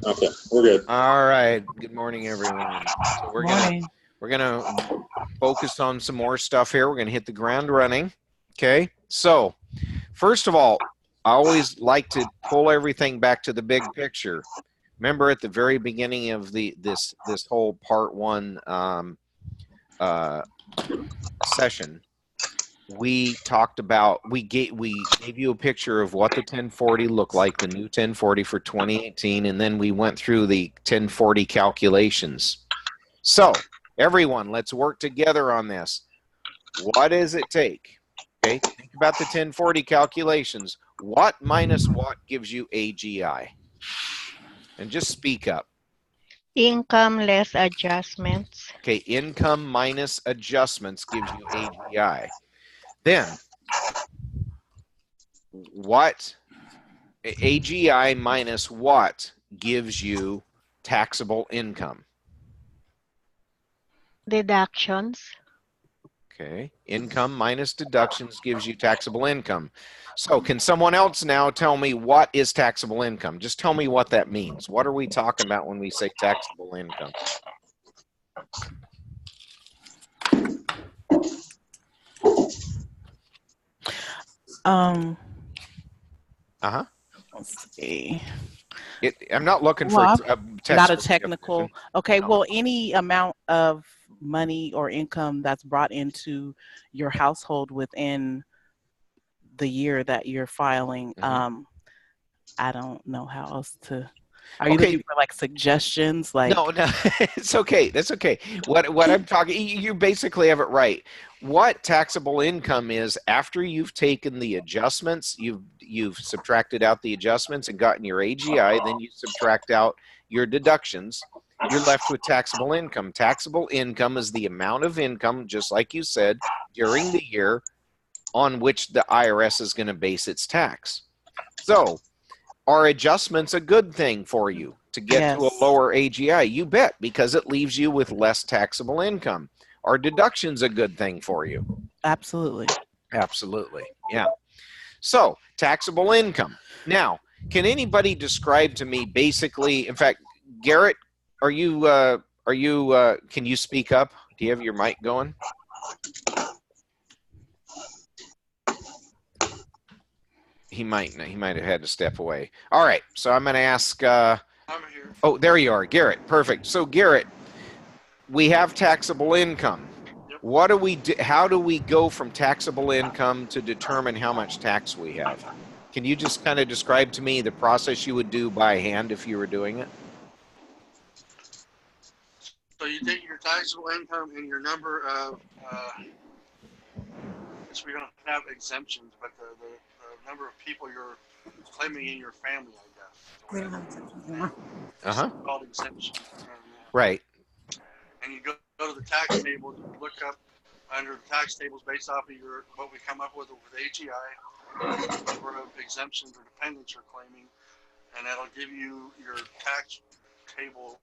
Okay, we're good. All right. Good morning, everyone. So Morning. we're gonna focus on some more stuff here. We're gonna hit the ground running. Okay. So first of all, I always like to pull everything back to the big picture. Remember at the very beginning of this whole part one session, we talked about we gave you a picture of what the 1040 looked like, the new 1040 for 2018, and then we went through the 1040 calculations. So everyone, let's work together on this. What does it take? Okay, think about the 1040 calculations. What minus what gives you AGI? And just speak up. Income less adjustments. Okay, income minus adjustments gives you AGI. Then what AGI minus what gives you taxable income? Deductions. Okay, income minus deductions gives you taxable income. So can someone else now tell me what is taxable income? Just tell me what that means. What are we talking about when we say taxable income? Uh-huh. Let's see. I'm not looking for Well, a not a textbook technical. definition. Okay. No. Well, any amount of money or income that's brought into your household within the year that you're filing. I don't know how else to. Are you looking for like suggestions? Like No, it's okay. That's okay. What I'm talking, you basically have it right. What taxable income is after you've taken the adjustments, you've subtracted out the adjustments and gotten your AGI, then you subtract out your deductions. You're left with taxable income. Taxable income is the amount of income, just like you said, during the year on which the IRS is going to base its tax. So, are adjustments a good thing for you to get to a lower AGI? You bet, because it leaves you with less taxable income. Are deductions a good thing for you? Absolutely. Absolutely. Yeah. So, taxable income. Now, can anybody describe to me basically, in fact, Garrett, can you speak up? Do you have your mic going? He might have had to step away. All right, so I'm going to ask. I'm here. Oh, there you are, Garrett. Perfect. So, Garrett, we have taxable income. Yep. What do we do? How do we go from taxable income to determine how much tax we have? Can you just kind of describe to me the process you would do by hand if you were doing it? So you take your taxable income and your number of, since we don't have exemptions, but the number of people you're claiming in your family, I guess. We don't have exemptions anymore. Called exemptions. Right. And you go to the tax table, look up under the tax tables based off of what we come up with AGI, the number of exemptions or dependents you're claiming, and that'll give you your tax table,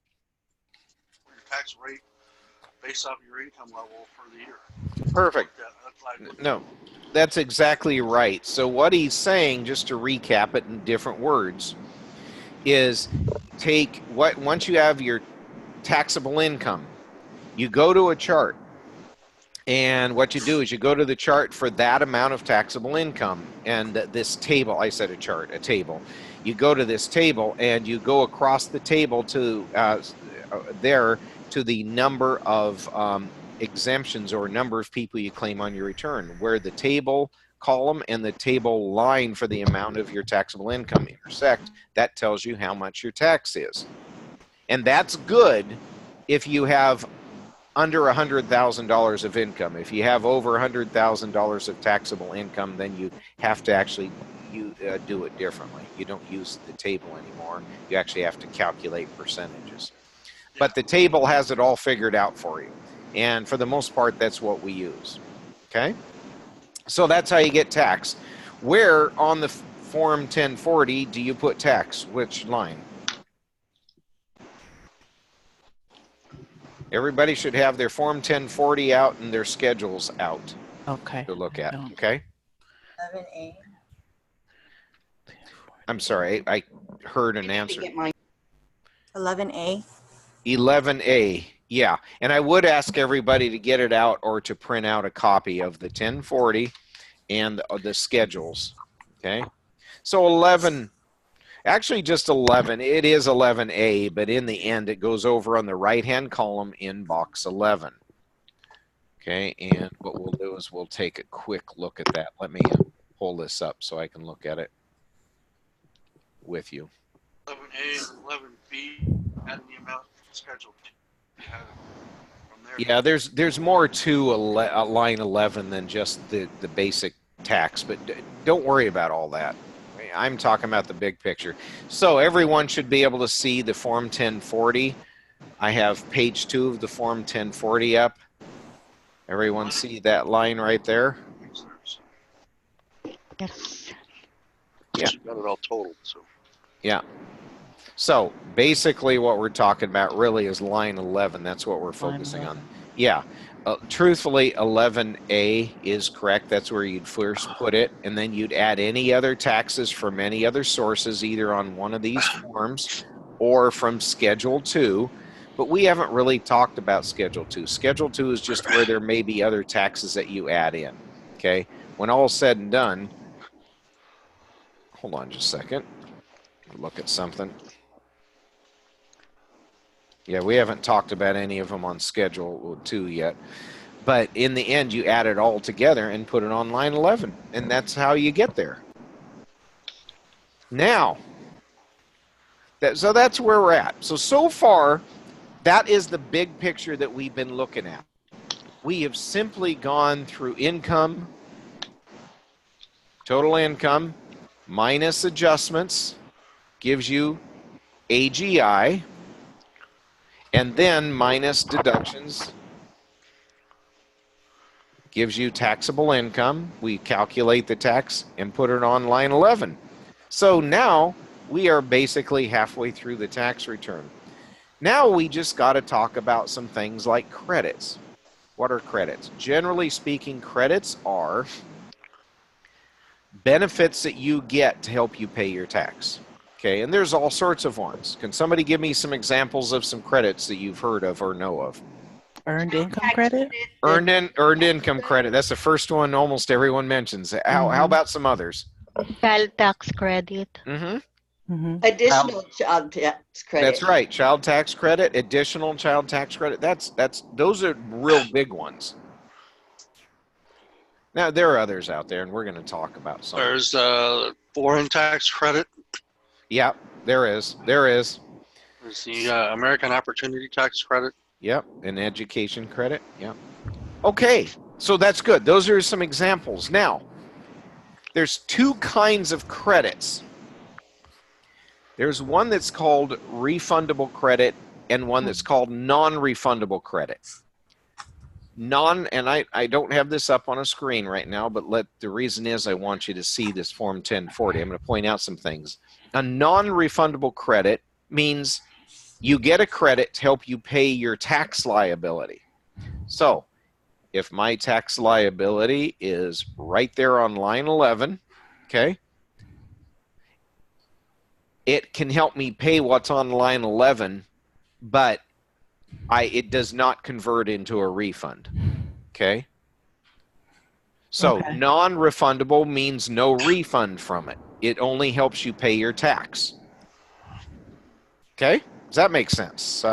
your tax rate based off your income level for the year. Perfect. No, that's exactly right. So what he's saying, just to recap it in different words, is once you have your taxable income, you go to a chart. And what you do is you go to the chart for that amount of taxable income. And this table, I said a chart, a table. You go to this table and you go across the table to there to the number of exemptions or number of people you claim on your return, where the table column and the table line for the amount of your taxable income intersect. That tells you how much your tax is. And that's good if you have under $100,000 of income. If you have over $100,000 of taxable income, then you have to actually do it differently. You don't use the table anymore. You actually have to calculate percentages. But the table has it all figured out for you. And for the most part, that's what we use. Okay? So that's how you get tax. Where on the Form 1040 do you put tax? Which line? Everybody should have their Form 1040 out and their schedules out. Okay. To look at. Okay? 11A. I'm sorry, I heard an answer. 11A. 11A. Yeah. And I would ask everybody to get it out or to print out a copy of the 1040 and the schedules. Okay. So 11, actually just 11, it is 11A, but in the end it goes over on the right-hand column in box 11. Okay. And what we'll do is we'll take a quick look at that. Let me pull this up so I can look at it with you. 11A and 11B and the amount scheduled. From there. Yeah, there's more to line 11 than just the basic tax, but don't worry about all that. I'm talking about the big picture. So everyone should be able to see the Form 1040. I have page 2 of the Form 1040 up. Everyone see that line right there? Yes. Yeah. You got it all totaled, so. Yeah. So basically what we're talking about really is line 11. That's what we're focusing on. Yeah. Truthfully, 11A is correct. That's where you'd first put it. And then you'd add any other taxes from any other sources, either on one of these forms or from Schedule 2. But we haven't really talked about Schedule 2. Schedule 2 is just where there may be other taxes that you add in. Okay. When all's said and done, hold on just a second. Look at something. Yeah, we haven't talked about any of them on Schedule 2 yet. But in the end, you add it all together and put it on line 11. And that's how you get there. Now, so that's where we're at. So far, that is the big picture that we've been looking at. We have simply gone through income, total income, minus adjustments, gives you AGI, and then minus deductions gives you taxable income. We calculate the tax and put it on line 11. So now we are basically halfway through the tax return. Now we just got to talk about some things like credits. What are credits? Generally speaking, credits are benefits that you get to help you pay your tax. Okay, and there's all sorts of ones. Can somebody give me some examples of some credits that you've heard of or know of? Earned income credit? Earned income credit. That's the first one almost everyone mentions. How about some others? Child tax credit. Additional child tax credit. That's right. Child tax credit, additional child tax credit. Those are real big ones. Now there are others out there, and we're going to talk about some. There's foreign tax credit. Yeah, there is. There's the American Opportunity Tax Credit. Yep, an education credit. Yep. Okay, so that's good. Those are some examples. Now, there's two kinds of credits. There's one that's called refundable credit and one that's called non-refundable credit. And I don't have this up on a screen right now, but the reason is I want you to see this Form 1040. I'm going to point out some things. A non-refundable credit means you get a credit to help you pay your tax liability. So if my tax liability is right there on line 11, okay, it can help me pay what's on line 11, but it does not convert into a refund, okay? So non-refundable means no refund from it. It only helps you pay your tax. Okay? Does that make sense?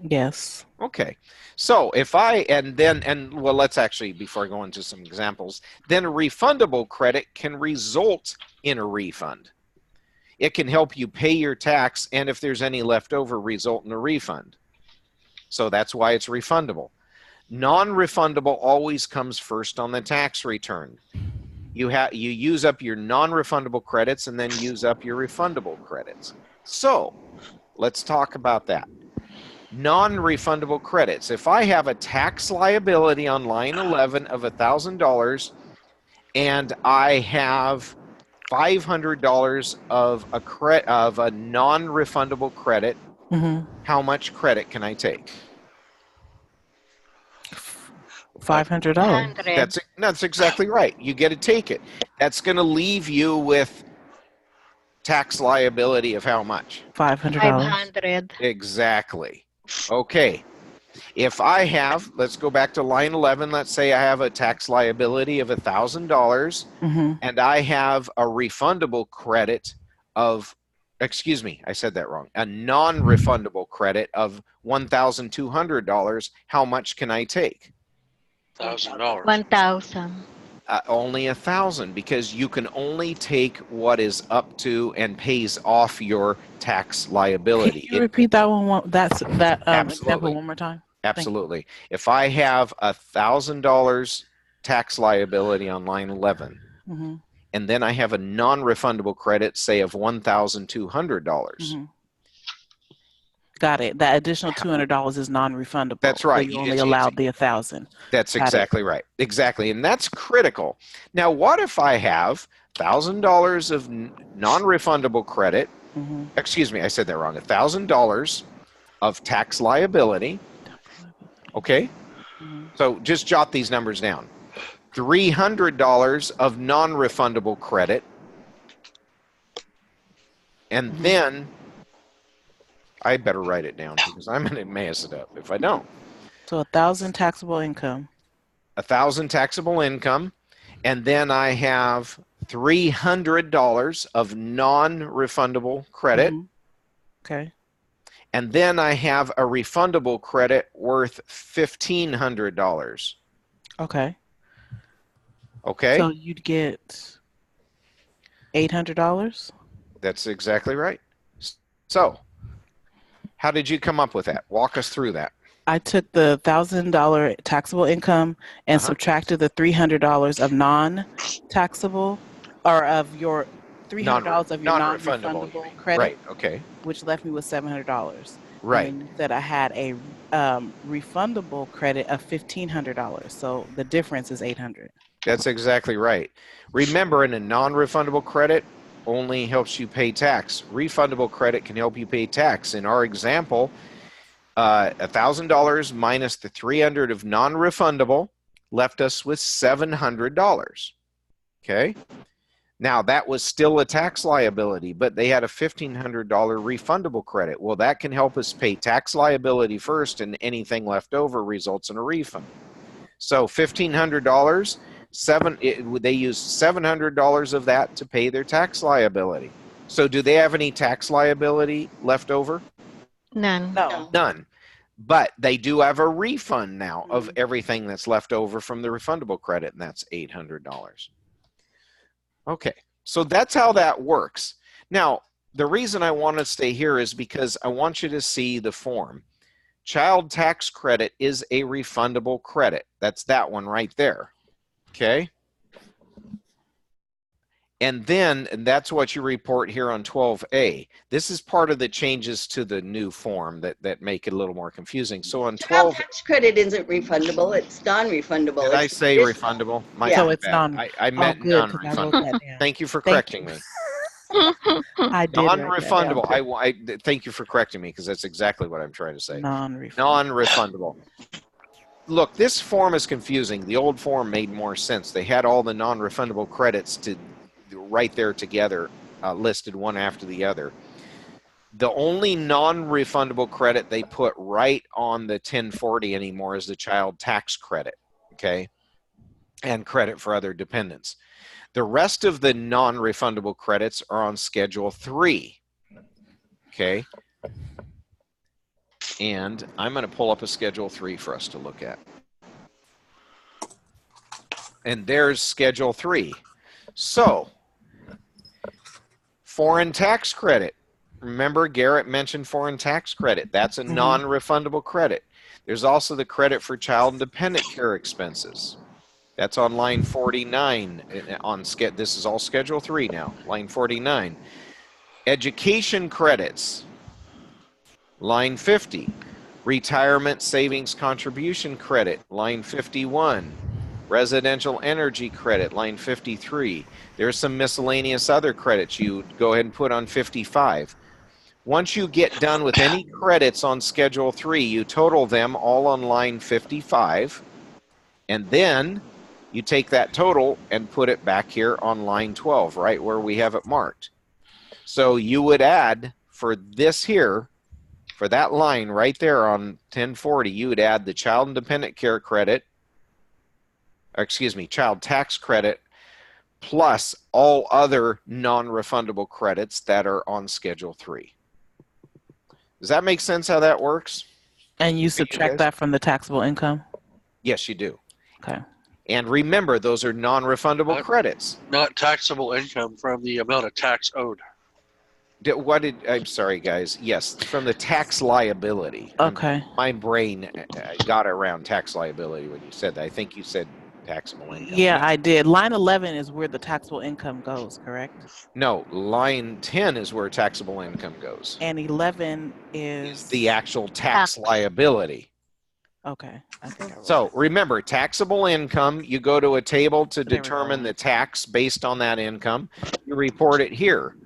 Yes. Okay. So if well, let's actually, before I go into some examples, then a refundable credit can result in a refund. It can help you pay your tax, and if there's any left over, result in a refund. So that's why it's refundable. Non-refundable always comes first on the tax return. You use up your non-refundable credits and then use up your refundable credits. So let's talk about that. Non-refundable credits. If I have a tax liability on line 11 of $1,000 and I have $500 of a non-refundable credit, how much credit can I take? $500. That's exactly right. You get to take it. That's going to leave you with tax liability of how much? $500. 500. Exactly. Okay. If I have, let's go back to line 11. Let's say I have a tax liability of $1,000 and I have a refundable credit of, excuse me, I said that wrong. A non-refundable credit of $1,200. How much can I take? $1,000. 1,000. Only 1,000, because you can only take what is up to and pays off your tax liability. Can you repeat that one? That example Absolutely. one more time. Absolutely. If I have $1,000 tax liability on line 11, and then I have a non-refundable credit, say of $1,200. Got it. That additional $200 is non-refundable. That's right. So you only allowed the 1,000. That's exactly right. Exactly. And that's critical. Now, what if I have $1,000 of non-refundable credit? Excuse me, I said that wrong. $1,000 of tax liability. Okay. So just jot these numbers down. $300 of non-refundable credit. And then I better write it down because I'm going to mess it up if I don't. So 1,000 taxable income. 1,000 taxable income. And then I have $300 of non-refundable credit. Okay. And then I have a refundable credit worth $1,500. Okay. Okay. So you'd get $800? That's exactly right. So how did you come up with that? Walk us through that. I took the $1,000 taxable income and subtracted the $300 of non-taxable, or of your $300 of your non-refundable credit. Right. Okay. Which left me with $700. Right. And you said I had a refundable credit of $1,500. So the difference is $800. That's exactly right. Remember, in a non-refundable credit only helps you pay tax. Refundable credit can help you pay tax. In our example, $1,000 minus the $300 of non-refundable left us with $700. Okay. Now, that was still a tax liability, but they had a $1,500 refundable credit. Well, that can help us pay tax liability first, and anything left over results in a refund. So $1,500, they use $700 of that to pay their tax liability. So do they have any tax liability left over? None. No. None. But they do have a refund now of everything that's left over from the refundable credit, and that's $800. Okay, so that's how that works. Now, the reason I want to stay here is because I want you to see the form. Child tax credit is a refundable credit. That's that one right there. Okay? And then, and that's what you report here on 12A. This is part of the changes to the new form that make it a little more confusing. So on 12, tax credit isn't refundable; it's non-refundable. did I say refundable? So it's I meant non-refundable. Thank you for correcting me. I did. Non-refundable. Thank you for correcting me, because that's exactly what I'm trying to say. Non-refundable. Look, this form is confusing. The old form made more sense. They had all the non-refundable credits right there together, listed one after the other. The only non-refundable credit they put right on the 1040 anymore is the child tax credit, okay, and credit for other dependents. The rest of the non-refundable credits are on Schedule 3, okay? And I'm going to pull up a Schedule 3 for us to look at. And there's Schedule 3. So, foreign tax credit. Remember, Garrett mentioned foreign tax credit. That's a non-refundable credit. There's also the credit for child and dependent care expenses. That's on line 49. This is all Schedule 3 now, line 49. Education credits, line 50. Retirement savings contribution credit, line 51. Residential energy credit, line 53. There's some miscellaneous other credits you go ahead and put on 55. Once you get done with any credits on Schedule 3, you total them all on line 55, and then you take that total and put it back here on line 12, right where we have it marked. So you would add for this here, for that line right there on 1040, you would add the child and dependent care credit, or excuse me, child tax credit, plus all other non-refundable credits that are on Schedule 3. Does that make sense how that works? And you subtract that from the taxable income? Yes, you do. Okay. And remember, those are non-refundable credits. Not taxable income from the amount of tax owed. I'm sorry, guys. Yes, from the tax liability. Okay. My brain got around tax liability when you said that. I think you said taxable income. Yeah, I did. Line 11 is where the taxable income goes, correct? No, line 10 is where taxable income goes. And 11 is the actual tax liability. Okay. I think I wrote So it. remember, taxable income, you go to a table to determine the tax based on that income. You report it here.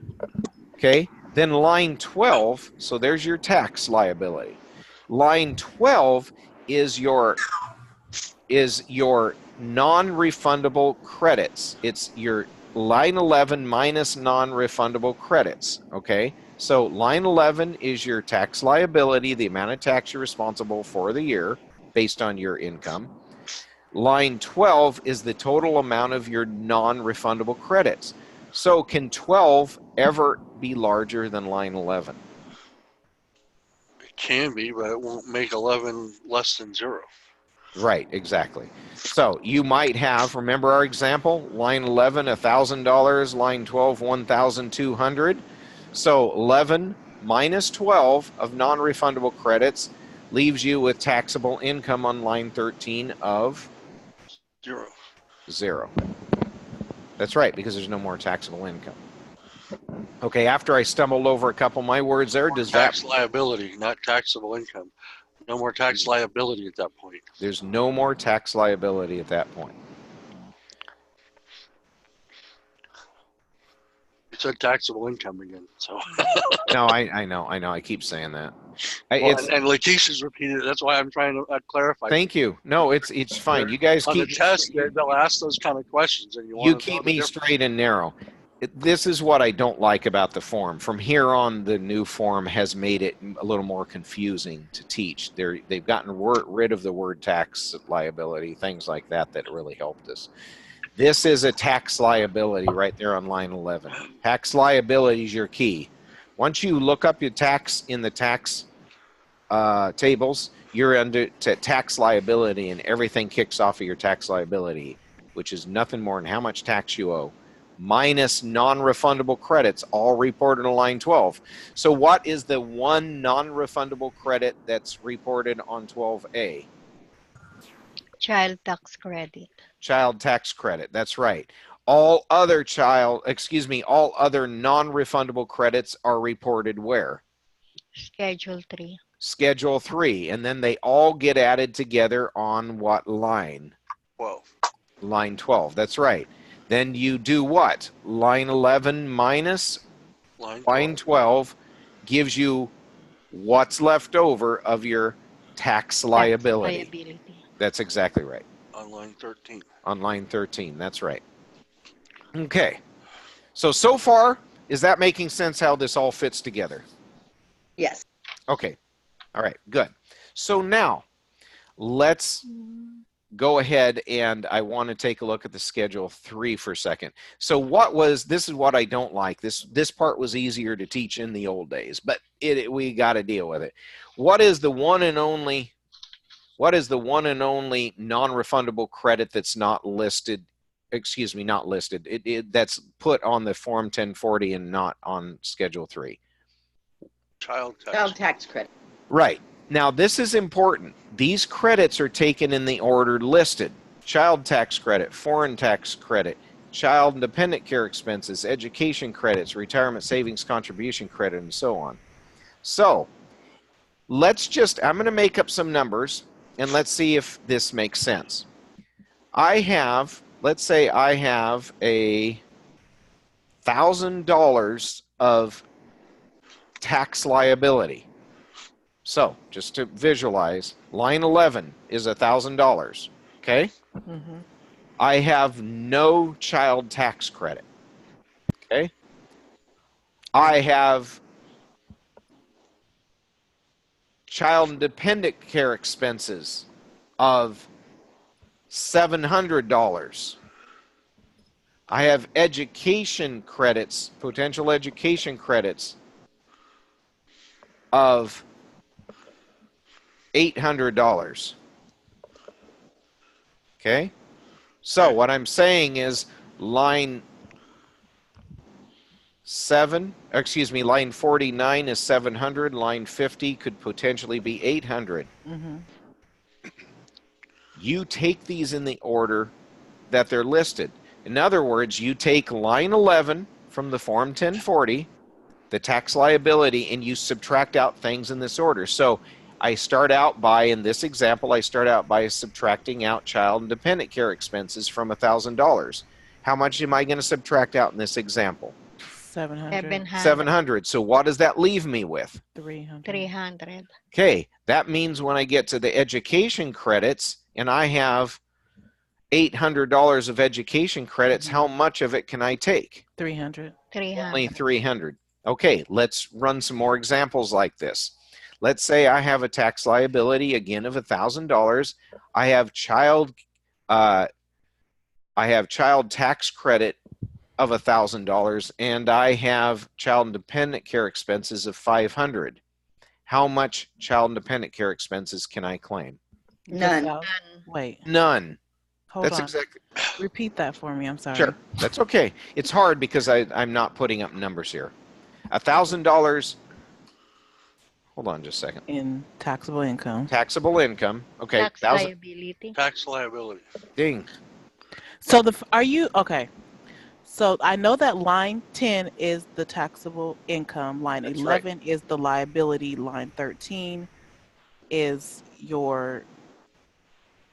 Okay. Then line 12, so there's your tax liability. Line 12 is your non-refundable credits. It's your line 11 minus non-refundable credits. Okay. So line 11 is your tax liability, the amount of tax you're responsible for the year based on your income. Line 12 is the total amount of your non-refundable credits. So can 12 ever be larger than line 11? It can be, but it won't make 11 less than 0. Right, exactly. So you might have, remember our example, line 11, $1,000, line 12, $1,200. So 11 minus 12 of non-refundable credits leaves you with taxable income on line 13 of 0. That's right, because there's no more taxable income. Okay, after I stumbled over a couple of my words there, does tax liability, not taxable income. No more tax liability at that point. There's no more tax liability at that point. You said taxable income again, so. No, I know. I keep saying that. Well, and Leticia's repeated it. That's why I'm trying to clarify. Thank you. No, it's fine. You guys on keep the test. They'll ask those kind of questions, and you keep me straight and narrow. This is what I don't like about the form. From here on, the new form has made it a little more confusing to teach. They've gotten rid of the word tax liability, things like that really helped us. This is a tax liability right there on line 11. Tax liability is your key. Once you look up your tax in the tax tables, you're under tax liability, and everything kicks off of your tax liability, which is nothing more than how much tax you owe, minus non-refundable credits, all reported on line 12. So what is the one non-refundable credit that's reported on 12A? Child tax credit. Child tax credit, that's right. All other non-refundable credits are reported where? Schedule 3. Schedule 3, and then they all get added together on what line? 12. Line 12, that's right. Then you do what? Line 11 minus line 12 gives you what's left over of your tax liability. That's exactly right. On line 13. On line 13, that's right. Okay. So far, is that making sense how this all fits together? Yes. Okay. All right, good. So now, let's go ahead, and I want to take a look at the Schedule 3 for a second. So this is what I don't like. This part was easier to teach in the old days, but we got to deal with it. What is the one and only non-refundable credit that's not listed? Excuse me, not listed. That's put on the Form 1040 and not on Schedule 3. Child tax credit. Right. Now, this is important. These credits are taken in the order listed. Child tax credit, foreign tax credit, child and dependent care expenses, education credits, retirement savings contribution credit, and so on. So, I'm going to make up some numbers, and let's see if this makes sense. Let's say I have $1,000 of tax liability. So, just to visualize, line 11 is $1,000, okay? Mm-hmm. I have no child tax credit, okay? I have child and dependent care expenses of $700. I have education credits, potential education credits of $800. Okay? So what I'm saying is line 49 is 700, line 50 could potentially be 800. Mm-hmm. You take these in the order that they're listed. In other words, you take line 11 from the Form 1040, the tax liability, and you subtract out things in this order. So I start out by, in this example, I start out by subtracting out child and dependent care expenses from $1,000. How much am I going to subtract out in this example? 700. 700. So what does that leave me with? 300. 300. Okay, that means when I get to the education credits and I have $800 of education credits, how much of it can I take? 300. 300. Only 300. Okay, let's run some more examples like this. Let's say I have a tax liability again of $1,000. I have child tax credit of $1,000, and I have child and dependent care expenses of $500. How much child and dependent care expenses can I claim? None. Wait. None. Hold That's on. exactly. Repeat that for me. I'm sorry. Sure, that's okay. It's hard because I'm not putting up numbers here. $1,000. Hold on just a second. In taxable income. Taxable income. Okay. Tax liability. Tax liability. Ding. So okay. So I know that line 10 is the taxable income. Line That's 11 is the liability. Line 13 is your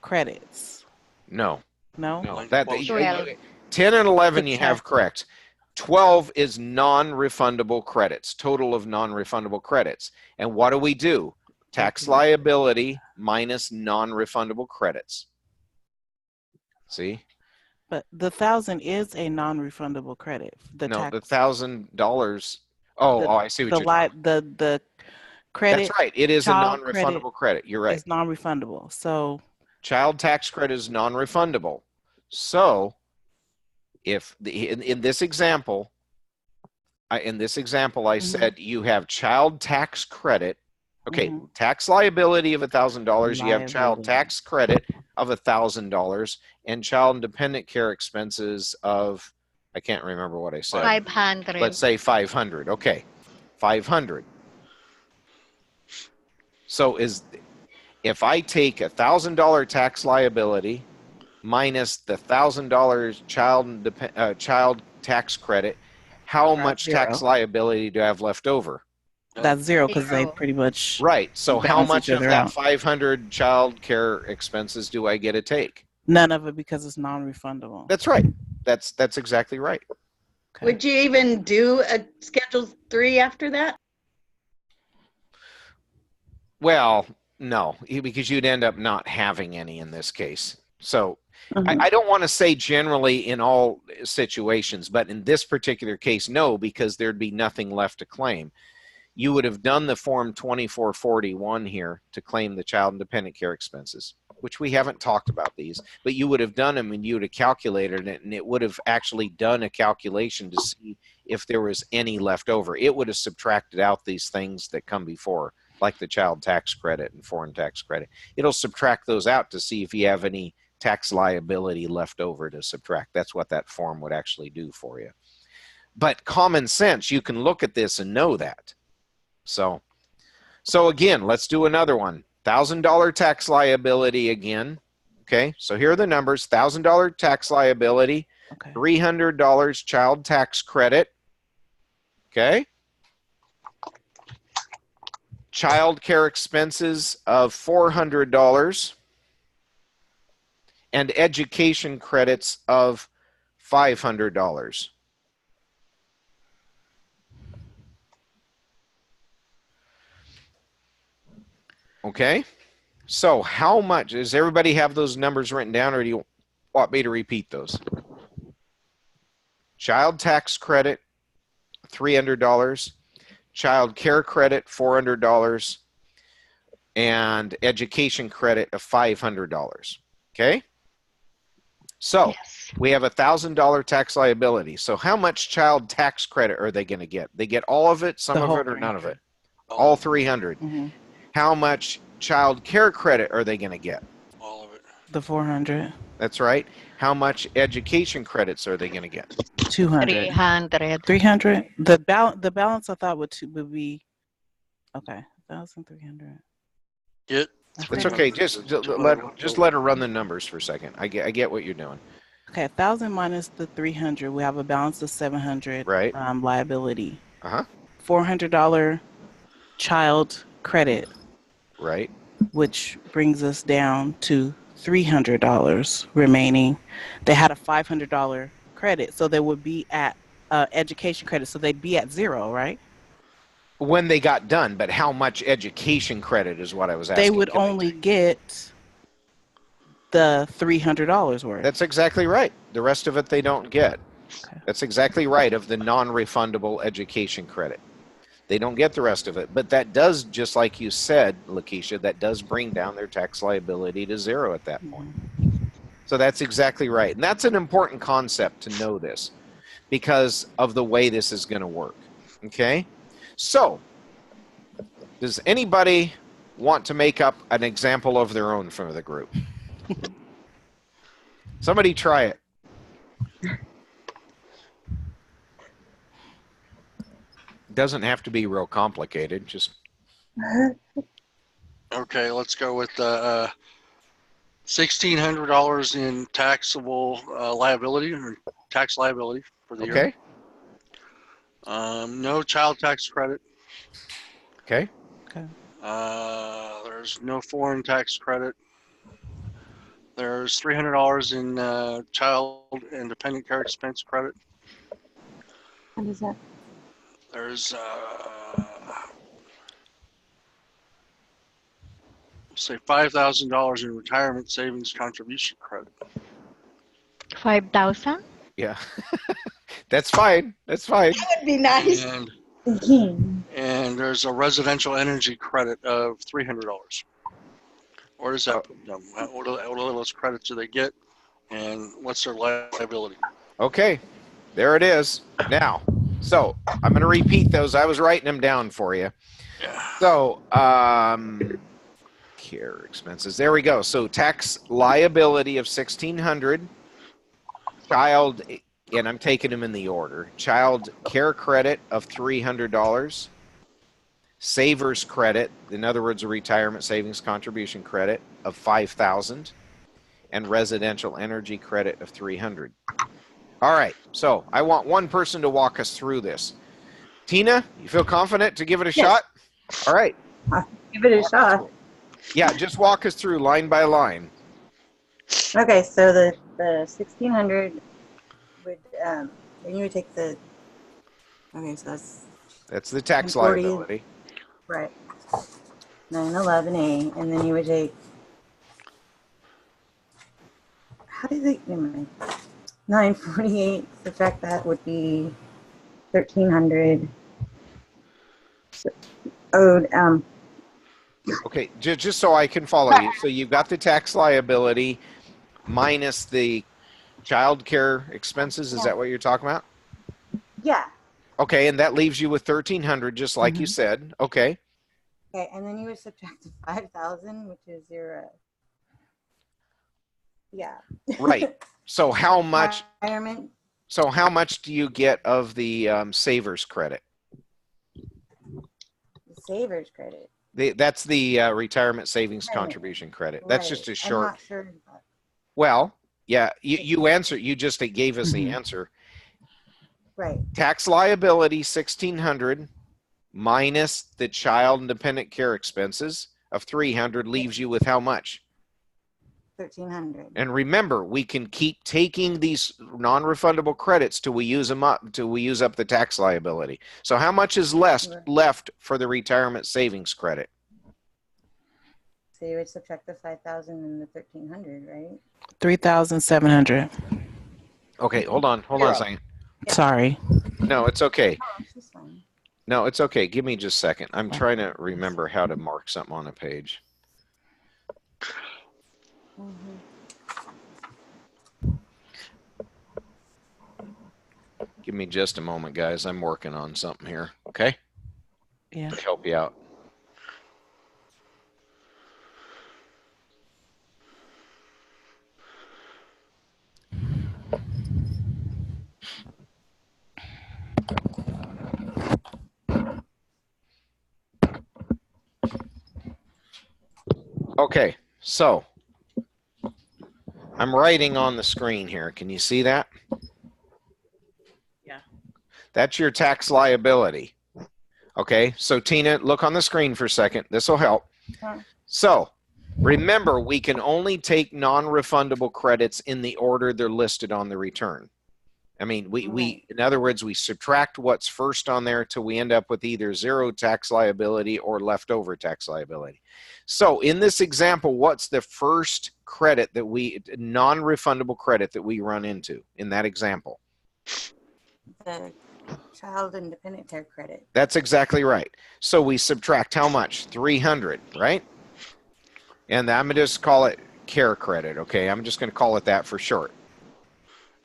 credits. No. No? No. Line That 12. 10 and 11 you have Subtract. correct. 12 is non-refundable credits, total of non-refundable credits. And what do? Tax liability minus non-refundable credits. See? But the 1,000 is a non-refundable credit. The No, tax, the $1,000. Oh, I see what you're talking about. the credit. That's right. It is a child non-refundable credit. You're right. is non-refundable. So Child tax credit is non-refundable. So if in this example, I said you have child tax credit. Okay, tax liability of $1,000. You have child Liability. tax credit of $1,000 and child and dependent care expenses of, I can't remember what I said. 500. Let's say 500. Okay, 500. So if I take $1,000 tax liability minus the $1,000 child tax credit, how much tax liability do I have left over? that's zero because they Zero. pretty much Right. So how balance much each of other that out. 500 child care expenses do I get to take? None of it because it's non-refundable. That's right. That's exactly right. Okay. Would you even do a Schedule 3 after that? Well, no, because you'd end up not having any in this case. So Mhm. I don't want to say generally in all situations, but in this particular case, no, because there'd be nothing left to claim. You would have done the Form 2441 here to claim the child and dependent care expenses, which we haven't talked about these, but you would have done them and you would have calculated it, and it would have actually done a calculation to see if there was any left over. It would have subtracted out these things that come before, like the child tax credit and foreign tax credit. It'll subtract those out to see if you have any tax liability left over to subtract. That's what that form would actually do for you. But common sense, you can look at this and know that. So again, let's do another one. $1,000 tax liability again. Okay, so here are the numbers. $1,000 tax liability, Okay. $300 child tax credit. Okay. Child care expenses of $400 and education credits of $500. Okay, so how much, does everybody have those numbers written down, or do you want me to repeat those? Child tax credit $300, child care credit, $400, and education credit of $500. Okay? So Yes. we have $1,000 tax liability. So how much child tax credit are they going to get? They get all of it, some The of whole it, or none of it? 300. All 300. Mm-hmm. How much child care credit are they going to get? All of it. The 400. That's right. How much education credits are they going to get? 200. 300. 300. The balance I thought would be okay. 1,300. Get It's okay. Just let her run the numbers for a second. I get what you're doing. Okay, 1,000 minus the 300. We have a balance of 700. Right. Liability. Uh-huh. $400 child credit, Right. which brings us down to $300 remaining. They had a $500 credit, so they would be at education credit, so they'd be at 0, right? When they got done, but how much education credit is what I was asking. They would only get the $300 worth. That's exactly right. The rest of it they don't get. Okay. That's exactly right, of the non-refundable education credit. They don't get the rest of it. But that does, just like you said, Lakeisha, that does bring down their tax liability to 0 at that point. So that's exactly right. And that's an important concept to know this because of the way this is going to work. Okay? So, does anybody want to make up an example of their own for the group? Somebody try it. Doesn't have to be real complicated. Just Okay, let's go with $1,600 in taxable liability or tax liability for the year. okay. No child tax credit. Okay. There's no foreign tax credit. There's $300 in child and dependent care expense credit. What is that? There's say $5,000 in retirement savings contribution credit. 5,000. Yeah. That's fine. That's fine. That would be nice. And there's a residential energy credit of $300. Where does that put them? What of those credits do they get? And what's their liability? Okay. There it is. Now, so I'm going to repeat those. I was writing them down for you. Yeah. So, care expenses. There we go. So tax liability of $1,600. Child, and I'm taking them in the order. Child care credit of $300. Savers credit, in other words, a retirement savings contribution credit of $5,000, and residential energy credit of $300. All right. So I want one person to walk us through this. Tina, you feel confident to give it a shot? All right. Give it a shot. Yeah, just walk us through line by line. Okay, so the 1,600 would then you would take the so That's the tax 140. liability. right 911A, and then you would take how do they 948 subtract that would be 1,300 owed Okay, just so I can follow you. So you've got the tax liability minus the child care expenses. Is that what you're talking about? yeah. Okay, and that leaves you with 1,300, just like you said. Okay. Okay, and then you would subtract the 5,000, which is your yeah. Right. So how much? Retirement. So how much do you get of the savers credit? The savers credit. That's the retirement savings contribution credit. That's just a short. I'm not sure. Well, yeah, you answered. You just gave us the answer. Right. Tax liability 1,600 minus the child and dependent care expenses of 300 leaves you with how much? 1,300. And remember, we can keep taking these non-refundable credits till we use them up, till we use up the tax liability. So how much is left for the retirement savings credit? So you would subtract the 5,000 and the 1,300, right? 3,700. Okay, hold on a second. Sorry. No, it's okay. No, it's okay. Give me just a second. I'm trying to remember how to mark something on a page. Mhm. Give me just a moment, guys. I'm working on something here. Okay? Yeah. To help you out. Okay, so I'm writing on the screen here. Can you see that? Yeah. That's your tax liability. Okay, so Tina, look on the screen for a second. This will help. Sure. So remember, we can only take non-refundable credits in the order they're listed on the return. I mean, we in other words, we subtract what's first on there till we end up with either zero tax liability or leftover tax liability. So in this example, what's the first credit that non-refundable credit that we run into in that example? The child and dependent care credit. That's exactly right. So we subtract how much? 300, right? And I'm going to just call it care credit, okay? I'm just going to call it that for short.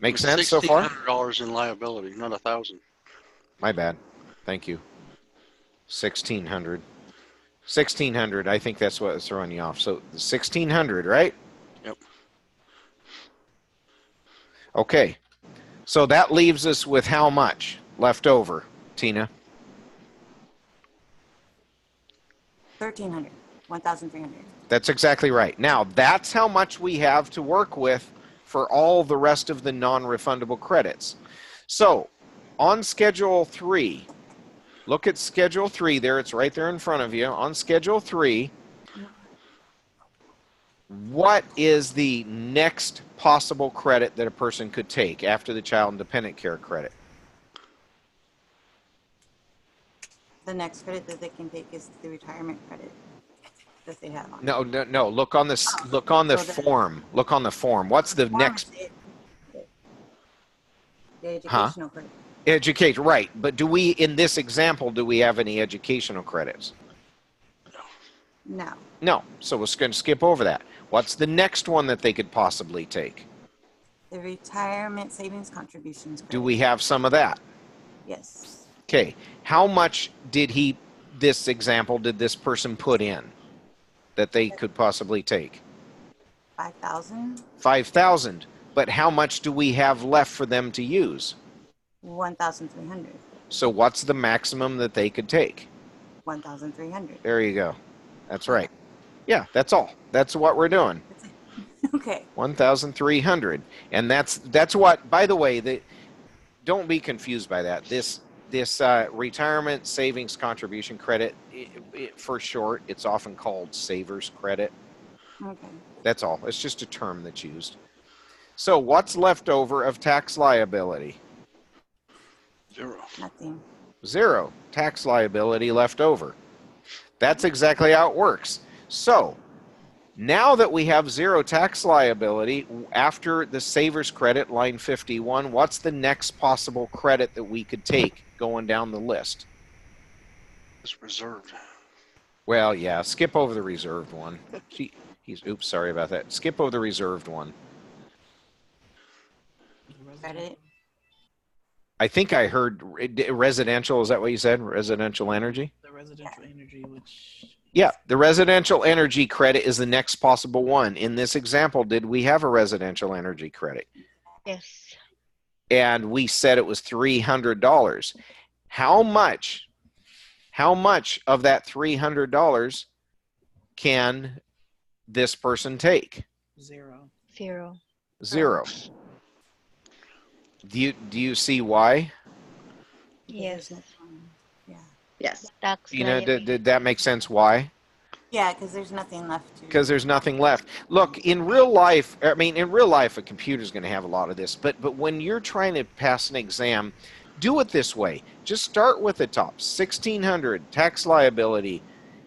Make sense so far? $1,600 in liability, not 1,000. My bad. Thank you. 1,600. 1,600. I think that's what's throwing you off. So 1,600, right? Yep. Okay. So that leaves us with how much left over, Tina? 1,300. 1,300. That's exactly right. Now, that's how much we have to work with for all the rest of the non-refundable credits. So, on Schedule 3, look at Schedule 3 there. It's right there in front of you. On Schedule 3, what is the next possible credit that a person could take after the child and dependent care credit? The next credit that they can take is the retirement credit that they have on. No. Look on this. Look on the form. Look on the form. What's the next? The educational credit. Education, right? But do we, in this example, do we have any educational credits? No. No. So we're going to skip over that. What's the next one that they could possibly take? The retirement savings contributions credit. Do we have some of that? Yes. Okay. How much did this example, did this person put in that they could possibly take? 5,000. 5,000. But how much do we have left for them to use? 1,300. So what's the maximum that they could take? 1,300. There you go. That's right. Yeah, that's all. That's what we're doing. That's it. Okay. 1,300. And that's what, by the way, don't be confused by that. This retirement savings contribution credit, for short, it's often called savers credit. Okay. That's all. It's just a term that's used. So what's left over of tax liability? 0. Nothing. 0 tax liability left over. That's exactly how it works. So now that we have 0 tax liability after the savers credit, line 51, what's the next possible credit that we could take going down the list? It's reserved. Well, yeah, skip over the reserved one. Oops, sorry about that. Skip over the reserved one. Credit. I think I heard residential. Is that what you said? Residential energy? The residential energy, which... Yeah, the residential energy credit is the next possible one. In this example, did we have a residential energy credit? Yes. And we said it was $300. How much of that $300 can this person take? 0. 0. 0. Do you see why? Yes. Yeah. Yes. Tax You know, liability. did that make sense? Why? Yeah, because there's nothing left to. Because there's nothing left. Look, in real life, a computer's going to have a lot of this. But when you're trying to pass an exam, do it this way. Just start with the top, 1,600 tax liability,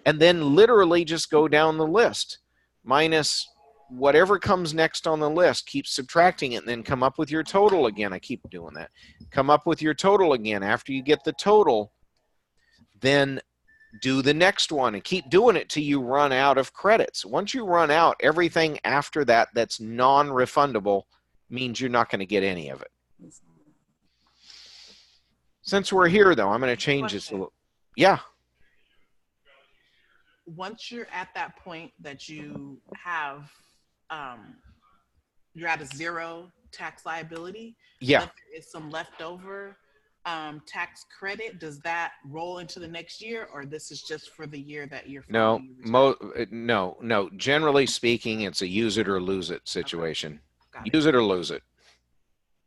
and then literally just go down the list, minus whatever comes next on the list. Keep subtracting it, and then come up with your total again. I keep doing that. Come up with your total again. After you get the total, then do the next one and keep doing it till you run out of credits. Once you run out, everything after that that's non-refundable means you're not going to get any of it. Since we're here, though, I'm going to change this a little. Yeah. Once you're at that point that you have, you're at a zero tax liability. Yeah. If there is some leftover tax credit, does that roll into the next year, or this is just for the year that you're No, filing? no. Generally speaking, it's a use it or lose it situation. Okay. Use it or lose it.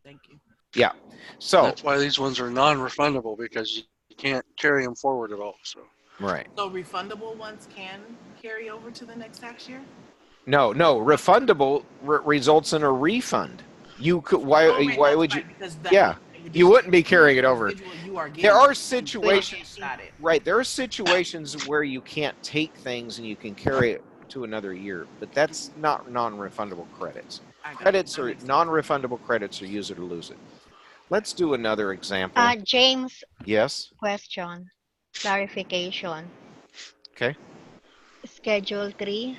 Thank you. Yeah. So That's why these ones are non-refundable, because you can't carry them forward at all. So right. So refundable ones can carry over to the next tax year? No. Refundable results in a refund. You could why would you? Because Yeah. You wouldn't be carrying it over. There are situations, Got it. right? There are situations where you can't take things and you can carry it to another year, but that's not non-refundable credits. Credits or non-refundable credits are use it or lose it. Let's do another example. James, Yes. question, clarification. Okay. Schedule 3.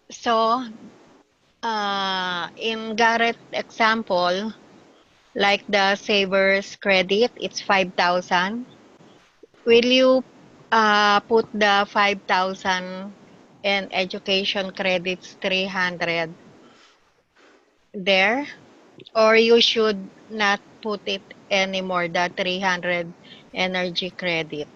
So, in Garrett example, like the savers credit, it's 5,000. Will you put the 5,000 and education credits 300 there? Or you should not put it anymore, the 300 energy credit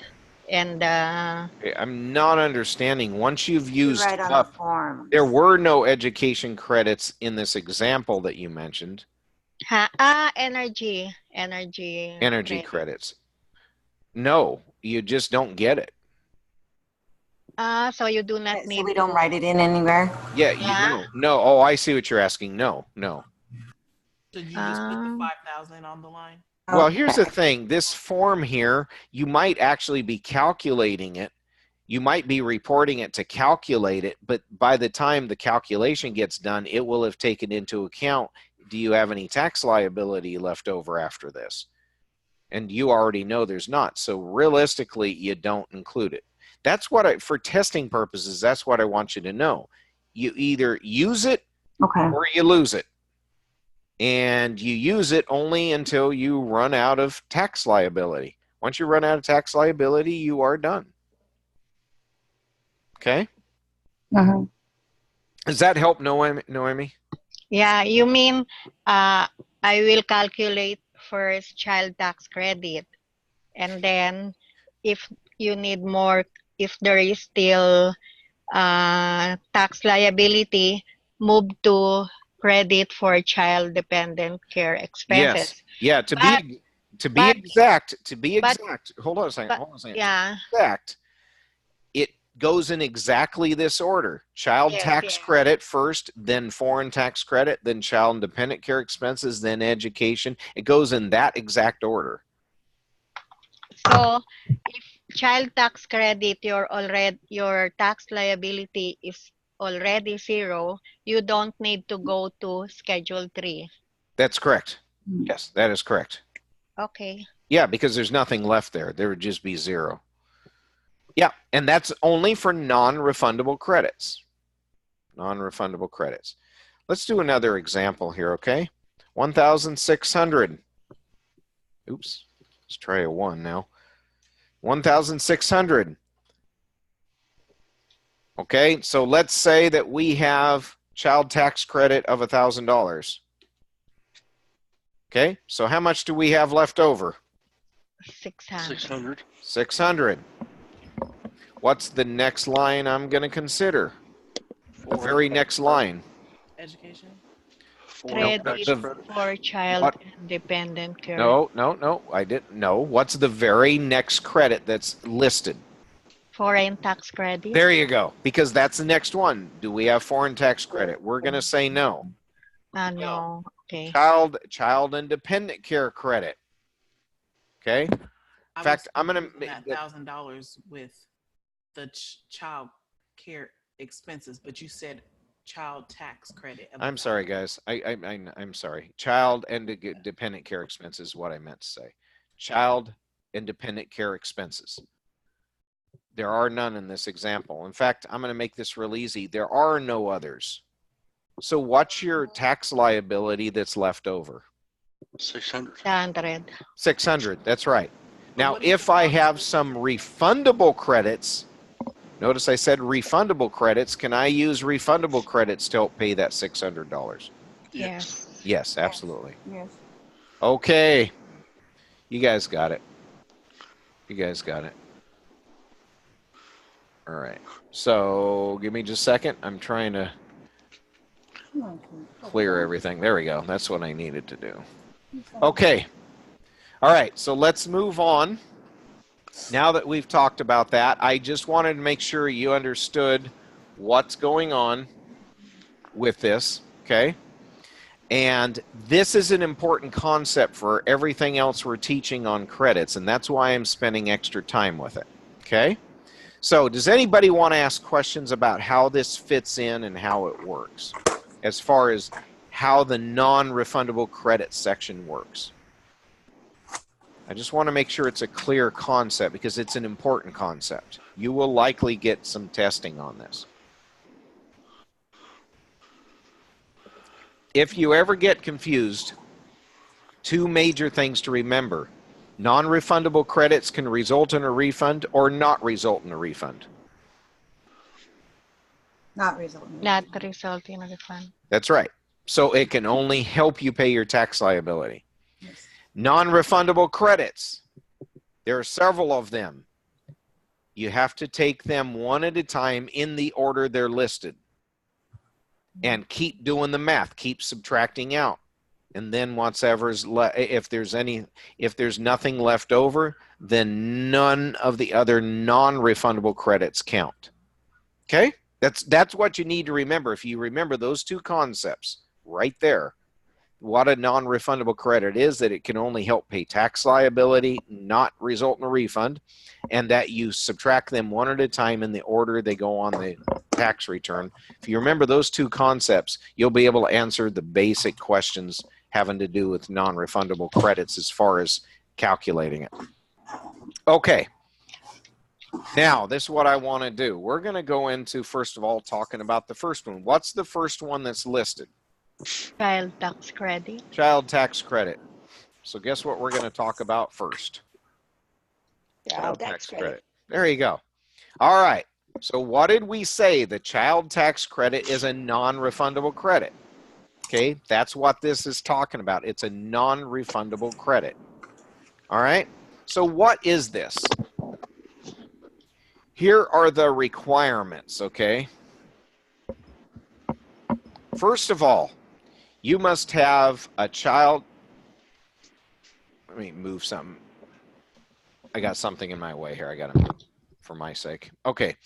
and I'm not understanding. Once you've used Right on the up, form. there were no education credits in this example that you mentioned. energy Credits. No, you just don't get it. So you do not Okay, need so we don't write it in anywhere? Yeah, Yeah. no. Oh, I see what you're asking. No. So you just put the 5,000 on the line? Well, here's the thing. This form here, you might actually be calculating it. You might be reporting it to calculate it, but by the time the calculation gets done, it will have taken into account, do you have any tax liability left over after this? And you already know there's not. So realistically, you don't include it. That's what for testing purposes, that's what I want you to know. You either use it or you lose it. And you use it only until you run out of tax liability. Once you run out of tax liability, you are done. Okay? Does that help, Noemi? Yeah, you mean I will calculate first child tax credit, and then if you need more, if there is still tax liability, move to credit for child dependent care expenses. Yes. Yeah, to be exact, hold on a second. Yeah. Exact, it goes in exactly this order. Child tax credit first, then foreign tax credit, then child and dependent care expenses, then education. It goes in that exact order. So if child tax credit, your tax liability is already zero, you don't need to go to Schedule 3. That's correct. Yes, that is correct. Okay. Yeah, because there's nothing left there. There would just be zero. Yeah, and that's only for non-refundable credits. Non-refundable credits. Let's do another example here, okay? 1,600. Oops, let's try a 1 now. 1,600. Okay, so let's say that we have child tax credit of $1,000. Okay, so how much do we have left over? 600. 600. What's the next line I'm going to consider? The very next line. Education? Credit for child dependent care. No, I didn't. No, what's the very next credit that's listed? Foreign tax credit. There you go, because that's the next one. Do we have foreign tax credit? We're going to say no. No. Okay. Child and dependent care credit. Okay. In fact, I'm going to make that $1,000 with the child care expenses, but you said child tax credit. I'm sorry, guys. I'm sorry. Child and dependent care expenses is what I meant to say. Child and dependent care expenses. There are none in this example. In fact, I'm going to make this real easy. There are no others. So what's your tax liability that's left over? 600. 100. 600, that's right. Now, if I have some refundable credits, notice I said refundable credits, can I use refundable credits to help pay that $600? Yes. Yes, absolutely. Yes. Okay. You guys got it. You guys got it. All right. So give me just a second. I'm trying to clear everything. There we go. That's what I needed to do. Okay. All right. So let's move on. Now that we've talked about that, I just wanted to make sure you understood what's going on with this. Okay. And this is an important concept for everything else we're teaching on credits, and that's why I'm spending extra time with it. Okay? So does anybody want to ask questions about how this fits in and how it works, as far as how the non-refundable credit section works? I just want to make sure it's a clear concept because it's an important concept. You will likely get some testing on this. If you ever get confused, two major things to remember. Non-refundable credits can result in a refund or not result in a refund. Not resulting. Not result in a refund. That's right. So it can only help you pay your tax liability. Yes. Non-refundable credits. There are several of them. You have to take them one at a time in the order they're listed. And keep doing the math. Keep subtracting out. And then whatever's if there's nothing left over, then none of the other non-refundable credits count. Okay? That's what you need to remember. If you remember those two concepts right there, what a non-refundable credit is, that it can only help pay tax liability, not result in a refund, and that you subtract them one at a time in the order they go on the tax return. If you remember those two concepts, you'll be able to answer the basic questions having to do with non-refundable credits as far as calculating it. Okay. Now, this is what I want to do. We're going to go into, first of all, talking about the first one. What's the first one that's listed? Child tax credit. Child tax credit. So guess what we're going to talk about first? Child tax credit. There you go. All right. So what did we say? The child tax credit is a non-refundable credit. Okay, that's what this is talking about. It's a non-refundable credit. All right. So what is this? Here are the requirements, okay? First of all, you must have a child. Let me move something. I got something in my way here. I got to move for my sake. Okay.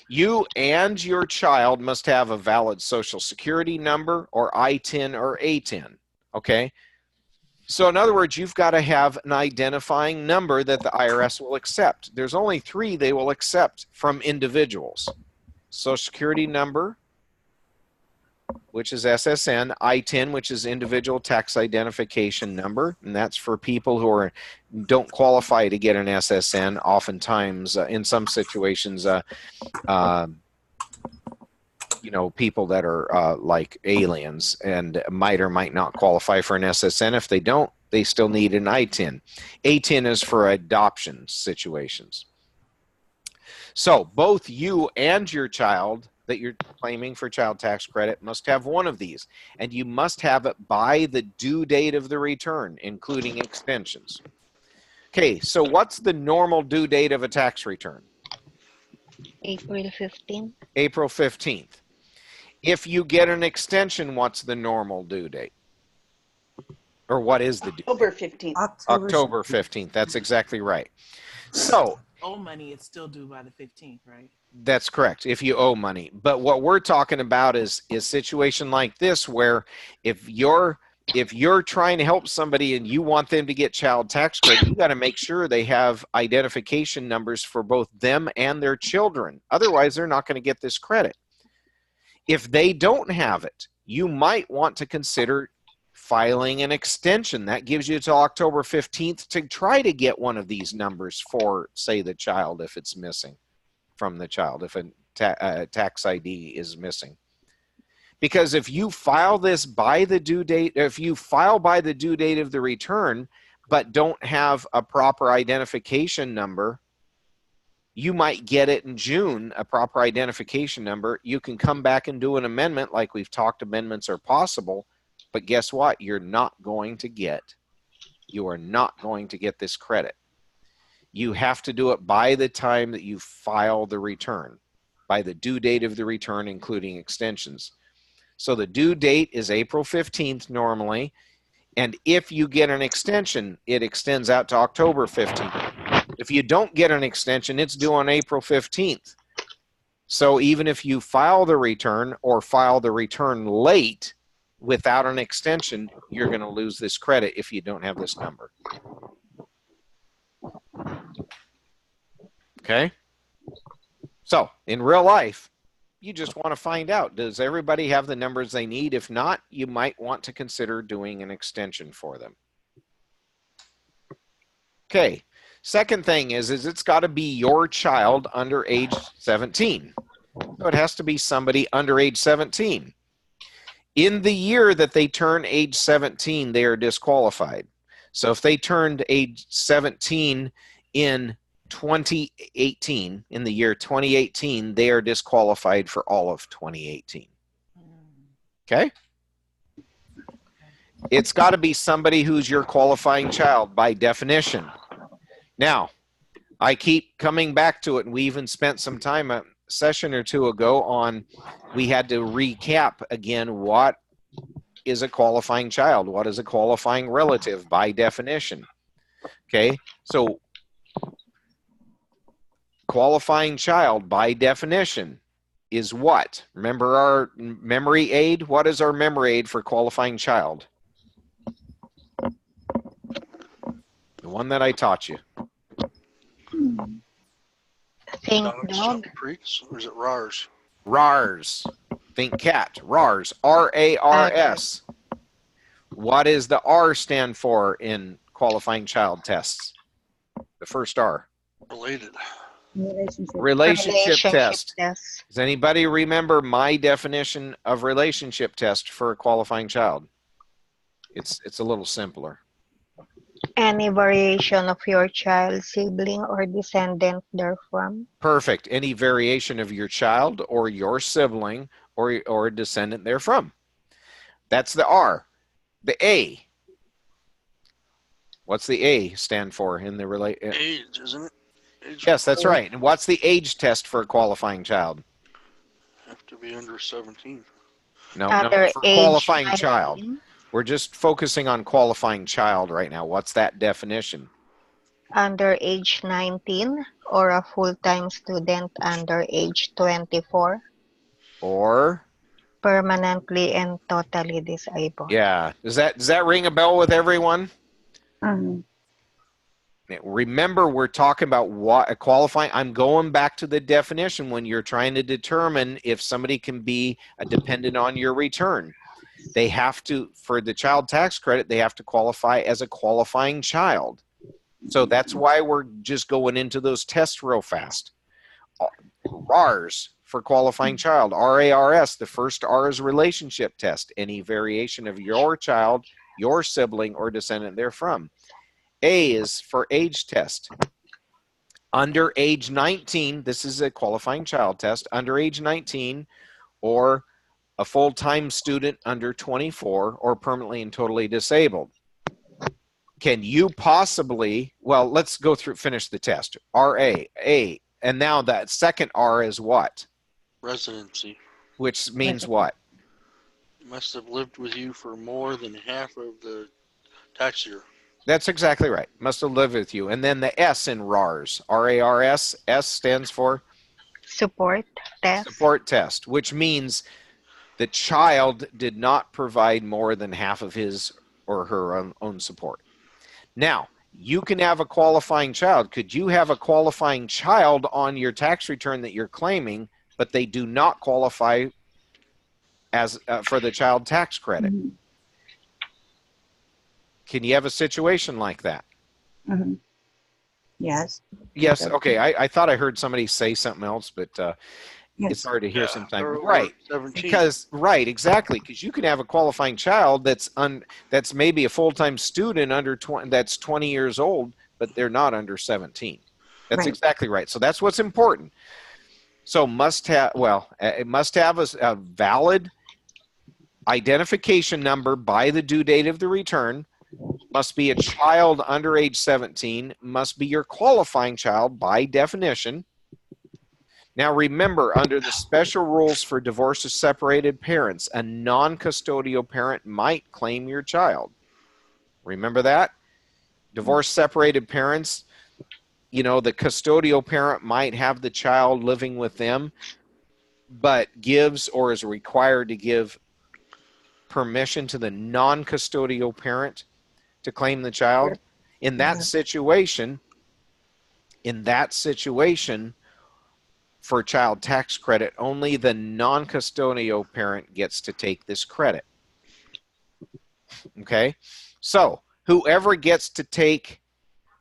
You and your child must have a valid social security number or I-10 or A-10, okay? So in other words, you've got to have an identifying number that the IRS will accept. There's only 3 they will accept from individuals. Social security number, which is SSN, I-10, which is individual tax identification number, and that's for people who don't qualify to get an SSN. Oftentimes, in some situations, people that are like aliens and might or might not qualify for an SSN. If they don't, they still need an I-10. A-10 is for adoption situations. So both you and your child that you're claiming for child tax credit must have one of these, and you must have it by the due date of the return, including extensions. Okay, so what's the normal due date of a tax return? April 15th. April 15th. If you get an extension, what's the normal due date? Or what is the due date? October 15th. October 15th. That's exactly right. So owe money, it's still due by the 15th, right? that's correct, if you owe money. But what we're talking about is a situation like this where if you're trying to help somebody and you want them to get child tax credit, you got to make sure they have identification numbers for both them and their children. Otherwise, they're not going to get this credit. If they don't have it, you might want to consider filing an extension. That gives you till October 15th to try to get one of these numbers for, say, the child if it's missing from the child, if a tax ID is missing. Because if you file this by the due date, if you file by the due date of the return, but don't have a proper identification number, you might get it in June, a proper identification number. You can come back and do an amendment like we've talked, amendments are possible, but guess what? You are not going to get this credit. You have to do it by the time that you file the return, by the due date of the return, including extensions. So the due date is April 15th normally, and if you get an extension, it extends out to October 15th. If you don't get an extension, it's due on April 15th. So even if you file the return or file the return late without an extension, you're going to lose this credit if you don't have this number. Okay? So in real life, you just want to find out, does everybody have the numbers they need? If not, you might want to consider doing an extension for them. Okay. Second thing is it's got to be your child under age 17. So it has to be somebody under age 17. In the year that they turn age 17, they are disqualified. So if they turned age 17 in 2018, in the year 2018, they are disqualified for all of 2018. Okay? It's got to be somebody who's your qualifying child by definition. Now, I keep coming back to it, and we even spent some time a session or two ago on, we had to recap again what is a qualifying child, what is a qualifying relative by definition. Okay, so qualifying child by definition is what? Remember our memory aid? What is our memory aid for qualifying child? The one that I taught you. Think Dogs, dog. Creeks, or is it RARS? RARS. Think cat. RARS. R-A-R-S. What does the R stand for in qualifying child tests? The first R. Related. Relationship test. Test. Does anybody remember my definition of relationship test for a qualifying child? It's a little simpler. Any variation of your child, sibling, or descendant therefrom. Perfect. Any variation of your child or your sibling or a descendant therefrom. That's the R. The A. What's the A stand for in the Age, isn't it? Age. Yes, that's right. And what's the age test for a qualifying child? Have to be under 17. No, Under for age qualifying 19. child. We're just focusing on qualifying child right now. What's that definition? Under age 19 or a full-time student under age 24. Or? Permanently and totally disabled. Yeah. Does that ring a bell with everyone? Remember, we're talking about what a qualifying. I'm going back to the definition when you're trying to determine if somebody can be a dependent on your return. They have to, for the child tax credit, they have to qualify as a qualifying child. So that's why we're just going into those tests real fast. RARS for qualifying child. RARS, the first R is relationship test. Any variation of your child, your sibling, or descendant therefrom. A is for age test. Under age 19, this is a qualifying child test. Under age 19 or a full-time student under 24 or permanently and totally disabled. Can you possibly, well, let's go through, finish the test. RA, A, and now that second R is what? Residency. Which means what? Must have lived with you for more than half of the tax year. That's exactly right. Must have lived with you. And then the S in RARS, R-A-R-S, S stands for? Support test. Support test, which means the child did not provide more than half of his or her own support. Now, you can have a qualifying child. Could you have a qualifying child on your tax return that you're claiming, but they do not qualify as for the child tax credit? Can you have a situation like that? Mhm. Yes. Yes. Okay. Okay. I thought I heard somebody say something else, but Yes. it's hard to hear Yeah, sometimes. or Right. 17. Because exactly. Because you can have a qualifying child that's maybe a full-time student under 20, that's 20 years old, but they're not under 17. That's Right. exactly right. So that's what's important. So it must have a valid identification number by the due date of the return, must be a child under age 17, must be your qualifying child by definition. Now remember, under the special rules for divorced or separated parents, a non-custodial parent might claim your child. Remember that? Divorced separated parents, the custodial parent might have the child living with them, but gives or is required to give permission to the non-custodial parent to claim the child. In that situation, for child tax credit, only the non-custodial parent gets to take this credit. Okay? So, whoever gets to take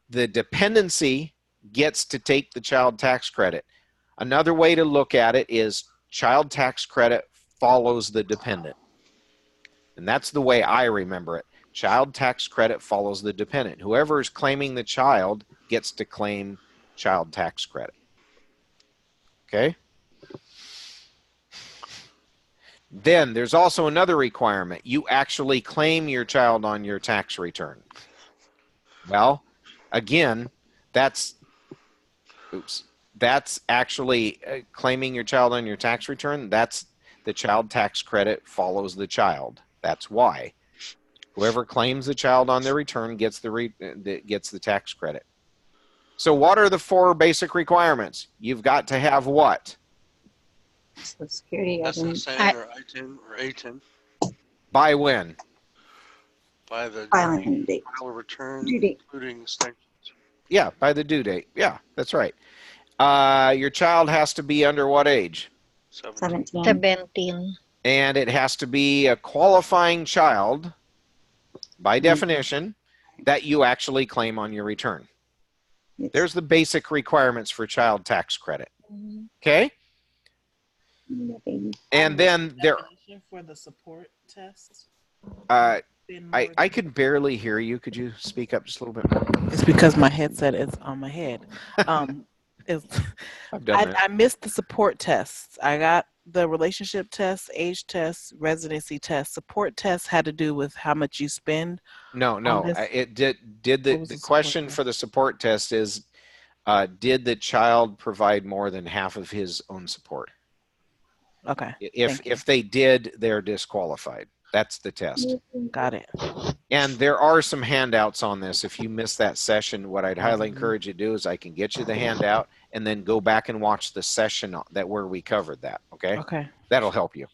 the dependency gets to take the child tax credit. Another way to look at it is child tax credit follows the dependent. And that's the way I remember it. Child tax credit follows the dependent. Whoever is claiming the child gets to claim child tax credit. Okay? Then there's also another requirement. You actually claim your child on your tax return. Well, again, that's actually claiming your child on your tax return. That's the child tax credit follows the child. That's why. Whoever claims the child on their return gets the tax credit. So what are the 4 basic requirements? You've got to have what? Social Security. SSN or I-10 or A-10 By when? by the Filing date. file return, Due date. including sanctions. Yeah, by the due date. Yeah, that's right. Your child has to be under what age? 17. 17. And it has to be a qualifying child, by definition, that you actually claim on your return. Yes. There's the basic requirements for child tax credit. Okay? And then there... For the support test? I could barely hear you. Could you speak up just a little bit more? It's because my headset is on my head. I've done that. I missed the support tests. I got the relationship test, age test, residency test. Support tests had to do with how much you spend. No. It did the question for the support test is, did the child provide more than half of his own support? Okay. If they did, they're disqualified. That's the test. Got it. And there are some handouts on this. If you missed that session, what I'd highly encourage you to do is I can get you the handout and then go back and watch the session where we covered that. Okay. Okay. That'll help you.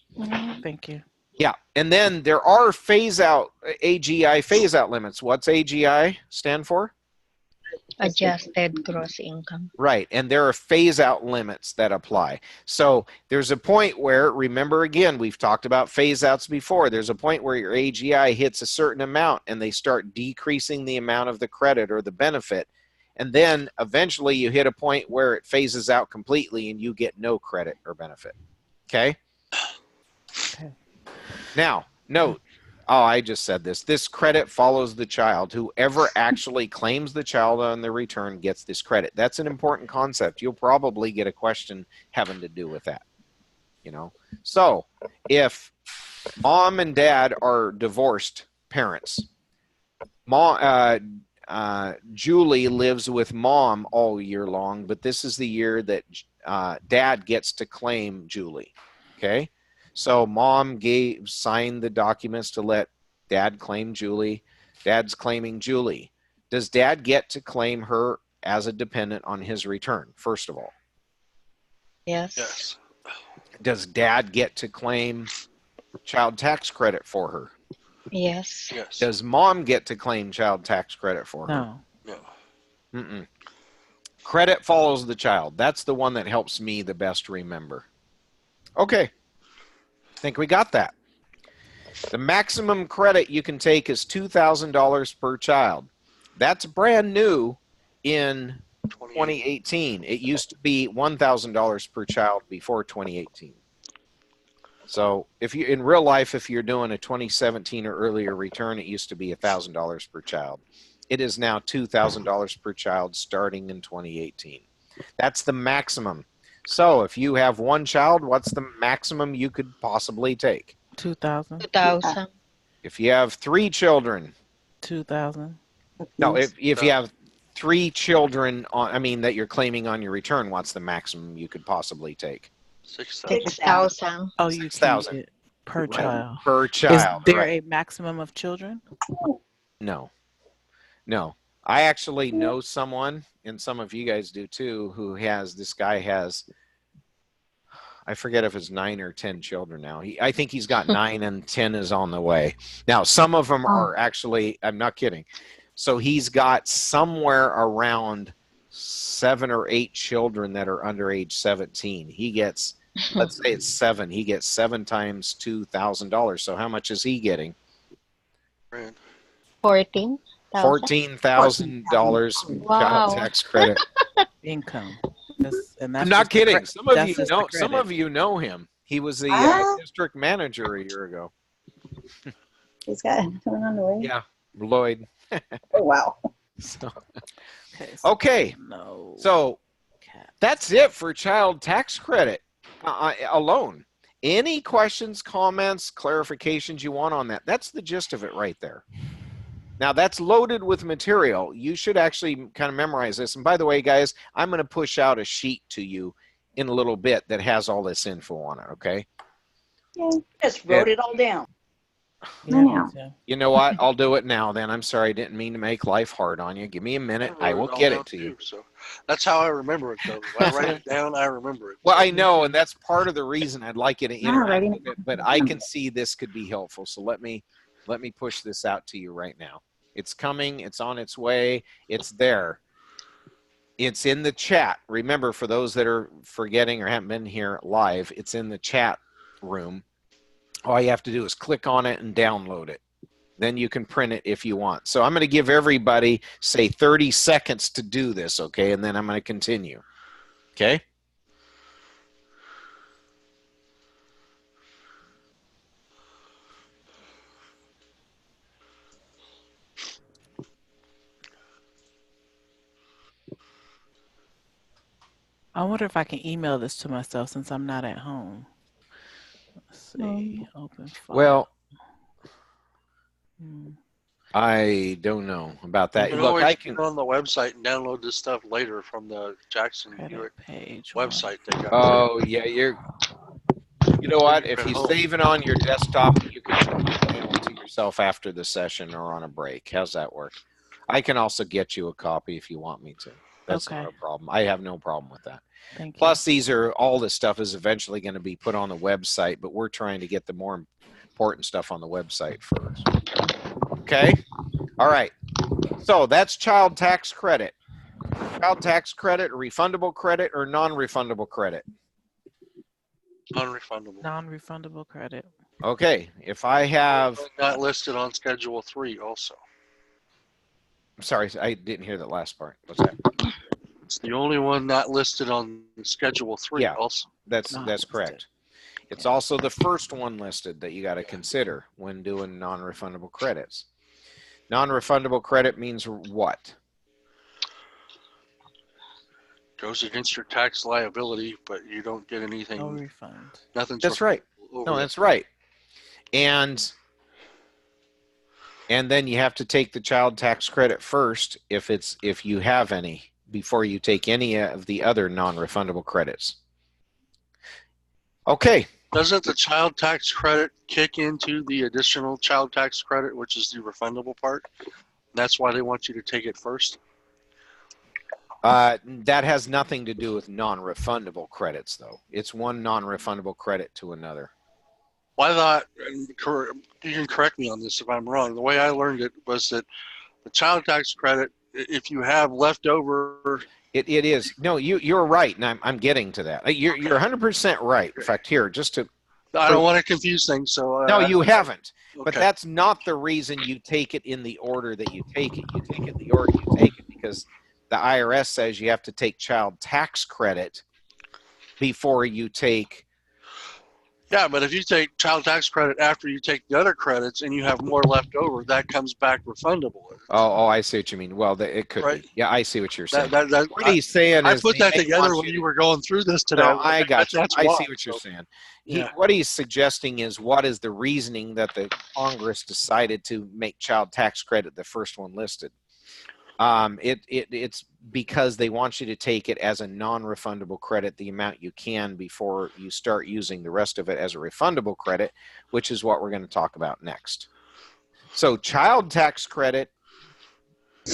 Thank you. Yeah. And then there are AGI phase out limits. What's AGI stand for? Adjusted gross income. Right. And there are phase out limits that apply. So there's a point where, remember again, we've talked about phase outs before. There's a point where your AGI hits a certain amount and they start decreasing the amount of the credit or the benefit. And then eventually you hit a point where it phases out completely and you get no credit or benefit. Okay? Now, note. Oh, I just said this. This credit follows the child. Whoever actually claims the child on the return gets this credit. That's an important concept. You'll probably get a question having to do with that. So if mom and dad are divorced parents, Julie lives with mom all year long, but this is the year that dad gets to claim Julie. Okay? So mom signed the documents to let dad claim Julie. Dad's claiming Julie. Does dad get to claim her as a dependent on his return, first of all? Yes. Does dad get to claim child tax credit for her? Yes. Does mom get to claim child tax credit for her? No. Credit follows the child. That's the one that helps me the best remember. Okay. I think we got that. The maximum credit you can take is $2,000 per child. That's brand new in 2018. It used to be $1,000 per child before 2018. So if you in real life, if you're doing a 2017 or earlier return, it used to be $1,000 per child. It is now $2,000 per child starting in 2018. That's the maximum. So if you have one child, what's the maximum you could possibly take? 2,000. 2,000. If you have 3 children, 2,000. no, if you have 3 children on, I mean, that you're claiming on your return, what's the maximum you could possibly take? 6,000. 6,000. Oh, you can 6,000. get per child. Per child. Is there right. a maximum of children? No. I actually know someone, and some of you guys do too, who has, this guy has, I forget if it's 9 or 10 children now. I think he's got 9 and 10 is on the way. Now, some of them are actually, I'm not kidding. So he's got somewhere around 7 or 8 children that are under age 17. He gets, let's say it's 7. He gets 7 times $2,000. So how much is he getting? 14,000. $14,000 Wow. child tax credit. Income. And I'm not kidding. Some of you you know him. He was the district manager a year ago. He's got someone on the way. Yeah, Lloyd. Oh, wow. So, Okay. okay, No. so Cap. that's it for child tax credit alone. Any questions, comments, clarifications you want on that? That's the gist of it right there. Now, that's loaded with material. You should actually kind of memorize this. And by the way, guys, I'm going to push out a sheet to you in a little bit that has all this info on it, okay? Just wrote it all down. Yeah, me now. too. You know what? I'll do it now then. I'm sorry. I didn't mean to make life hard on you. Give me a minute. I will get it to you. So that's how I remember it, though. If I write it down, I remember it. Well, I know, and that's part of the reason I'd like you to interact writing with it, but I can see this could be helpful. So let me push this out to you right now. It's coming. It's on its way. It's there. It's in the chat. Remember, for those that are forgetting or haven't been here live, it's in the chat room. All you have to do is click on it and download it. Then you can print it if you want. So I'm going to give everybody, say, 30 seconds to do this, okay? And then I'm going to continue. Okay? I wonder if I can email this to myself since I'm not at home. Let's see. Open file. Well, Hmm. I don't know about that. You can Look, always I get can. on the website and download this stuff later from the Jackson Credit Hewitt page. website. They got Oh, yeah, you know what? If you save it on your desktop, you can email it to yourself after the session or on a break. How's that work? I can also get you a copy if you want me to. That's not a problem. I have no problem with that. Thank you. Plus, all this stuff is eventually going to be put on the website, but we're trying to get the more important stuff on the website first. Okay? All right. So that's child tax credit. Child tax credit, refundable credit, or non-refundable credit? non-refundable. Non-refundable credit. Okay. If I have... Not listed on Schedule 3 also. I'm sorry, I didn't hear that last part. What's that? It's the only one not listed on Schedule 3 Yeah. also. That's correct. It's also the first one listed that you got to consider when doing non-refundable credits. Non-refundable credit means what? Goes against your tax liability, but you don't get anything. No refund. Nothing's That's right. over No, it. that's right. And then you have to take the child tax credit first if you have any before you take any of the other non-refundable credits. Okay. Doesn't the child tax credit kick into the additional child tax credit, which is the refundable part? That's why they want you to take it first. That has nothing to do with non-refundable credits, though. It's one non-refundable credit to another. Well, I thought, and you can correct me on this if I'm wrong, the way I learned it was that the child tax credit, if you have leftover... It is. No, you're right, and I'm getting to that. You're 100% right. In fact, here, just to I don't want to confuse things, so. No, you haven't. But Okay. that's not the reason you take it in the order that you take it. You take it in the order you take it because the IRS says you have to take child tax credit before you take. Yeah, but if you take child tax credit after you take the other credits and you have more left over, that comes back refundable. Oh, I see what you mean. Well, it could Right. be. Yeah, I see what you're saying. That, What he's saying I is put that they together want when you you to- were going through this today. No, I got you. That's I why. see what you're So, saying. yeah. What he's suggesting is what is the reasoning that the Congress decided to make child tax credit the first one listed. It's because they want you to take it as a non-refundable credit, the amount you can before you start using the rest of it as a refundable credit, which is what we're going to talk about next. So child tax credit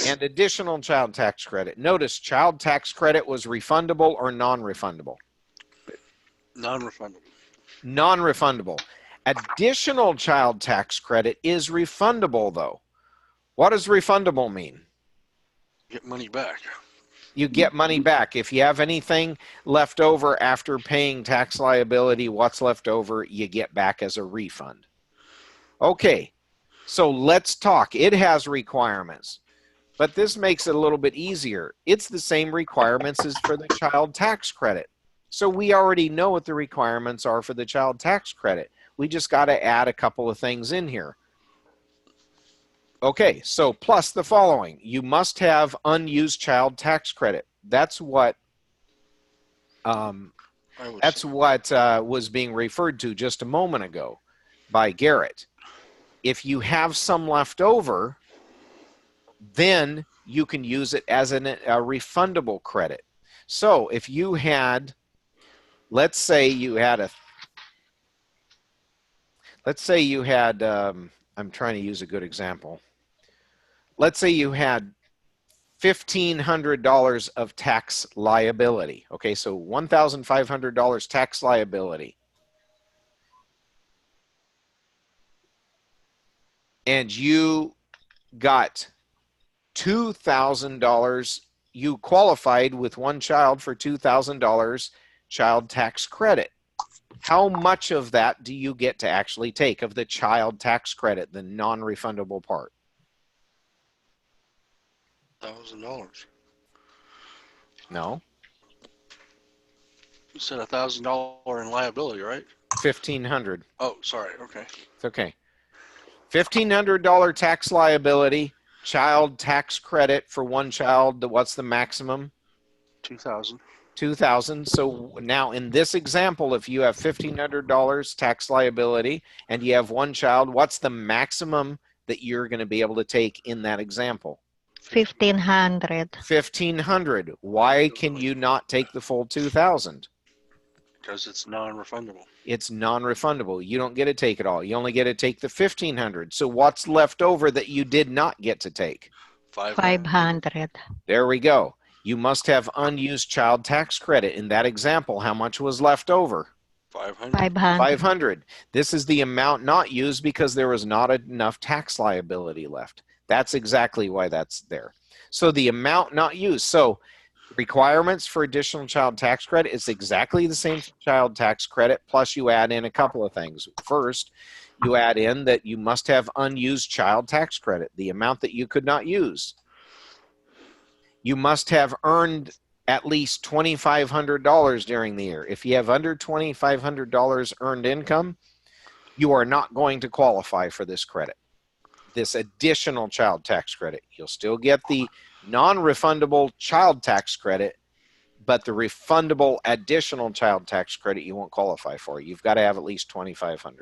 and additional child tax credit. Notice child tax credit was refundable or non-refundable. Non-refundable. Non-refundable. Additional child tax credit is refundable, though. What does refundable mean? Get money back. You get money back. If you have anything left over after paying tax liability, what's left over, you get back as a refund. Okay, so let's talk. It has requirements, but this makes it a little bit easier. It's the same requirements as for the child tax credit. So we already know what the requirements are for the child tax credit. We just got to add a couple of things in here. Okay, so plus the following. You must have unused child tax credit. That's what was being referred to just a moment ago by Garrett. If you have some left over, then you can use it as a refundable credit. So if you had, let's say you had, I'm trying to use a good example. Let's say you had $1,500 of tax liability. Okay, so $1,500 tax liability. And you got $2,000, you qualified with one child for $2,000 child tax credit. How much of that do you get to actually take of the child tax credit, the non-refundable part? $1,000. No. You said $1,000 in liability, right? $1,500. Oh, sorry. Okay. It's okay. $1,500 tax liability, child tax credit for one child. What's the maximum? $2,000. $2,000. So now in this example, if you have $1,500 tax liability and you have one child, what's the maximum that you're going to be able to take in that example? 1,500. 1,500. Why can you not take the full 2,000? Because it's non-refundable. It's non-refundable. You don't get to take it all. You only get to take the 1,500. So what's left over that you did not get to take? 500. There we go. You must have unused child tax credit. In that example, how much was left over? 500. 500. 500. This is the amount not used because there was not enough tax liability left. That's exactly why that's there. So the amount not used. So requirements for additional child tax credit, it's exactly the same child tax credit, plus you add in a couple of things. First, you add in that you must have unused child tax credit, the amount that you could not use. You must have earned at least $2,500 during the year. If you have under $2,500 earned income, you are not going to qualify for this credit, this additional child tax credit. You'll still get the non-refundable child tax credit, but the refundable additional child tax credit you won't qualify for. You've got to have at least $2,500.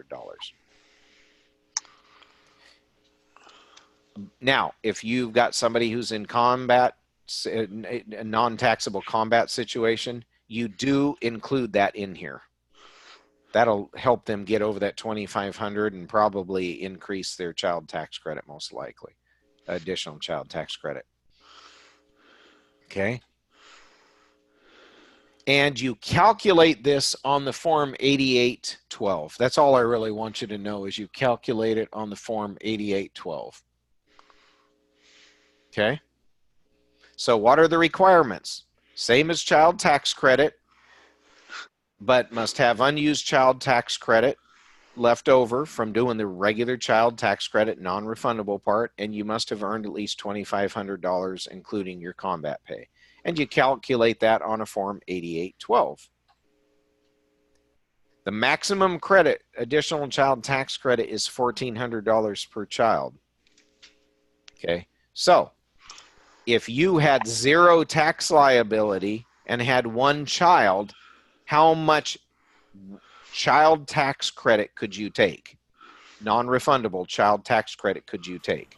Now, if you've got somebody who's in combat, a non-taxable combat situation, you do include that in here. That'll help them get over that $2,500 and probably increase their child tax credit, most likely. Additional child tax credit. Okay. And you calculate this on the form 8812. That's all I really want you to know is you calculate it on the form 8812. Okay. So what are the requirements? Same as child tax credit, but must have unused child tax credit left over from doing the regular child tax credit non-refundable part, and you must have earned at least $2,500, including your combat pay. And you calculate that on a Form 8812. The maximum credit, additional child tax credit, is $1,400 per child. Okay, so if you had zero tax liability and had one child, how much child tax credit could you take? Non-refundable child tax credit could you take?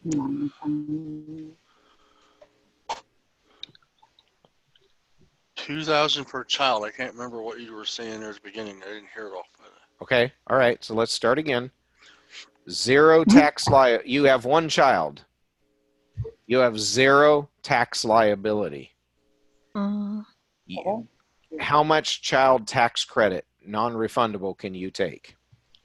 $2,000 per child. I can't remember what you were saying there at the beginning. I didn't hear it all. Okay, all right, so let's start again. Zero tax liability. You have one child. You have zero tax liability. How much child tax credit, non-refundable, can you take?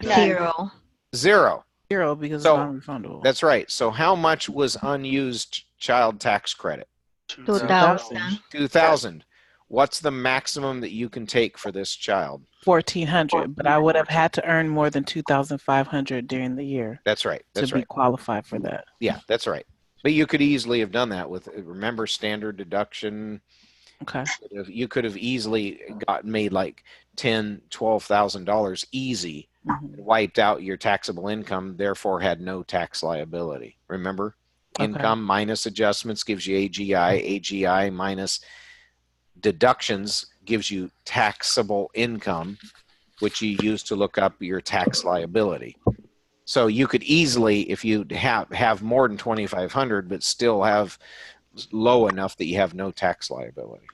Zero. Zero. Zero because So, it's non-refundable. That's right. So how much was unused child tax credit? 2,000. 2,000. What's the maximum that you can take for this child? 1,400, but I would have had to earn more than 2,500 during the year. That's right. That's to be right. qualified for that. Yeah, that's right. But you could easily have done that with, remember, standard deduction. Okay. You could have easily made like $10,000, $12,000 easy, and wiped out your taxable income, therefore had no tax liability. Remember, income minus adjustments gives you AGI. AGI minus deductions gives you taxable income, which you use to look up your tax liability. So you could easily, if you have more than 2,500, but still have low enough that you have no tax liability.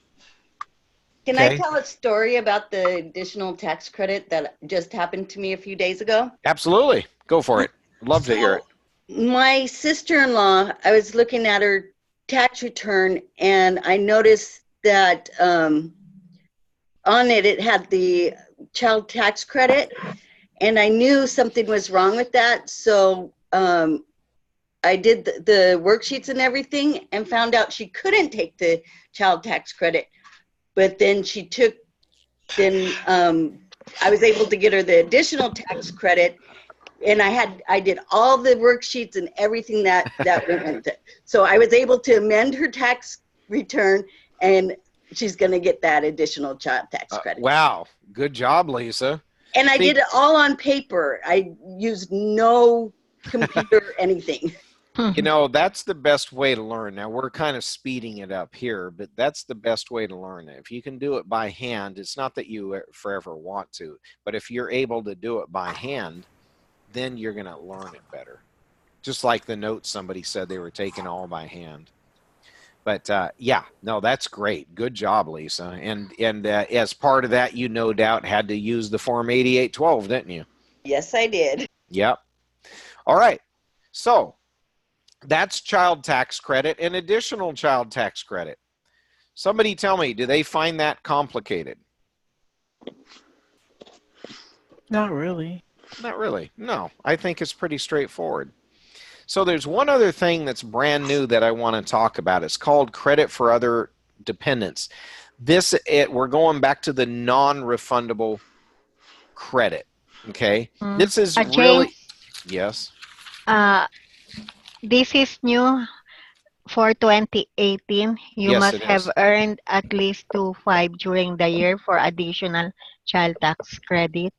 Can I tell a story about the additional tax credit that just happened to me a few days ago? Absolutely. Go for it. Love to hear it. My sister-in-law, I was looking at her tax return, and I noticed that on it, it had the child tax credit, and I knew something was wrong with that. So I did the worksheets and everything and found out she couldn't take the child tax credit. But then I was able to get her the additional tax credit, and I did all the worksheets and everything that went with it. So I was able to amend her tax return, and she's going to get that additional child tax credit. Wow. Good job, Lisa. And I did it all on paper. I used no computer, anything. You know, that's the best way to learn. Now, we're kind of speeding it up here, but that's the best way to learn. If you can do it by hand, it's not that you forever want to, but if you're able to do it by hand, then you're going to learn it better. Just like the notes somebody said they were taking all by hand. But yeah, no, that's great. Good job, Lisa. And as part of that, you no doubt had to use the Form 8812, didn't you? Yes, I did. Yep. All right. So that's child tax credit and additional child tax credit. Somebody tell me, do they find that complicated? Not really. Not really. No, I think it's pretty straightforward. So there's one other thing that's brand new that I want to talk about. It's called credit for other dependents. We're going back to the non-refundable credit. Okay. This is really, yes. This is new for 2018. You Yes, must it have is. earned at least 2.5 during the year for additional child tax credit.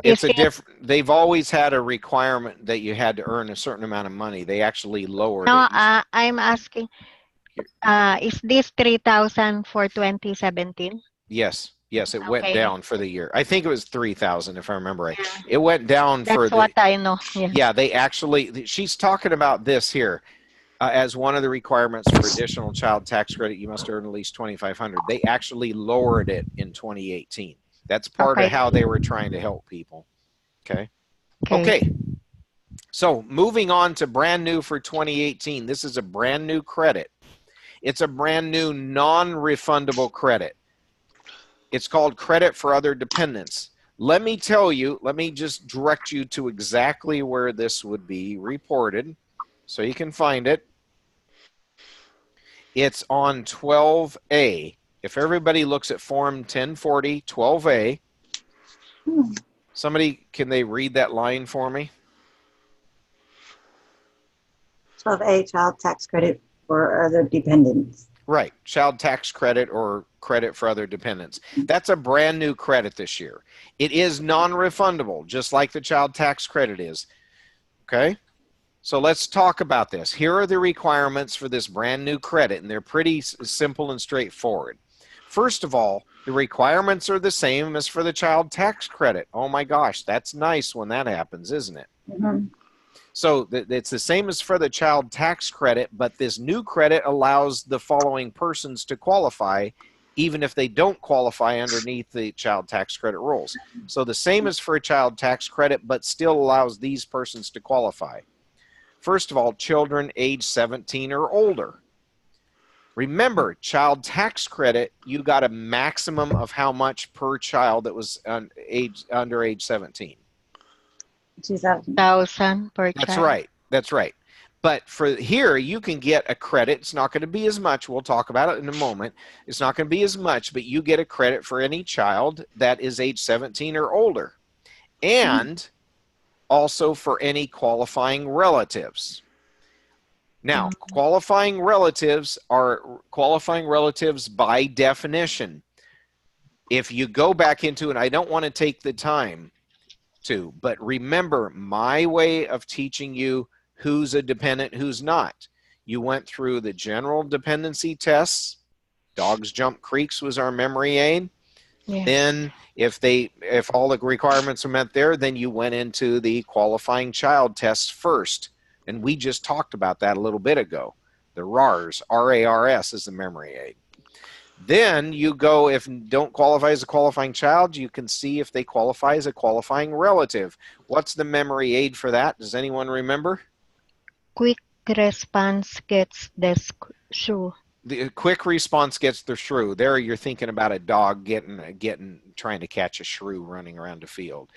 It's a different. They've always had a requirement that you had to earn a certain amount of money. They actually lowered No, it. I'm asking, is this 3,000 for 2017? Yes, yes, it went Okay. down for the year. I think it was 3,000 if I remember right. It went down That's for the. what I know. Yeah. Yeah, they actually. She's talking about this here as one of the requirements for additional child tax credit. You must earn at least 2,500. They actually lowered it in 2018. That's part of how they were trying to help people. Okay. Okay. So moving on to brand new for 2018. This is a brand new credit. It's a brand new non-refundable credit. It's called credit for other dependents. Let me tell you, let me just direct you to exactly where this would be reported so you can find it. It's on 12A. If everybody looks at Form 1040 12A, Somebody, can they read that line for me? 12A, child tax credit for other dependents. Right, child tax credit or credit for other dependents. That's a brand new credit this year. It is non-refundable, just like the child tax credit is. Okay, so let's talk about this. Here are the requirements for this brand new credit, and they're pretty simple and straightforward. First of all, the requirements are the same as for the child tax credit. Oh my gosh, that's nice when that happens, isn't it? Mm-hmm. So it's the same as for the child tax credit, but this new credit allows the following persons to qualify, even if they don't qualify underneath the child tax credit rules. So the same as for a child tax credit, but still allows these persons to qualify. First of all, children age 17 or older. Remember, child tax credit, you got a maximum of how much per child that was under age 17. 2,000. 1,000 per That's child. right. That's right. But for here, you can get a credit. It's not going to be as much. We'll talk about it in a moment. It's not going to be as much, but you get a credit for any child that is age 17 or older. And also for any qualifying relatives. Now, qualifying relatives are qualifying relatives by definition. If you go back into it, I don't want to take the time to, but remember my way of teaching you who's a dependent, who's not. You went through the general dependency tests. Dogs Jump Creeks was our memory aid. Yes. Then if all the requirements are met there, then you went into the qualifying child tests first. And we just talked about that a little bit ago. The RARS, R-A-R-S is the memory aid. Then you go, if don't qualify as a qualifying child, you can see if they qualify as a qualifying relative. What's the memory aid for that? Does anyone remember? Quick response gets the shoe. The quick response gets the shrew. There you're thinking about a dog trying to catch a shrew running around the field.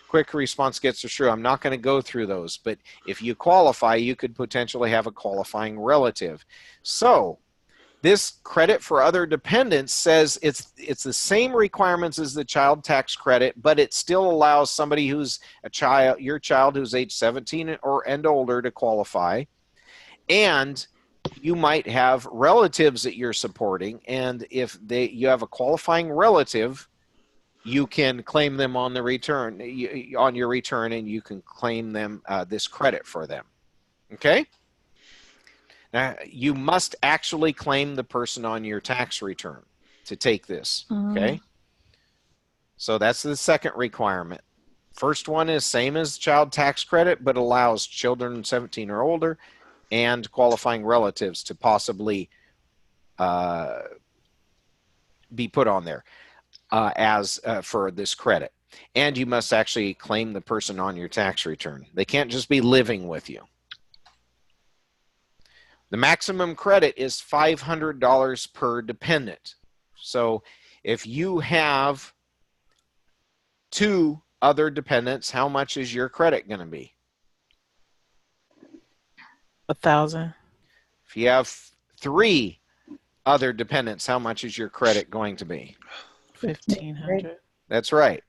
Quick response gets the shrew. I'm not going to go through those, but if you qualify, you could potentially have a qualifying relative. So this credit for other dependents says it's the same requirements as the child tax credit, but it still allows somebody who's a child, your child who's age 17 and older to qualify. And you might have relatives that you're supporting, and if you have a qualifying relative, you can claim them on the return, on your return, and you can claim them this credit for them. Okay? Now, you must actually claim the person on your tax return to take this. Okay? So that's the second requirement. First one is same as child tax credit, but allows children 17 or older and qualifying relatives to possibly be put on there for this credit. And you must actually claim the person on your tax return. They can't just be living with you. The maximum credit is $500 per dependent. So if you have 2 other dependents, how much is your credit going to be? 1,000. If you have 3 other dependents, how much is your credit going to be? 1,500. That's right.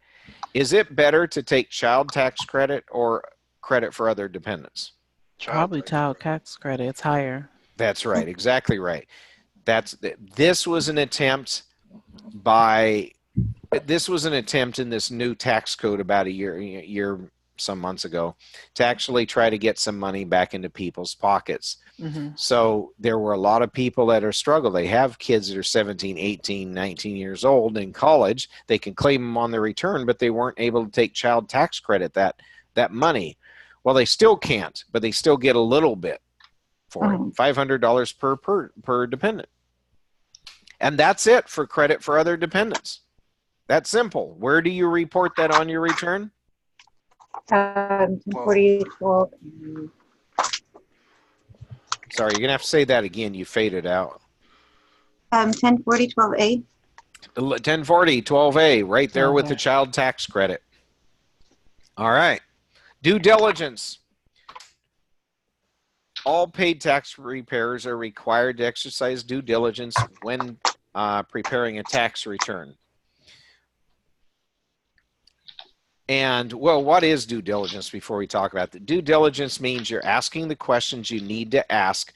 Is it better to take child tax credit or credit for other dependents? Probably child tax credit. It's higher. That's right. Exactly right. This was an attempt in this new tax code about a year some months ago to actually try to get some money back into people's pockets. So there were a lot of people that are struggling. They have kids that are 17, 18, 19 years old in college. They can claim them on their return, but they weren't able to take child tax credit, that money. Well, they still can't, but they still get a little bit for it. $500 per dependent. And that's it for credit for other dependents. That's simple. Where do you report that on your return? 1040-12. Sorry, you're going to have to say that again. You faded out. 1040-12A. 1040-12A, right there with the child tax credit. All right. Due diligence. All paid tax preparers are required to exercise due diligence when preparing a tax return. And, well, what is due diligence before we talk about that? Due diligence means you're asking the questions you need to ask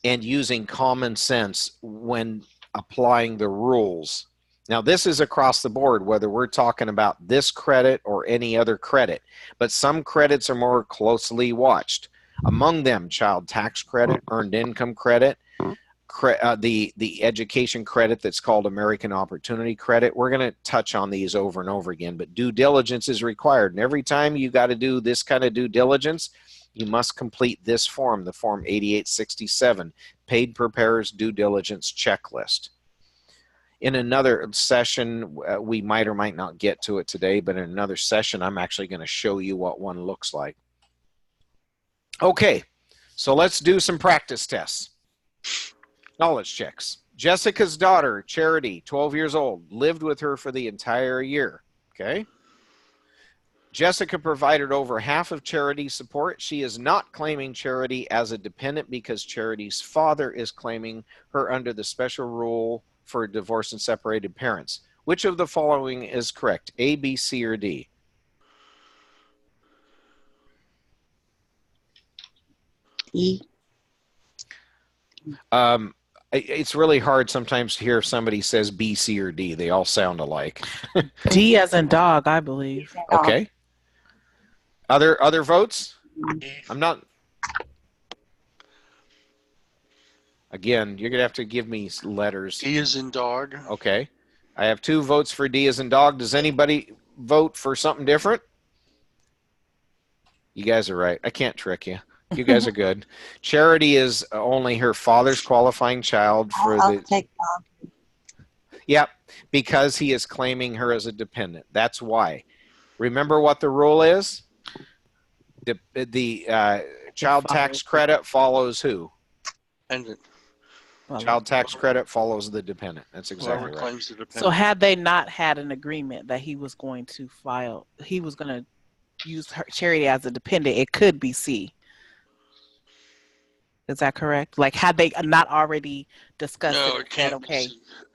and using common sense when applying the rules. Now, this is across the board, whether we're talking about this credit or any other credit, but some credits are more closely watched. Among them, child tax credit, earned income credit, the education credit that's called American Opportunity Credit. We're going to touch on these over and over again, but due diligence is required. And every time you got to do this kind of due diligence, you must complete this form, the Form 8867, Paid Preparer's Due Diligence Checklist. In another session, we might or might not get to it today, but in another session, I'm actually going to show you what one looks like. Okay, so let's do some practice tests. Knowledge checks. Jessica's daughter, Charity, 12 years old, lived with her for the entire year. Okay. Jessica provided over half of Charity's support. She is not claiming Charity as a dependent because Charity's father is claiming her under the special rule for divorced and separated parents. Which of the following is correct? A, B, C, or D? E. It's really hard sometimes to hear if somebody says B, C, or D. They all sound alike. D as in dog, I believe. Okay. Other votes? I'm not. Again, you're going to have to give me letters. D is in dog. Okay. I have 2 votes for D as in dog. Does anybody vote for something different? You guys are right. I can't trick you. You guys are good. Charity is only her father's qualifying child for I'll the. take dog. Yep, because he is claiming her as a dependent. That's why. Remember what the rule is? The child tax credit follows who? Dependent. Child tax credit follows the dependent. That's exactly Whoever right. claims the dependent. So had they not had an agreement that he was going to file, he was going to use her Charity as a dependent, it could be C. Is that correct? Like, had they not already discussed No, it, it can't. okay.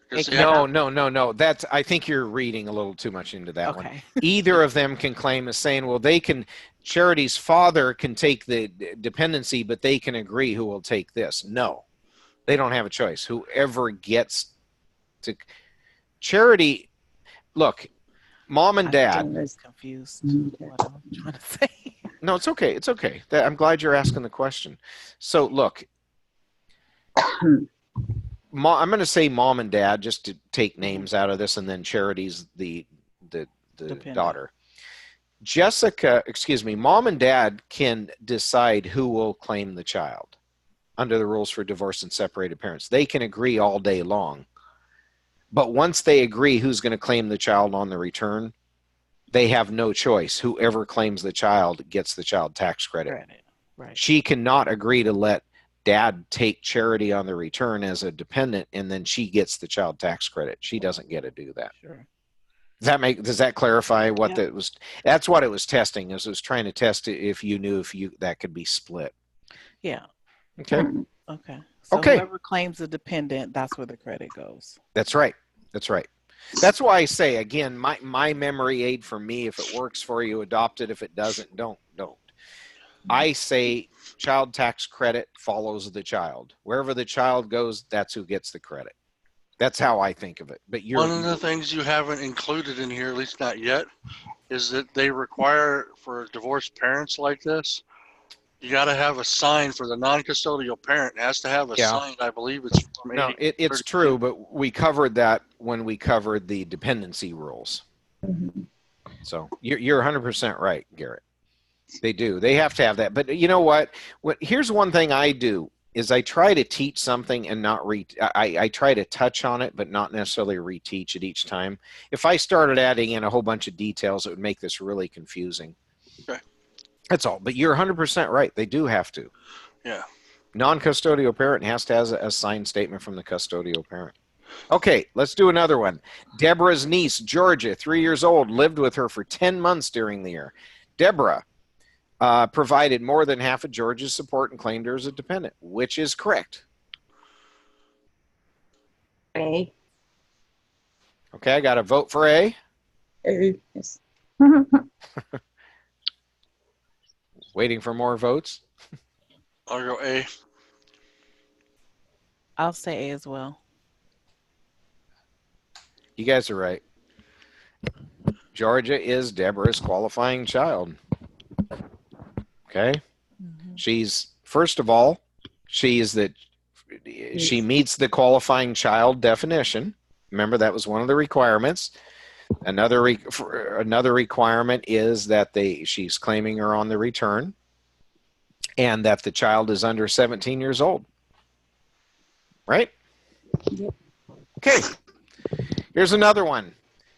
Because It they cannot- have- No. That's. I think you're reading a little too much into that one. Okay. Either of them can claim as saying, well, they can. Charity's father can take the dependency, but they can agree who will take this. No, they don't have a choice. Whoever gets to Charity. Look, mom and dad. I'm just confused what I'm trying to say. No, it's okay. It's okay. I'm glad you're asking the question. So, look, I'm going to say mom and dad just to take names out of this, and then Charity's the Dependent. daughter. Mom and dad can decide who will claim the child under the rules for divorced and separated parents. They can agree all day long. But once they agree who's going to claim the child on the return, they have no choice. Whoever claims the child gets the child tax credit. Right. She cannot agree to let dad take Charity on the return as a dependent, and then she gets the child tax credit. She doesn't get to do that. Sure. Does that clarify what Yeah. that was? That's what it was testing. It was trying to test if you knew that could be split. Yeah. Okay. Okay. So Okay. whoever claims a dependent, that's where the credit goes. That's right. That's right. That's why I say, again, my memory aid for me, if it works for you, adopt it. If it doesn't, don't. I say child tax credit follows the child. Wherever the child goes, that's who gets the credit. That's how I think of it. But One of the things you haven't included in here, at least not yet, is that they require for divorced parents like this, you got to have a sign for the non-custodial parent. It has to have a Yeah. sign. I believe it's from No, 80. it's true, but we covered that when we covered the dependency rules. So you're 100% right, Garrett. They do. They have to have that. But you know what? Here's one thing I do is I try to teach something and not I try to touch on it, but not necessarily reteach it each time. If I started adding in a whole bunch of details, it would make this really confusing. Okay. That's all. But you're 100% right. They do have to. Yeah. Non-custodial parent has to have a signed statement from the custodial parent. Okay, let's do another one. Deborah's niece, Georgia, 3 years old, lived with her for 10 months during the year. Deborah provided more than half of Georgia's support and claimed her as a dependent. Which is correct? A. Okay, I got a vote for A. A. Yes. Waiting for more votes? I'll go A. I'll say A as well. You guys are right. Georgia is Deborah's qualifying child. Okay? She's, first of all, she meets the qualifying child definition. Remember, that was one of the requirements. Another requirement is that she's claiming her on the return, and that the child is under 17 years old. Right? Yep. Okay. Here's another one.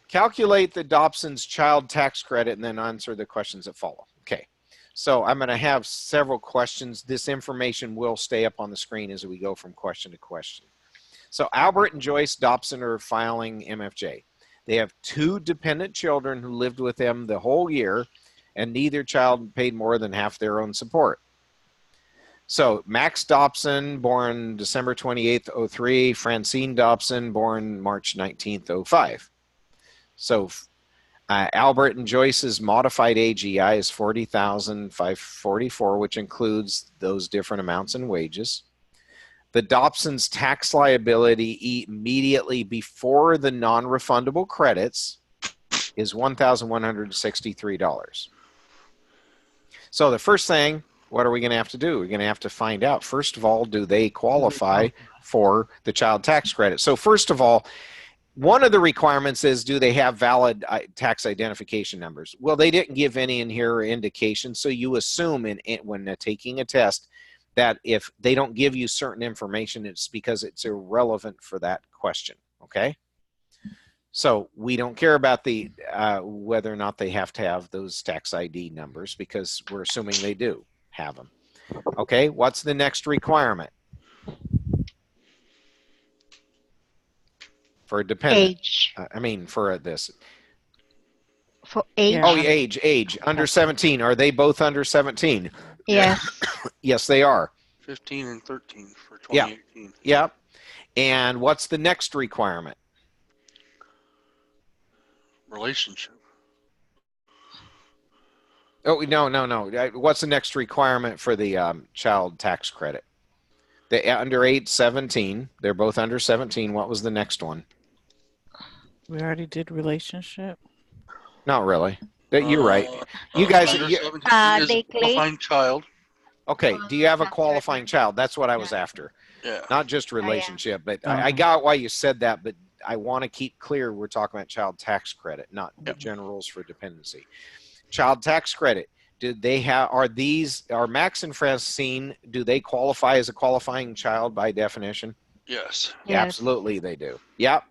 Calculate the Dobson's child tax credit and then answer the questions that follow. Okay. So I'm going to have several questions. This information will stay up on the screen as we go from question to question. So Albert and Joyce Dobson are filing MFJ. They have 2 dependent children who lived with them the whole year, and neither child paid more than half their own support. So Max Dobson, born December 28th, 03. Francine Dobson, born March 19th, 05. So Albert and Joyce's modified AGI is $40,544, which includes those different amounts in wages. The Dobson's tax liability immediately before the non-refundable credits is $1,163. So the first thing, what are we going to have to do? We're going to have to find out, first of all, do they qualify for the child tax credit? So first of all, one of the requirements is, do they have valid tax identification numbers? Well, they didn't give any in here or indication, so you assume when taking a test that if they don't give you certain information, it's because it's irrelevant for that question, okay? So we don't care about the whether or not they have to have those tax ID numbers, because we're assuming they do have them. Okay, what's the next requirement? For a dependent. Age. For this. For age? Yeah. Oh, age. Under 17. Are they both under 17? Yes. Yes, they are. 15 and 13 for 2018. Yep. And what's the next requirement? Relationship. Oh, no. What's the next requirement for the child tax credit? The under 17. They're both under 17. What was the next one? We already did relationship. Not really. You're right. You guys. Under 17 is they a qualifying child. Okay. Do you have a qualifying child? That's what I was after. Yeah. Not just relationship, but Uh-huh. I got why you said that, but I want to keep clear we're talking about child tax credit, not the general rules for dependency. Child tax credit. Are Max and Francine, do they qualify as a qualifying child by definition? Yes. Yeah, Yes. absolutely they do. Yep.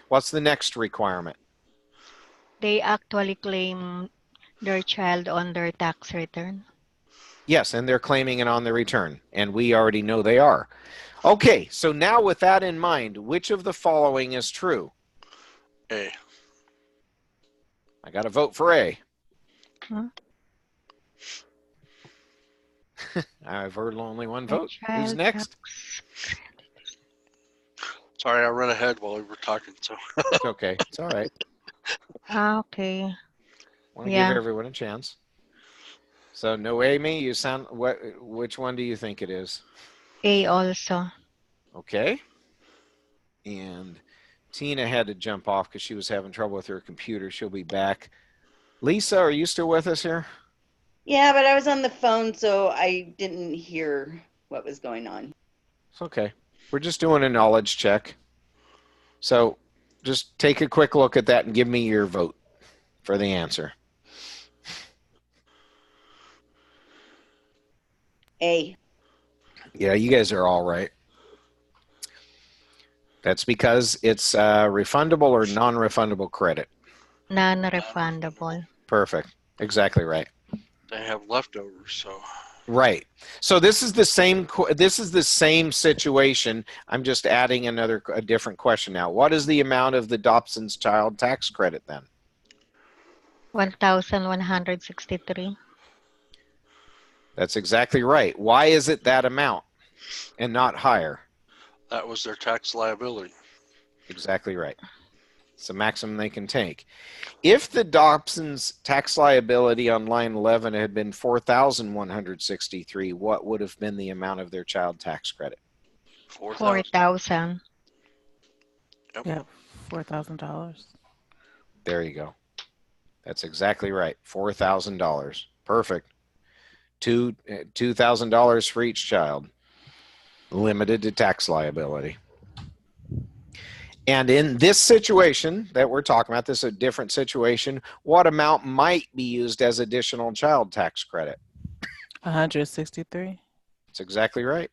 What's the next requirement? They actually claim their child on their tax return. Yes, and they're claiming it on the return, and we already know they are. Okay, so now with that in mind, which of the following is true? A. I got to vote for A. Huh? I've heard only one The vote. Who's child next? tax- Sorry, I read ahead while we were talking. So It's okay. It's all right. Okay. Want to Yeah. give everyone a chance. So Noemi, you sound which one do you think it is? A also. Okay. And Tina had to jump off because she was having trouble with her computer. She'll be back. Lisa, are you still with us here? Yeah, but I was on the phone, so I didn't hear what was going on. It's okay. We're just doing a knowledge check. So just take a quick look at that and give me your vote for the answer. A. Yeah, you guys are all right. That's because it's refundable or non-refundable credit. Non-refundable. Perfect. Exactly right. they have leftovers. So Right. So this is the same situation. I'm just adding a different question now. What is the amount of the Dobson's child tax credit then? 1,163. That's exactly right. Why is it that amount and not higher? that was their tax liability. Exactly right. It's the maximum they can take. If the Dobson's tax liability on line 11 had been $4,163, what would have been the amount of their child tax credit? 4,000. 4,000. Yeah, $4,000. There you go. That's exactly right. $4,000. Perfect. $2,000 for each child. Limited to tax liability. And in this situation that we're talking about, this is a different situation, what amount might be used as additional child tax credit? 163. That's exactly right.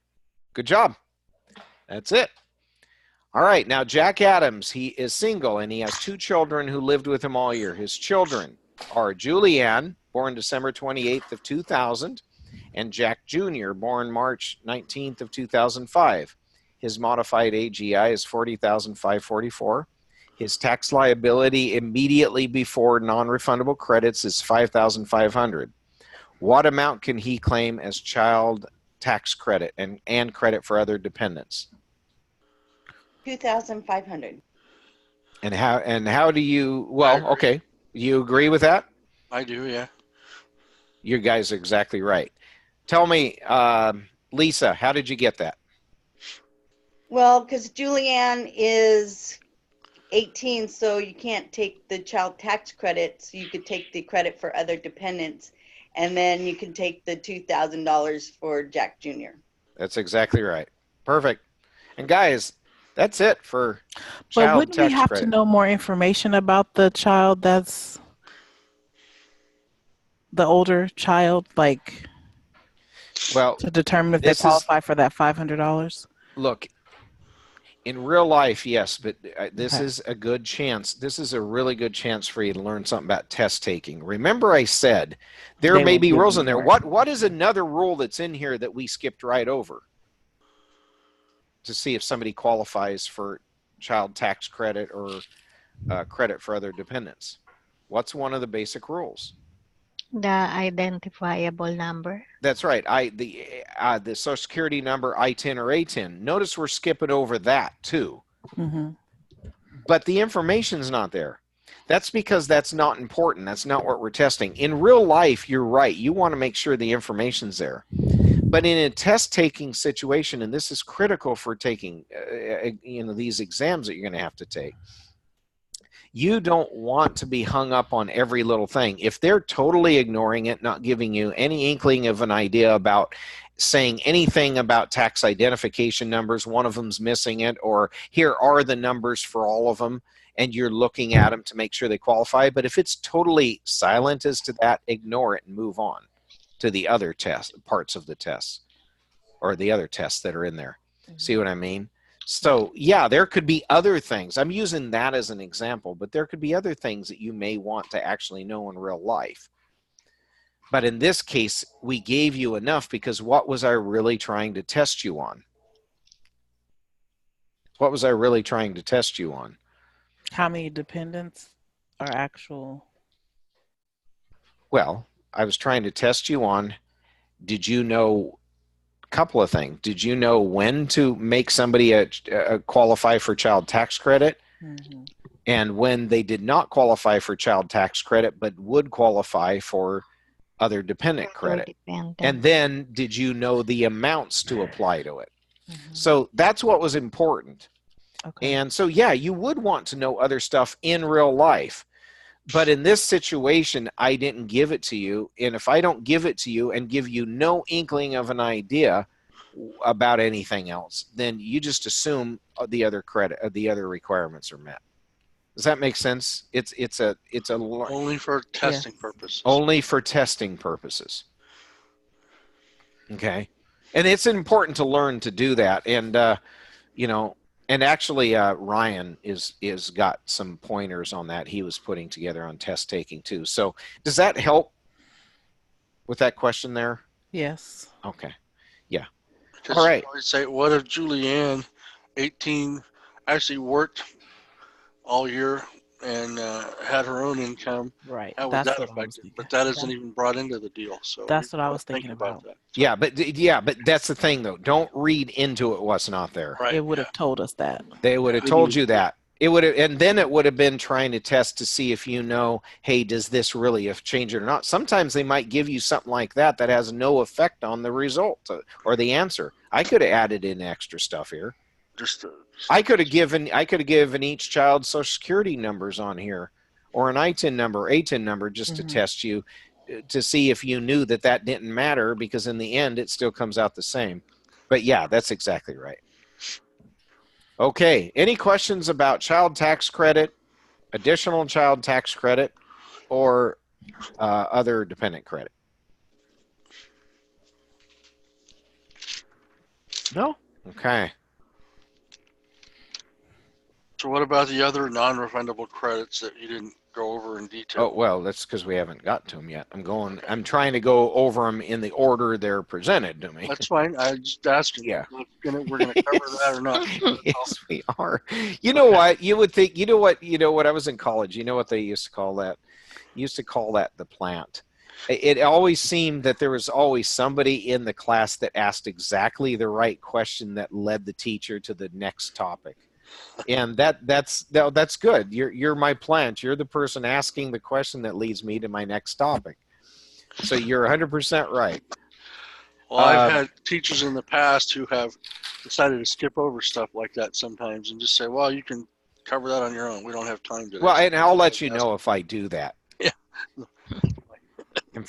Good job. That's it. All right. Now, Jack Adams, he is single and he has 2 children who lived with him all year. His children are Julianne, born December 28th of 2000, and Jack Jr., born March 19th of 2005. His modified AGI is $40,544. His tax liability immediately before non-refundable credits is $5,500. What amount can he claim as child tax credit and credit for other dependents? $2,500. And how do you? Well, agree. okay, you agree with that? I do, yeah. You guys are exactly right. Tell me, Lisa, how did you get that? Well, because Julianne is 18, so you can't take the child tax credit. So you could take the credit for other dependents, and then you can take the $2,000 for Jack Jr. That's exactly right. Perfect. And guys, that's it for But child wouldn't we tax have credit. to know more information about the child that's the older child, like Well, to determine if they this is- qualify for that $500? look, in real life, yes, but this Okay. is a good chance. This is a really good chance for you to learn something about test taking. Remember I said there They may will be give rules you in there. more. What is another rule that's in here that we skipped right over to see if somebody qualifies for child tax credit or credit for other dependents? What's one of the basic rules? The identifiable number. That's right. The Social Security number, I-10 or A-10. Notice we're skipping over that too. Mm-hmm. But the information's not there. That's because that's not important. That's not what we're testing. In real life, you're right. You want to make sure the information's there. But in a test-taking situation, and this is critical for taking these exams that you're going to have to take, you don't want to be hung up on every little thing. If they're totally ignoring it, not giving you any inkling of an idea about saying anything about tax identification numbers, one of them's missing it, or here are the numbers for all of them, and you're looking at them to make sure they qualify. But if it's totally silent as to that, ignore it and move on to the other parts of the tests, or the other tests that are in there. See what I mean? So yeah, there could be other things. I'm using that as an example, but there could be other things that you may want to actually know in real life. But in this case, we gave you enough because what was I really trying to test you on? What was I really trying to test you on? How many dependents are actual? Well, I was trying to test you on, did you know a couple of things? Did you know when to make somebody qualify for child tax credit? Mm-hmm. And when they did not qualify for child tax credit, but would qualify for other dependent credit? And then did you know the amounts to apply to it? Mm-hmm. So that's what was important. Okay. And so, yeah, you would want to know other stuff in real life. But in this situation, I didn't give it to you. And if I don't give it to you and give you no inkling of an idea about anything else, then you just assume the other requirements are met. Does that make sense? It's Only for testing purposes. Only for testing purposes. Okay. And it's important to learn to do that. And, and actually, Ryan is got some pointers on that he was putting together on test taking too. So does that help with that question there? Yes. Okay. Yeah. Just all right. I say, what if Julianne, 18, actually worked all year and had her own income? Right. How would That's that what I was affect it? thinking. But that isn't even brought into the deal. So That's what I we was thinking think about. that. Yeah, but that's the thing though. Don't read into it what's not there. Right. It would have told us that. They would have told you that. It would have, and then it would have been trying to test to see if you know, hey, does this really change it or not? Sometimes they might give you something like that that has no effect on the result or the answer. I could have added in extra stuff here. I could have given each child Social Security numbers on here, or an ITIN number, ATIN number, just to test you, to see if you knew that didn't matter, because in the end it still comes out the same. But yeah, that's exactly right. Okay, any questions about child tax credit, additional child tax credit, or other dependent credit? No? Okay. So what about the other non-refundable credits that you didn't go over in detail? Oh, well, that's because we haven't got to them yet. I'm trying to go over them in the order they're presented to me. That's fine. I just asked you. Yeah. We're gonna cover that or not. Yes, we are. You know what? You would think, you know what I was in college, you know what they used to call that? Used to call that the plant. It always seemed that there was always somebody in the class that asked exactly the right question that led the teacher to the next topic. And that's good. You're my plant. You're the person asking the question that leads me to my next topic. So you're 100% right. Well, I've had teachers in the past who have decided to skip over stuff like that sometimes and just say, well, you can cover that on your own. We don't have time today. Well, and I'll let you know if I do that. Yeah. And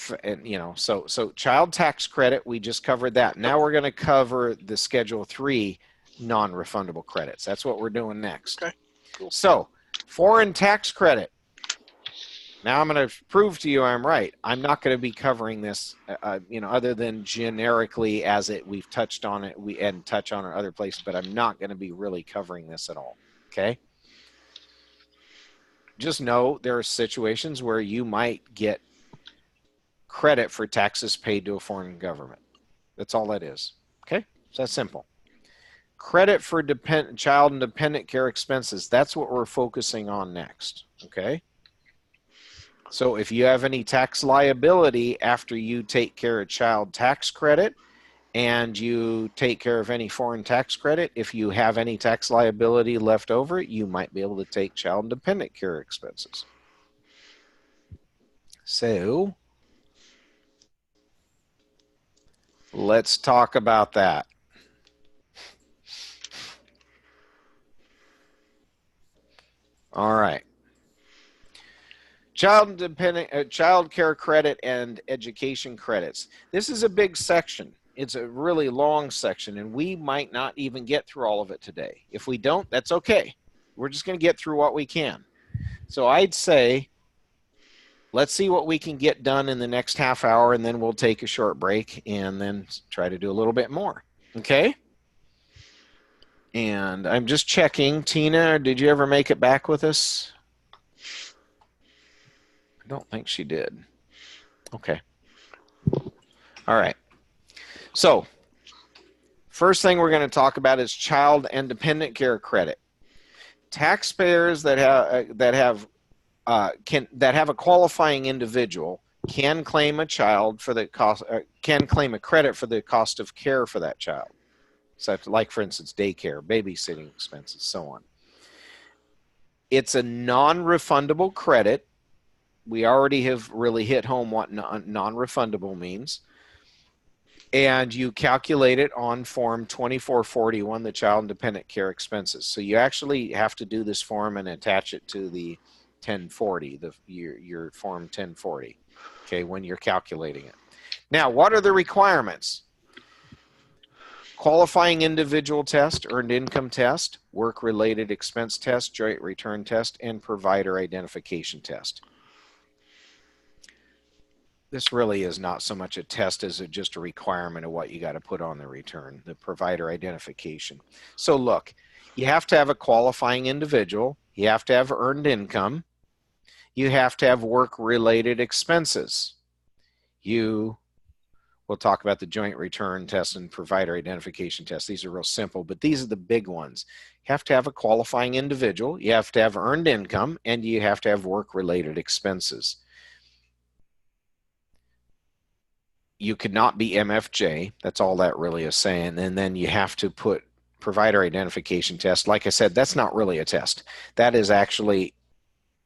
so child tax credit, we just covered that. Now we're going to cover the Schedule 3 non-refundable credits. That's what we're doing next. Okay. Cool. So, foreign tax credit. Now I'm going to prove to you I'm right. I'm not going to be covering this, other than generically as we've touched on it, and touch on it other places, but I'm not going to be really covering this at all. Okay. Just know there are situations where you might get credit for taxes paid to a foreign government. That's all that is. Okay. So that's simple. Credit for child and dependent care expenses. That's what we're focusing on next. Okay. So if you have any tax liability after you take care of child tax credit and you take care of any foreign tax credit, if you have any tax liability left over, you might be able to take child and dependent care expenses. So let's talk about that. All right. Child care credit and education credits. This is a big section. It's a really long section, and we might not even get through all of it today. If we don't, that's okay. We're just going to get through what we can. So I'd say let's see what we can get done in the next half hour, and then we'll take a short break and then try to do a little bit more. Okay? And I'm just checking. Tina, did you ever make it back with us? I don't think she did. Okay. All right. So, first thing we're going to talk about is child and dependent care credit. Taxpayers that have a qualifying individual can claim a child for the cost. Can claim a credit for the cost of care for that child. So, like for instance, daycare, babysitting expenses, so on. It's a non-refundable credit. We already have really hit home what non-refundable means. And you calculate it on Form 2441, the Child and Dependent Care Expenses. So you actually have to do this form and attach it to the 1040, your Form 1040, okay, when you're calculating it. Now, what are the requirements? Qualifying individual test, earned income test, work-related expense test, joint return test, and provider identification test. This really is not so much a test as just a requirement of what you got to put on the return, the provider identification. So look, you have to have a qualifying individual, you have to have earned income, you have to have work-related expenses. We'll talk about the joint return test and provider identification test. These are real simple, but these are the big ones. You have to have a qualifying individual, you have to have earned income, and you have to have work-related expenses. You could not be MFJ. That's all that really is saying. And then you have to put provider identification test, like I said, that's not really a test. That is actually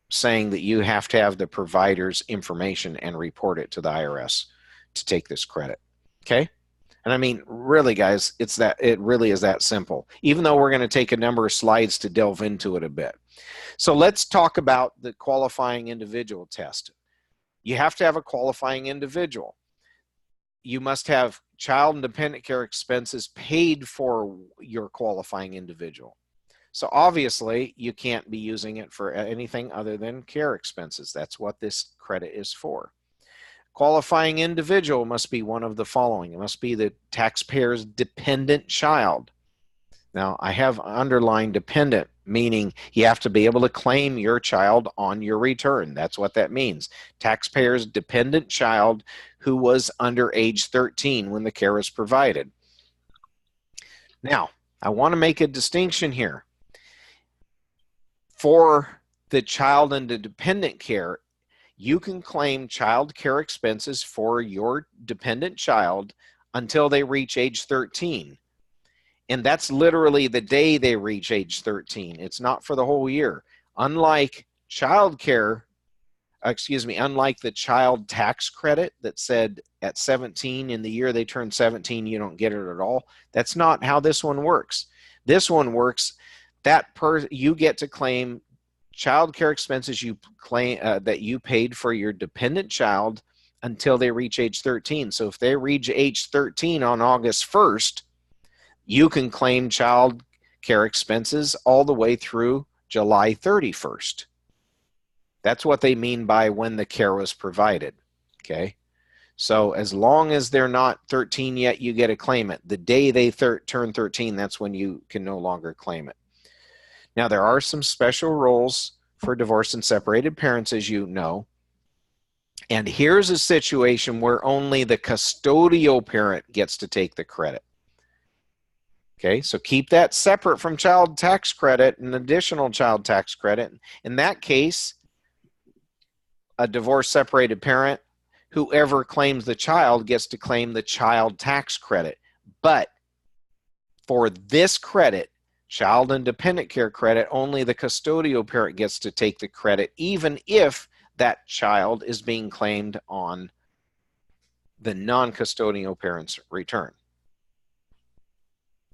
saying that you have to have the provider's information and report it to the IRS to take this credit. Okay? And I mean, really, guys, it really is that simple, even though we're going to take a number of slides to delve into it a bit. So let's talk about the qualifying individual test. You have to have a qualifying individual. You must have child and dependent care expenses paid for your qualifying individual. So obviously, you can't be using it for anything other than care expenses. That's what this credit is for. Qualifying individual must be one of the following. It must be the taxpayer's dependent child. Now, I have underlined dependent, meaning you have to be able to claim your child on your return. That's what that means. Taxpayer's dependent child who was under age 13 when the care was provided. Now, I want to make a distinction here. For the child and the dependent care, you can claim child care expenses for your dependent child until they reach age 13. And that's literally the day they reach age 13. It's not for the whole year. Unlike unlike the child tax credit that said at 17, in the year they turn 17, you don't get it at all. That's not how this one works. This one works you get to claim child care expenses you claim that you paid for your dependent child until they reach age 13. So if they reach age 13 on August 1st, you can claim child care expenses all the way through July 31st. That's what they mean by when the care was provided. Okay. So as long as they're not 13 yet, you get to claim it. The day they turn 13, that's when you can no longer claim it. Now, there are some special rules for divorced and separated parents, as you know. And here's a situation where only the custodial parent gets to take the credit. Okay, so keep that separate from child tax credit and additional child tax credit. In that case, a divorced separated parent, whoever claims the child gets to claim the child tax credit. But for this credit, child and dependent care credit, only the custodial parent gets to take the credit, even if that child is being claimed on the non-custodial parent's return.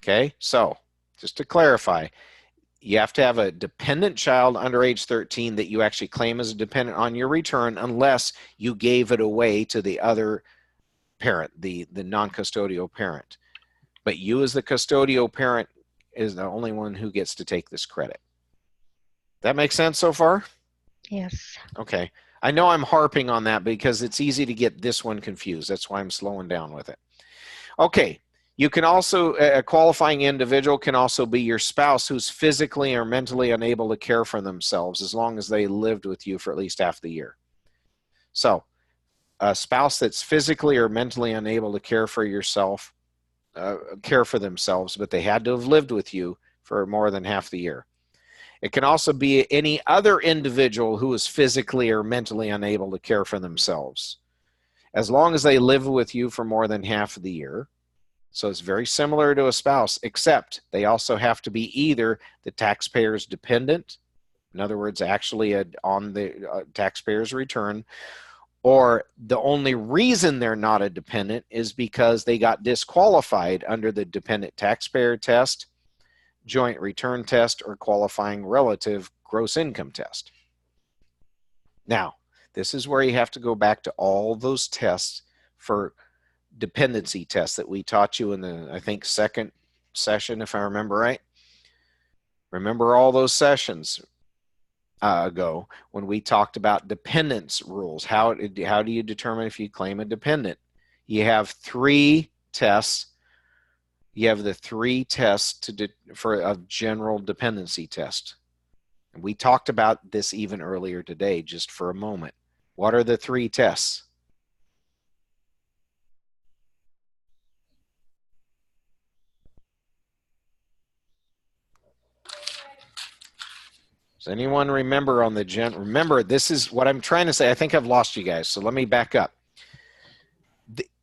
Okay, so just to clarify, you have to have a dependent child under age 13 that you actually claim as a dependent on your return, unless you gave it away to the other parent, the non-custodial parent. But you as the custodial parent is the only one who gets to take this credit. That makes sense so far? Yes. Okay. I know I'm harping on that because it's easy to get this one confused. That's why I'm slowing down with it. Okay. You can also, a qualifying individual can also be your spouse who's physically or mentally unable to care for themselves, as long as they lived with you for at least half the year. So a spouse that's physically or mentally unable to care for themselves, but they had to have lived with you for more than half the year. It can also be any other individual who is physically or mentally unable to care for themselves, as long as they live with you for more than half of the year. So it's very similar to a spouse, except they also have to be either the taxpayer's dependent, in other words, actually on the taxpayer's return, or the only reason they're not a dependent is because they got disqualified under the dependent taxpayer test, joint return test, or qualifying relative gross income test. Now, this is where you have to go back to all those tests for dependency tests that we taught you in the, I think, second session, if I remember right. Remember all those sessions ago when we talked about dependence rules. How do you determine if you claim a dependent? You have three tests. You have the three tests for a general dependency test. And we talked about this even earlier today, just for a moment. What are the three tests? Does anyone remember on the remember, this is what I'm trying to say. I think I've lost you guys, so let me back up.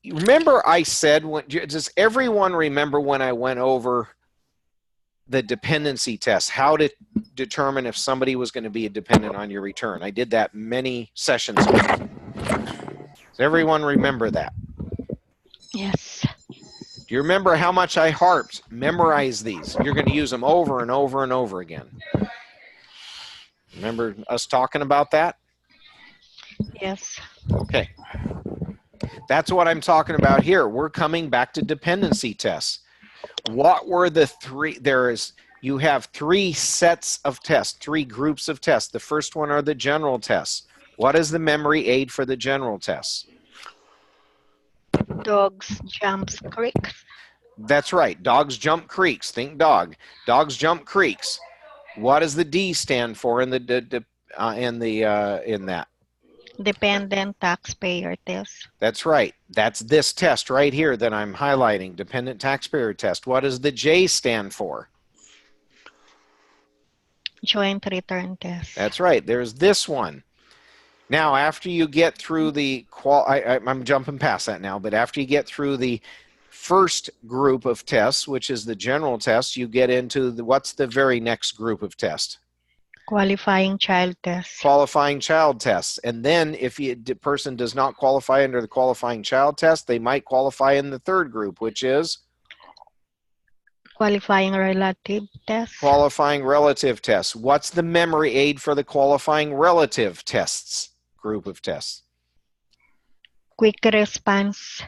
Remember I said, does everyone remember when I went over the dependency test, how to determine if somebody was going to be a dependent on your return. I did that many sessions ago. Does everyone remember that? Yes. Do you remember how much I harped? Memorize these. You're going to use them over and over and over again. Remember us talking about that? Yes. Okay. That's what I'm talking about here. We're coming back to dependency tests. What were the three? You have three sets of tests, three groups of tests. The first one are the general tests. What is the memory aid for the general tests? Dogs jumps creeks. That's right. Dogs jump creeks. Think dog. Dogs jump creeks. What does the D stand for in that? Dependent taxpayer test. That's right. That's this test right here that I'm highlighting, dependent taxpayer test. What does the J stand for? Joint return test. That's right. There's this one. Now, after you get through the I'm jumping past that now, but after you get through the first group of tests, which is the general test, you get into what's the very next group of tests? Qualifying child test. Qualifying child tests. And then if the person does not qualify under the qualifying child test, they might qualify in the third group, which is Qualifying relative test. qualifying relative tests. What's the memory aid for the qualifying relative tests group of tests? Quick response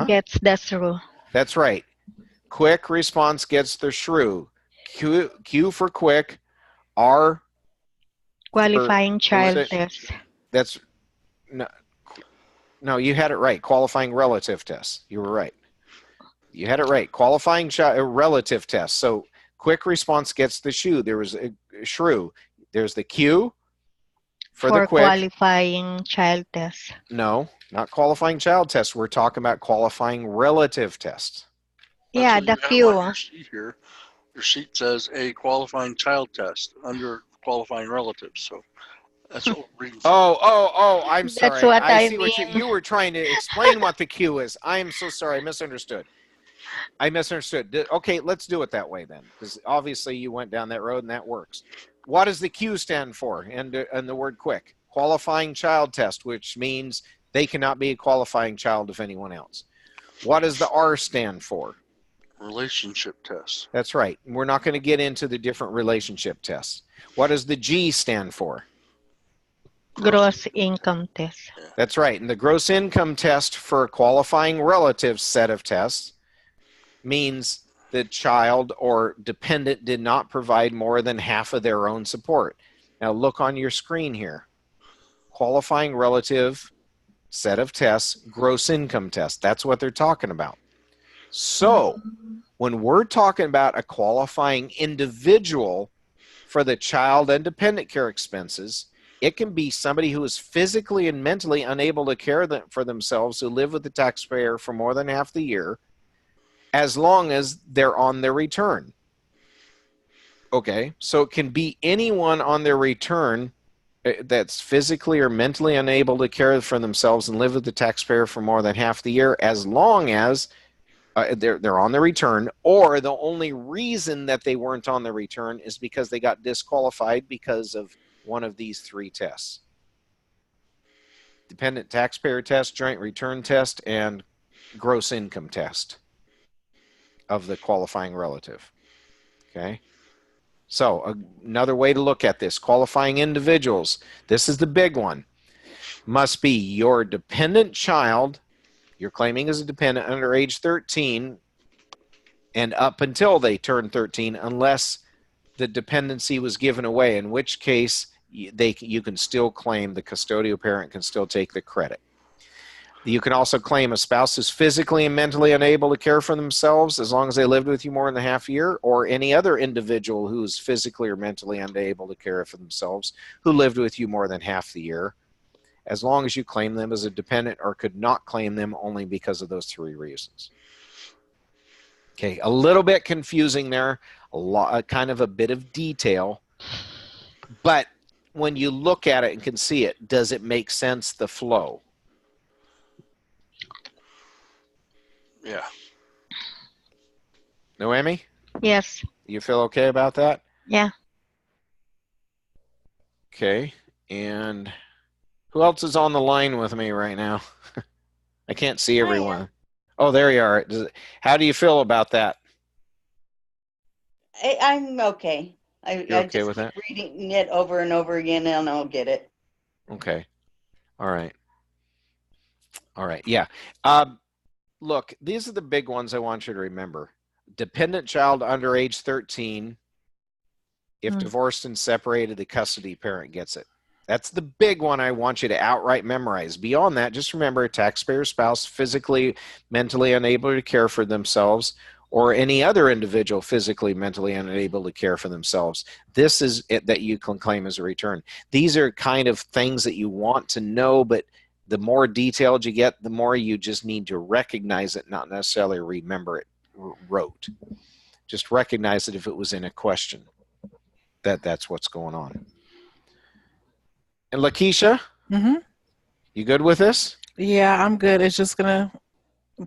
gets the through. That's right. Quick response gets the shrew. Q for quick. R. Qualifying child test. That's no, you had it right. Qualifying relative tests. You were right. You had it right. Qualifying relative tests. So quick response gets the shoe. There was a shrew. There's the Q for the quick. Qualifying child test. No, not qualifying child tests. We're talking about qualifying relative tests. Yeah, the Q. Your sheet here. Your sheet says a qualifying child test under qualifying relatives. So that's what we're reading. Oh, I'm sorry. That's what I see mean. what you were trying to explain what the Q is. I am so sorry. I misunderstood. Okay, let's do it that way then, because obviously you went down that road and that works. What does the Q stand for? And the word quick. Qualifying child test, which means they cannot be a qualifying child of anyone else. What does the R stand for? Relationship tests. That's right. We're not going to get into the different relationship tests. What does the G stand for? Gross income test. That's right. And the gross income test for a qualifying relative set of tests means the child or dependent did not provide more than half of their own support. Now look on your screen here. Qualifying relative set of tests, gross income test. That's what they're talking about. So when we're talking about a qualifying individual for the child and dependent care expenses, it can be somebody who is physically and mentally unable to care for themselves, who live with the taxpayer for more than half the year, as long as they're on their return. Okay, so it can be anyone on their return that's physically or mentally unable to care for themselves and live with the taxpayer for more than half the year, as long as they're on the return, or the only reason that they weren't on the return is because they got disqualified because of one of these three tests: dependent taxpayer test, joint return test, and gross income test of the qualifying relative. Okay, so another way to look at this: qualifying individuals. This is the big one. Must be your dependent child. You're claiming as a dependent under age 13 and up until they turn 13, unless the dependency was given away, in which case you can still claim, the custodial parent can still take the credit. You can also claim a spouse who's physically and mentally unable to care for themselves as long as they lived with you more than a half year, or any other individual who's physically or mentally unable to care for themselves who lived with you more than half the year, as long as you claim them as a dependent or could not claim them only because of those three reasons. Okay, a little bit confusing there, kind of a bit of detail, but when you look at it and can see it, does it make sense, the flow? Yeah. Noemi? Yes. You feel okay about that? Yeah. Okay. And who else is on the line with me right now? I can't see everyone. Oh, there you are. How do you feel about that? I'm okay. You're I okay just with keep that? reading it over and over again, and I'll get it. Okay. All right. All right. Yeah. Look, these are the big ones I want you to remember. Dependent child under age 13. If divorced and separated, the custody parent gets it. That's the big one I want you to outright memorize. Beyond that, just remember a taxpayer spouse physically, mentally unable to care for themselves, or any other individual physically, mentally unable to care for themselves. This is it that you can claim as a return. These are kind of things that you want to know, but the more detailed you get, the more you just need to recognize it, not necessarily remember it rote. Just recognize it if it was in a question. That's what's going on. And Lakeisha, you good with this? Yeah, I'm good. It's just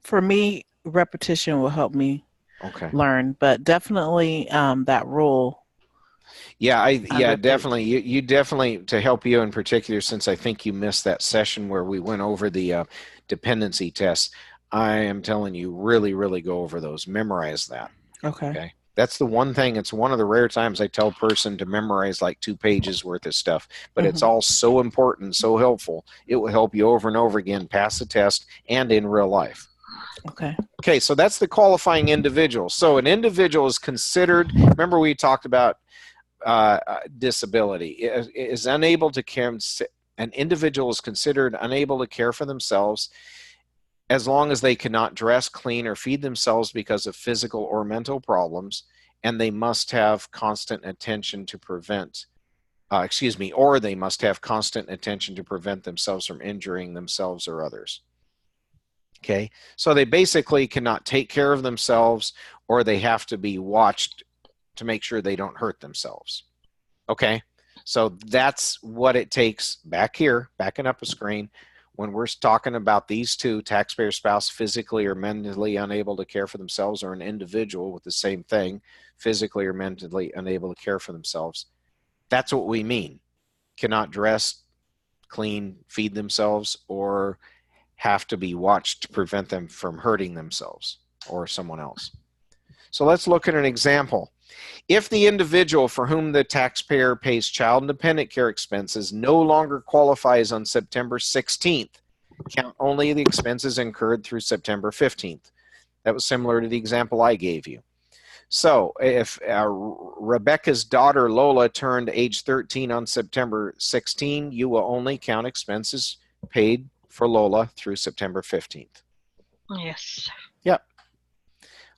for me, repetition will help me learn, but definitely that rule. Yeah, definitely. You definitely, to help you in particular, since I think you missed that session where we went over the dependency tests, I am telling you, really, really go over those. Memorize that. Okay. That's the one thing. It's one of the rare times I tell a person to memorize like 2 pages worth of stuff, but it's all so important, so helpful. It will help you over and over again pass the test and in real life. Okay, so that's the qualifying individual. So an individual is considered, remember we talked about disability, is unable to care. An individual is considered unable to care for themselves as long as they cannot dress, clean, or feed themselves because of physical or mental problems, and they must have constant attention to prevent, or they must have constant attention to prevent themselves from injuring themselves or others. Okay, so they basically cannot take care of themselves, or they have to be watched to make sure they don't hurt themselves. Okay, so that's what it takes back here, backing up a screen. When we're talking about these two, taxpayer spouse physically or mentally unable to care for themselves, or an individual with the same thing, physically or mentally unable to care for themselves, that's what we mean. Cannot dress, clean, feed themselves, or have to be watched to prevent them from hurting themselves or someone else. So let's look at an example. If the individual for whom the taxpayer pays child and dependent care expenses no longer qualifies on September 16th, count only the expenses incurred through September 15th. That was similar to the example I gave you. So if Rebecca's daughter Lola turned age 13 on September 16, you will only count expenses paid for Lola through September 15th. Yes. Yep.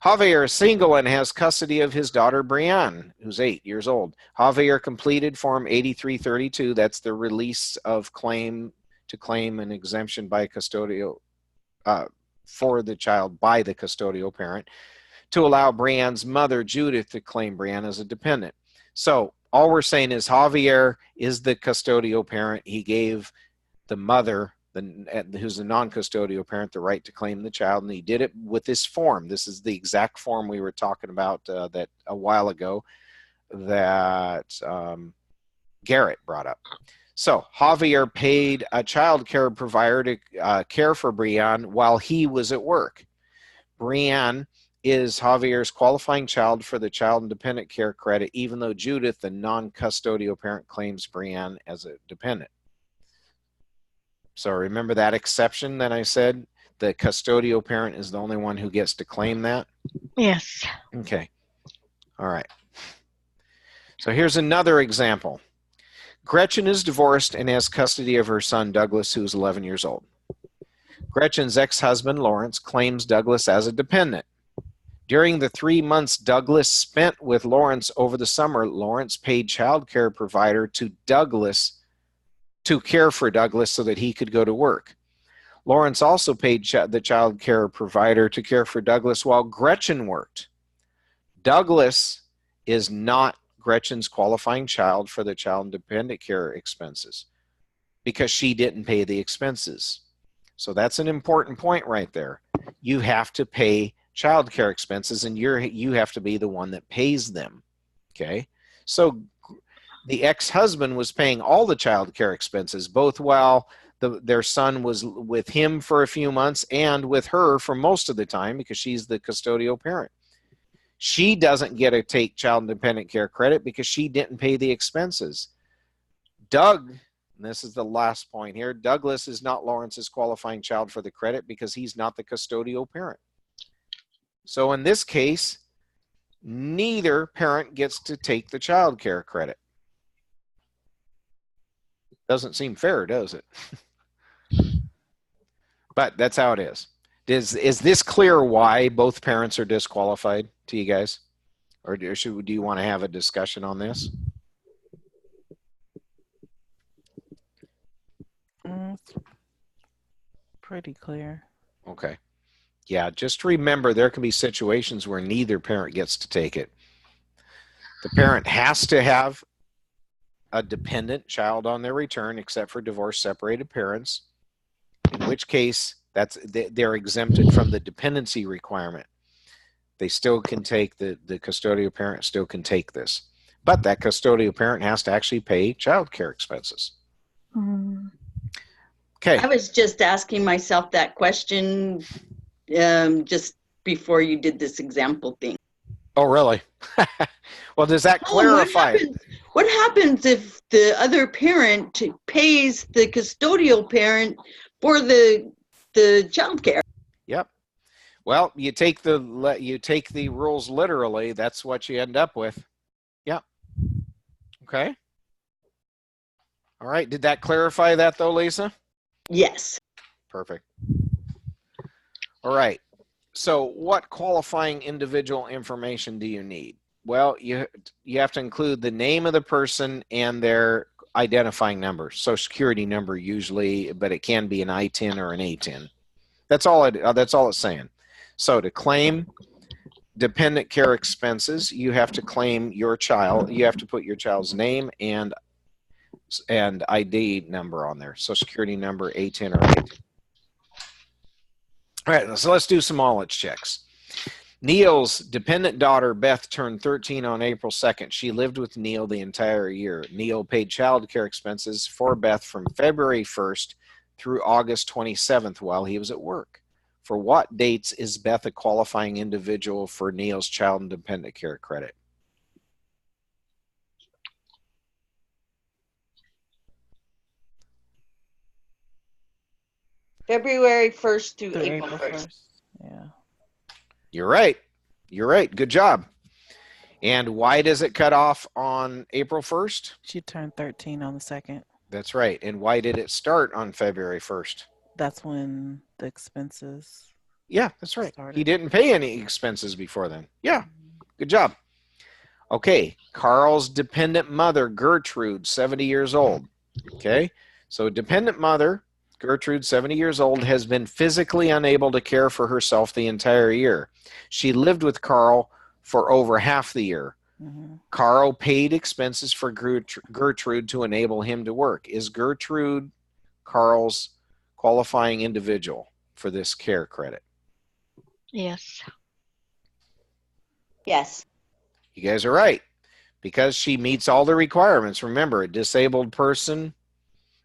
Javier is single and has custody of his daughter Brianne, who's 8 years old. Javier completed Form 8332. That's the release of claim to claim an exemption by custodial for the child by the custodial parent to allow Brianne's mother, Judith, to claim Brianne as a dependent. So all we're saying is Javier is the custodial parent. He gave the mother, who's a non-custodial parent, the right to claim the child, and he did it with this form. This is the exact form we were talking about that a while ago that Garrett brought up. So Javier paid a child care provider to care for Brianne while he was at work. Brianne is Javier's qualifying child for the child and dependent care credit, even though Judith, the non-custodial parent, claims Brianne as a dependent. So remember that exception that I said? The custodial parent is the only one who gets to claim that? Yes. Okay. All right. So here's another example. Gretchen is divorced and has custody of her son, Douglas, who's 11 years old. Gretchen's ex-husband, Lawrence, claims Douglas as a dependent. During the 3 months Douglas spent with Lawrence over the summer, Lawrence paid child care provider to Douglas to care for Douglas so that he could go to work. Lawrence also paid the child care provider to care for Douglas while Gretchen worked. Douglas is not Gretchen's qualifying child for the child and dependent care expenses because she didn't pay the expenses. So that's an important point right there. You have to pay child care expenses, and you have to be the one that pays them. Okay, so the ex-husband was paying all the child care expenses, both while their son was with him for a few months and with her for most of the time, because she's the custodial parent. She doesn't get to take child dependent care credit because she didn't pay the expenses. Doug, and this is the last point here, Douglas is not Lawrence's qualifying child for the credit because he's not the custodial parent. So in this case, neither parent gets to take the child care credit. Doesn't seem fair, does it? But that's how it is. Is this clear why both parents are disqualified to you guys? Or do you want to have a discussion on this? It's pretty clear. Okay. Yeah, just remember there can be situations where neither parent gets to take it. The parent has to have a dependent child on their return, except for divorced separated parents, in which case they're exempted from the dependency requirement. They still can take the custodial parent still can take this, but that custodial parent has to actually pay child care expenses. Okay. I was just asking myself that question just before you did this example thing. Oh, really? Well, does that clarify? What happens if the other parent pays the custodial parent for the child care? Yep. Well, you take the rules literally. That's what you end up with. Yep. Okay. All right. Did that clarify that though, Lisa? Yes. Perfect. All right. So what qualifying individual information do you need? Well, you have to include the name of the person and their identifying number, social security number usually, but it can be an I-10 or an A-10. That's all it's saying. So to claim dependent care expenses, you have to claim your child. You have to put your child's name and ID number on there, social security number, A-10 or A-10. All right, so let's do some knowledge checks. Neil's dependent daughter, Beth, turned 13 on April 2nd. She lived with Neil the entire year. Neil paid child care expenses for Beth from February 1st through August 27th while he was at work. For what dates is Beth a qualifying individual for Neil's child and dependent care credit? February 1st to April 1st. Yeah. You're right. You're right. Good job. And why does it cut off on April 1st? She turned 13 on the 2nd. That's right. And why did it start on February 1st? That's when the expenses. Yeah, that's right. started. He didn't pay any expenses before then. Yeah. Good job. Okay. Carl's dependent mother, Gertrude, 70 years old. Okay. So dependent mother, Gertrude, 70 years old, has been physically unable to care for herself the entire year. She lived with Carl for over half the year. Mm-hmm. Carl paid expenses for Gertrude to enable him to work. Is Gertrude Carl's qualifying individual for this care credit? Yes. Yes. You guys are right, because she meets all the requirements. Remember, a disabled person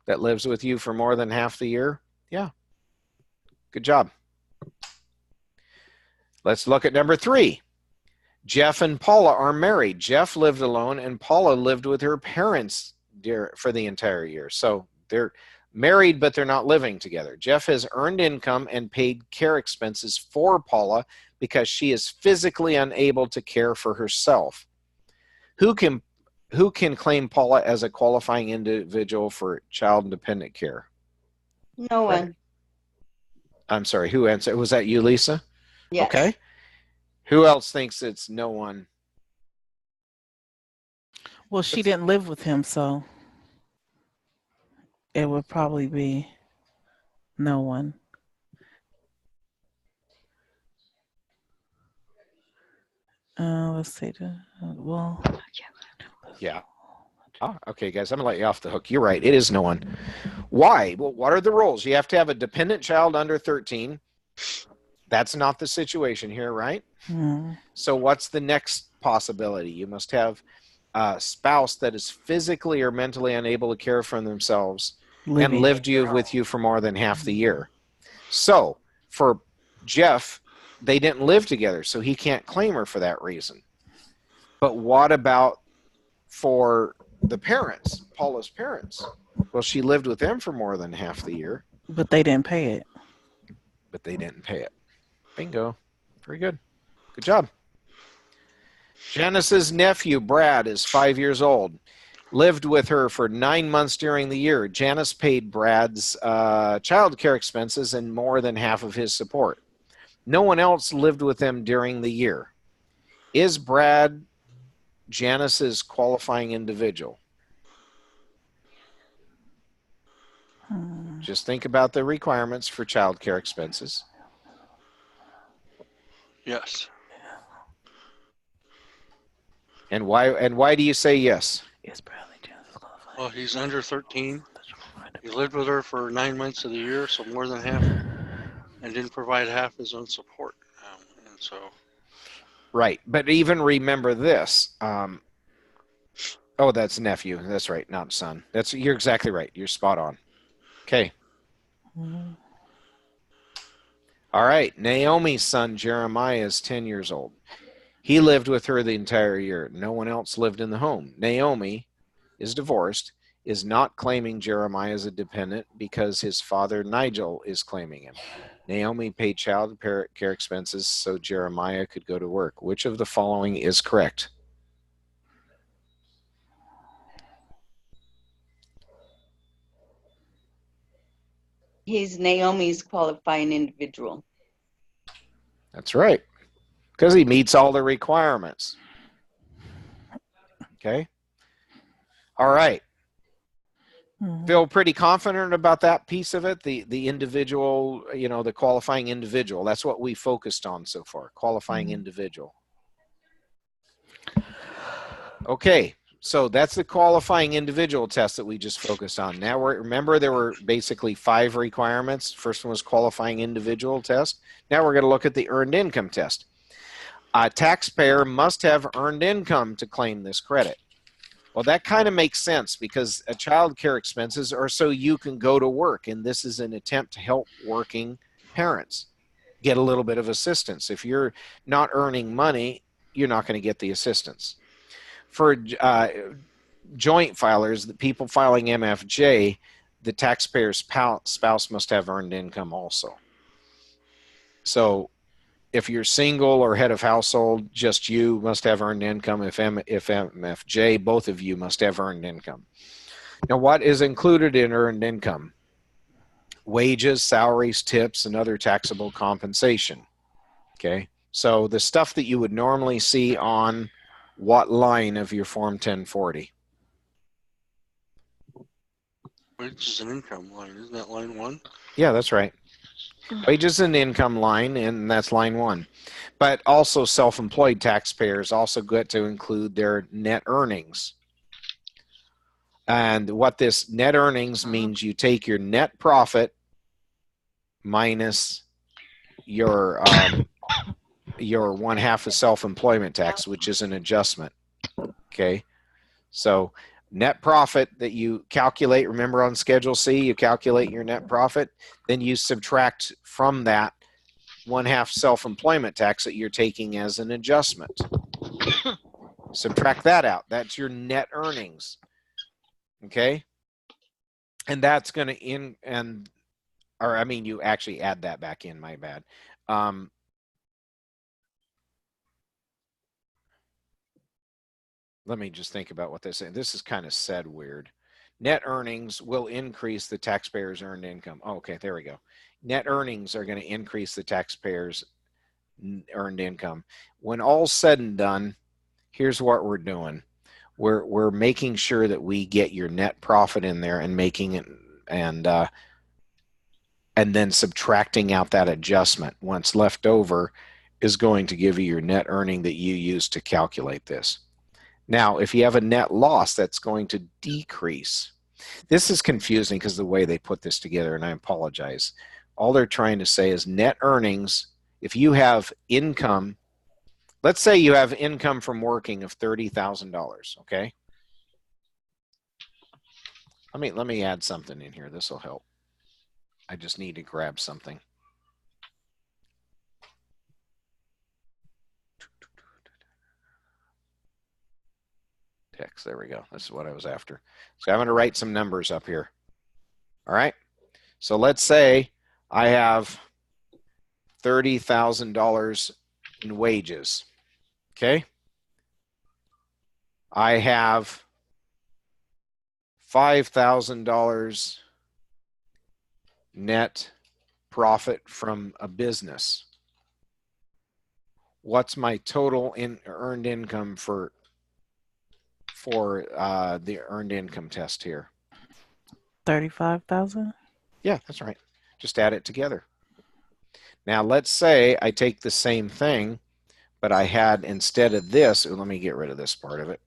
that lives with you for more than half the year? Yeah. Good job. Let's look at number 3. Jeff and Paula are married. Jeff lived alone and Paula lived with her parents for the entire year. So they're married, but they're not living together. Jeff has earned income and paid care expenses for Paula because she is physically unable to care for herself. Who can claim Paula as a qualifying individual for child and dependent care? No one. I'm sorry, who answered? Was that you, Lisa? Yes. Okay. Who else thinks it's no one? Well, she didn't live with him, so it would probably be no one. Let's see. Well, Yeah. Oh, okay, guys, I'm going to let you off the hook. You're right. It is no one. Why? Well, what are the rules? You have to have a dependent child under 13. That's not the situation here, right? Mm. So what's the next possibility? You must have a spouse that is physically or mentally unable to care for themselves and lived with you for more than half the year. So for Jeff, they didn't live together, so he can't claim her for that reason. But what about for the parents, Paula's parents? Well, she lived with them for more than half the year. But they didn't pay it. But they didn't pay it. Bingo. Very good. Good job. Janice's nephew, Brad, is 5 years old. Lived with her for 9 months during the year. Janice paid Brad's child care expenses and more than half of his support. No one else lived with them during the year. Is Brad Janice's qualifying individual? Just think about the requirements for child care expenses. Yes. And why do you say yes? Is Bradley Janice's qualifying? Well, he's under 13. He lived with her for 9 months of the year, so more than half, and didn't provide half his own support. And so. Right, but even remember this. Oh, that's nephew. That's right, not son. You're exactly right. You're spot on. Okay. All right. Naomi's son Jeremiah is 10 years old. He lived with her the entire year. No one else lived in the home. Naomi is divorced, is not claiming Jeremiah as a dependent because his father Nigel is claiming him. Naomi paid child care expenses so Jeremiah could go to work. Which of the following is correct? He's Naomi's qualifying individual. That's right, because he meets all the requirements. Okay. All right. Feel pretty confident about that piece of it, the individual, the qualifying individual. That's what we focused on so far, qualifying individual. Okay, so that's the qualifying individual test that we just focused on. Now, remember there were basically 5 requirements. First one was qualifying individual test. Now we're going to look at the earned income test. A taxpayer must have earned income to claim this credit. Well, that kind of makes sense because child care expenses are so you can go to work, and this is an attempt to help working parents get a little bit of assistance. If you're not earning money, you're not going to get the assistance. For joint filers, the people filing MFJ, the taxpayer's spouse must have earned income also. So if you're single or head of household, just you must have earned income. If MFJ, both of you must have earned income. Now, what is included in earned income? Wages, salaries, tips, and other taxable compensation. Okay, so the stuff that you would normally see on what line of your Form 1040? Wages and income line, isn't that line 1? Yeah, that's right. Wages and income line, and that's line 1. But also self-employed taxpayers also get to include their net earnings. And what this net earnings means, you take your net profit minus your 1/2 of self-employment tax, which is an adjustment. Okay, so net profit that you calculate, remember on Schedule C, you calculate your net profit, then you subtract from that 1/2 self-employment tax that you're taking as an adjustment. Subtract that out. That's your net earnings. Okay, and that's going to you actually add that back in. My bad. Let me just think about what they say. This is kind of said weird. Net earnings will increase the taxpayer's earned income. Oh, okay, there we go. Net earnings are going to increase the taxpayer's earned income. When all's said and done, here's what we're doing. We're making sure that we get your net profit in there and making it and then subtracting out that adjustment. What's left over is going to give you your net earning that you use to calculate this. Now, if you have a net loss, that's going to decrease. This is confusing because the way they put this together, and I apologize. All they're trying to say is net earnings if you have income, let's say you have income from working of $30,000, okay? Let me add something in here. This will help. I just need to grab something. Text, there we go. This is what I was after. So I'm going to write some numbers up here. All right. So let's say I have $30,000 in wages. Okay. I have $5,000 net profit from a business. What's my total earned income for the earned income test here? 35,000. Yeah, that's right. Just add it together. Now let's say I take the same thing, but I had, instead of this, let me get rid of this part of it.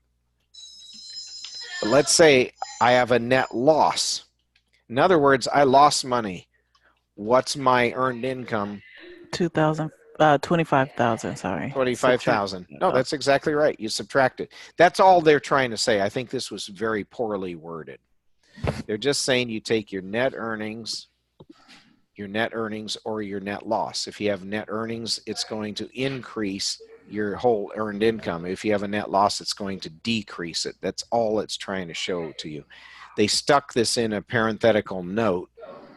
But let's say I have a net loss. In other words, I lost money. What's my earned income? 25,000, sorry. 25,000. No, that's exactly right. You subtract it. That's all they're trying to say. I think this was very poorly worded. They're just saying you take your net earnings or your net loss. If you have net earnings, it's going to increase your whole earned income. If you have a net loss, it's going to decrease it. That's all it's trying to show to you. They stuck this in a parenthetical note,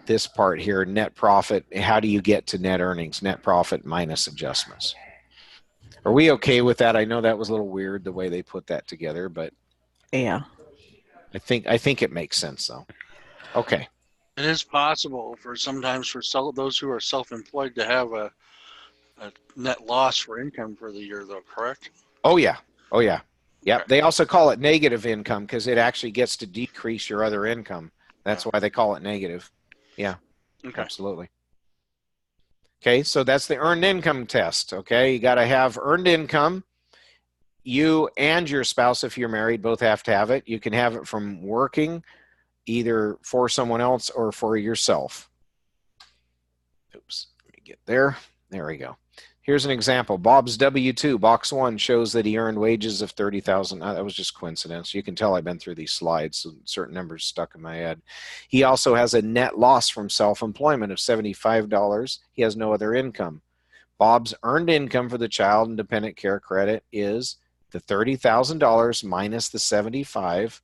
this part here, net profit. How do you get to net earnings? Net profit minus adjustments. Are we okay with that? I know that was a little weird the way they put that together, but yeah, I think it makes sense though. Okay. It is possible sometimes for those who are self-employed to have a net loss for income for the year, though, correct? Oh yeah. Oh yeah. Yep. Okay. They also call it negative income because it actually gets to decrease your other income. That's why they call it negative. Yeah. Okay. Absolutely. Okay, so that's the earned income test. Okay, you got to have earned income. You and your spouse, if you're married, both have to have it. You can have it from working, either for someone else or for yourself. Oops, let me get there. There we go. Here's an example. Bob's W-2, box 1, shows that he earned wages of $30,000. That was just coincidence. You can tell I've been through these slides, so certain numbers stuck in my head. He also has a net loss from self-employment of $75. He has no other income. Bob's earned income for the child and dependent care credit is the $30,000 minus the $75,000.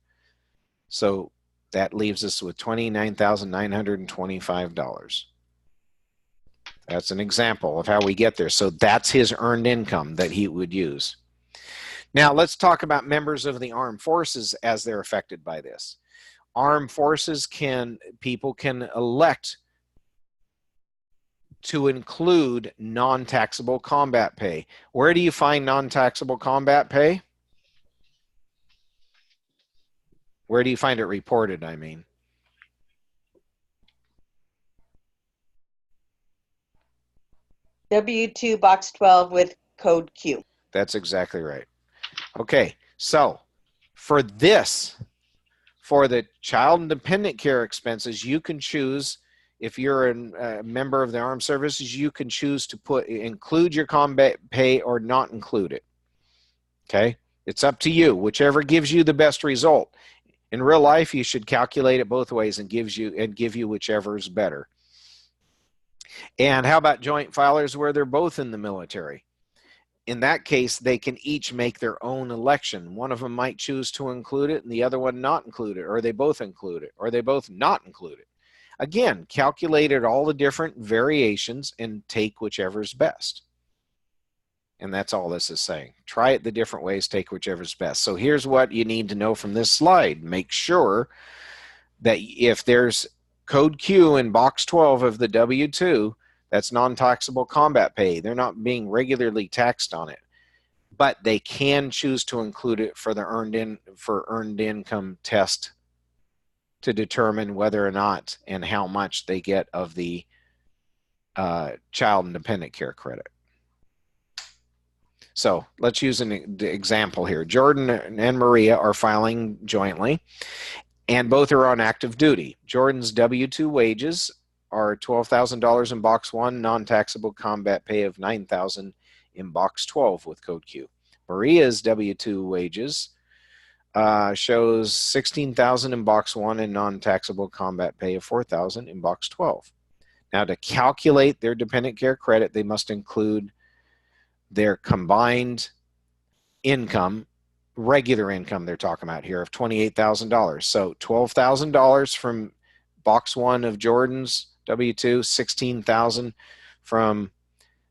So that leaves us with $29,925. That's an example of how we get there. So that's his earned income that he would use. Now let's talk about members of the armed forces as they're affected by this. Armed forces people can elect to include non-taxable combat pay. Where do you find non-taxable combat pay? Where do you find it reported, I mean? W-2 box 12 with code Q. That's exactly right. Okay, so for this, for the child and dependent care expenses, you can choose, if you're a member of the armed services, you can choose to include your combat pay or not include it. Okay, it's up to you, whichever gives you the best result. In real life, you should calculate it both ways and give you whichever is better. And how about joint filers where they're both in the military? In that case, they can each make their own election. One of them might choose to include it and the other one not include it, or they both include it, or they both not include it. Again, calculate all the different variations and take whichever's best. And that's all this is saying. Try it the different ways, take whichever's best. So here's what you need to know from this slide. Make sure that if there's code Q in box 12 of the W-2, that's non-taxable combat pay. They're not being regularly taxed on it, but they can choose to include it for the earned income test to determine whether or not and how much they get of the child and dependent care credit. So let's use an example here. Jordan and Maria are filing jointly, and both are on active duty. Jordan's W-2 wages are $12,000 in box 1, non-taxable combat pay of $9,000 in box 12 with code Q. Maria's W-2 wages shows $16,000 in box 1 and non-taxable combat pay of $4,000 in box 12. Now, to calculate their dependent care credit, they must include their combined income, regular income they're talking about here, of $28,000. So $12,000 from box 1 of Jordan's W-2, $16,000 from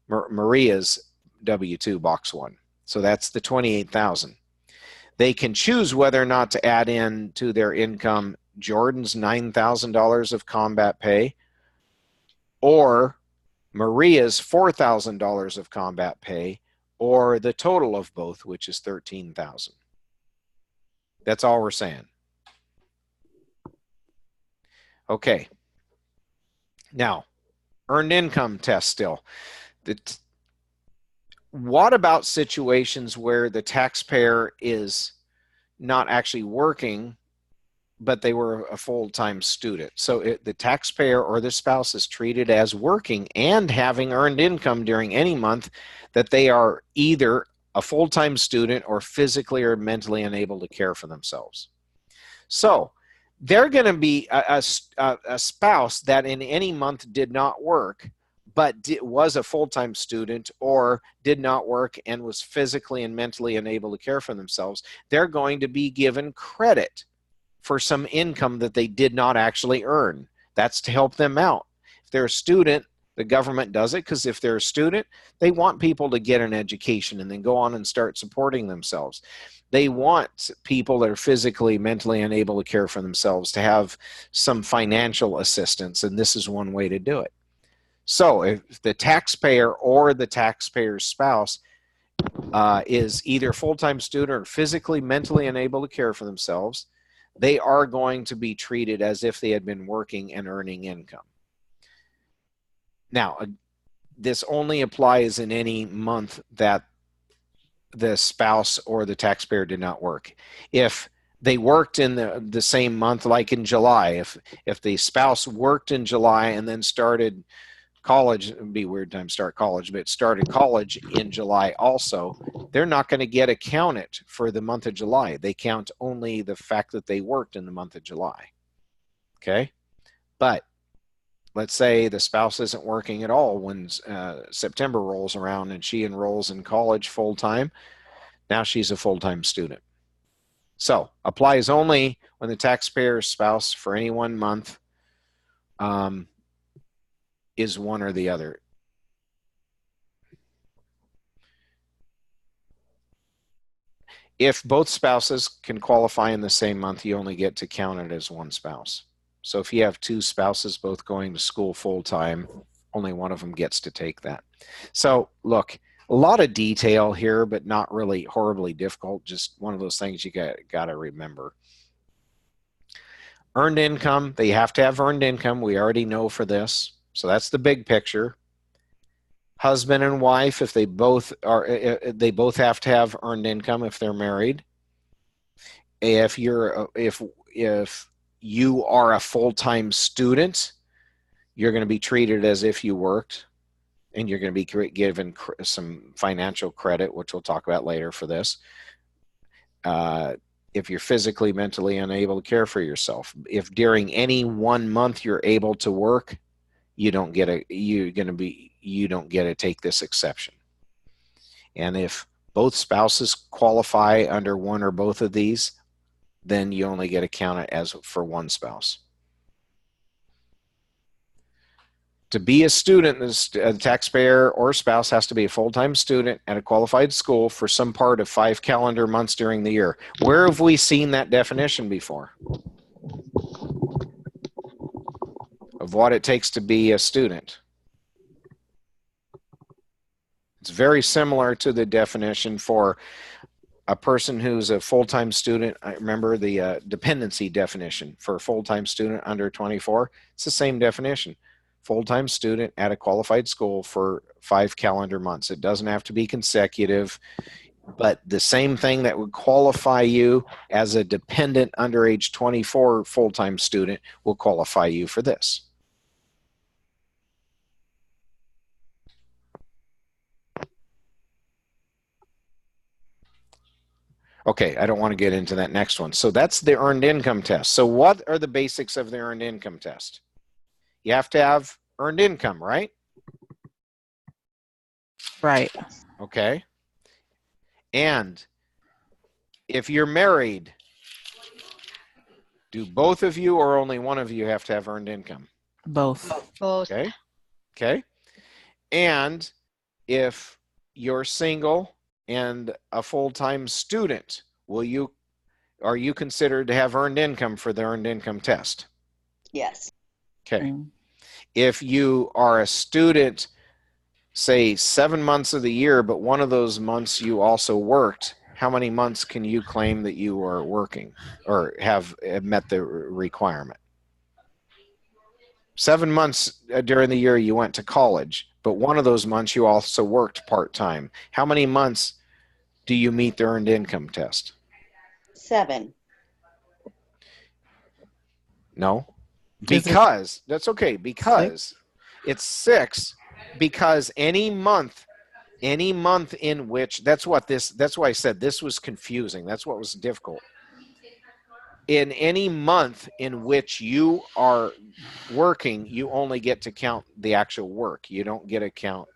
Maria's W-2 box 1. So that's the $28,000. They can choose whether or not to add in to their income Jordan's $9,000 of combat pay or Maria's $4,000 of combat pay, or the total of both, which is $13,000. That's all we're saying. Okay. Now, earned income test still. What about situations where the taxpayer is not actually working, but they were a full-time student? So the taxpayer or the spouse is treated as working and having earned income during any month that they are either a full-time student or physically or mentally unable to care for themselves. So they're going to be a spouse that in any month did not work, but was a full-time student or did not work and was physically and mentally unable to care for themselves. They're going to be given credit for some income that they did not actually earn. That's to help them out. If they're a student, the government does it because if they're a student, they want people to get an education and then go on and start supporting themselves. They want people that are physically, mentally unable to care for themselves to have some financial assistance, and this is one way to do it. So if the taxpayer or the taxpayer's spouse is either a full-time student or physically, mentally unable to care for themselves, they are going to be treated as if they had been working and earning income. Now, this only applies in any month that the spouse or the taxpayer did not work. If they worked in the same month, like in July, if the spouse worked in July and then started college, it would be a weird time to start college, but started college in July also, they're not going to get accounted for the month of July. They count only the fact that they worked in the month of July. Okay? But let's say the spouse isn't working at all when September rolls around and she enrolls in college full-time. Now she's a full-time student. So applies only when the taxpayer's spouse for any 1 month is one or the other. If both spouses can qualify in the same month, you only get to count it as one spouse. So if you have two spouses both going to school full-time, only one of them gets to take that. So look, a lot of detail here, but not really horribly difficult. Just one of those things you got to remember. Earned income, they have to have earned income. We already know for this. So that's the big picture. Husband and wife, if they both have to have earned income if they're married. If you are a full-time student, you're going to be treated as if you worked, and you're going to be given some financial credit, which we'll talk about later for this. If you're physically, mentally unable to care for yourself, if during any 1 month you're able to work, you don't get to take this exception. And if both spouses qualify under one or both of these, then you only get to count it as for one spouse. To be a student, a taxpayer or spouse has to be a full-time student at a qualified school for some part of 5 calendar months during the year. Where have we seen that definition before? Of what it takes to be a student. It's very similar to the definition for a person who's a full-time student. I remember the dependency definition for a full-time student under 24. It's the same definition. Full-time student at a qualified school for 5 calendar months. It doesn't have to be consecutive, but the same thing that would qualify you as a dependent under age 24 full-time student will qualify you for this. Okay, I don't want to get into that next one. So that's the earned income test. So what are the basics of the earned income test? You have to have earned income, right? Right. Okay. And if you're married, do both of you or only one of you have to have earned income? Both. Both. Okay. Okay. And if you're single and a full-time student, are you considered to have earned income for the earned income test? Yes. Okay. If you are a student, say 7 months of the year, but one of those months you also worked, how many months can you claim that you are working or have met the requirement? 7 months during the year you went to college, but one of those months you also worked part-time. How many months do you meet the earned income test? 7. No, because that's okay, because it's 6, because any month in which, that's why I said this was confusing. That's what was difficult. In any month in which you are working, you only get to count the actual work. You don't get to count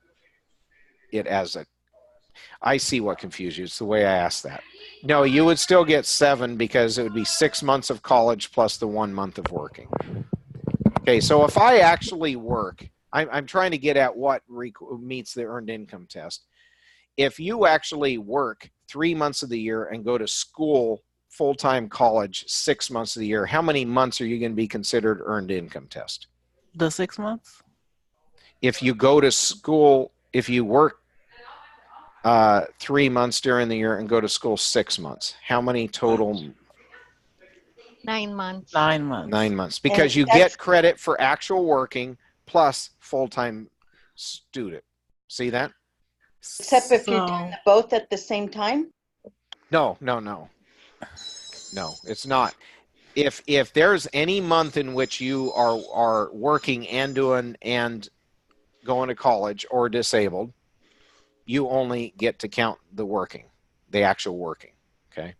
it as a, I see what confused you. It's the way I asked that. No, you would still get 7 because it would be 6 months of college plus the 1 month of working. Okay, so if I actually work, I'm trying to get at what meets the earned income test. If you actually work 3 months of the year and go to school, full-time college, 6 months of the year, how many months are you going to be considered earned income test? The 6 months? If you go to school, if you work 3 months during the year and go to school 6 months, how many total? 9 months. 9 months. 9 months, because you get credit for actual working plus full-time student. See that? Except if you're doing both at the same time? No, it's not. If there's any month in which you are working and doing and going to college or disabled, you only get to count the working, the actual working. Okay.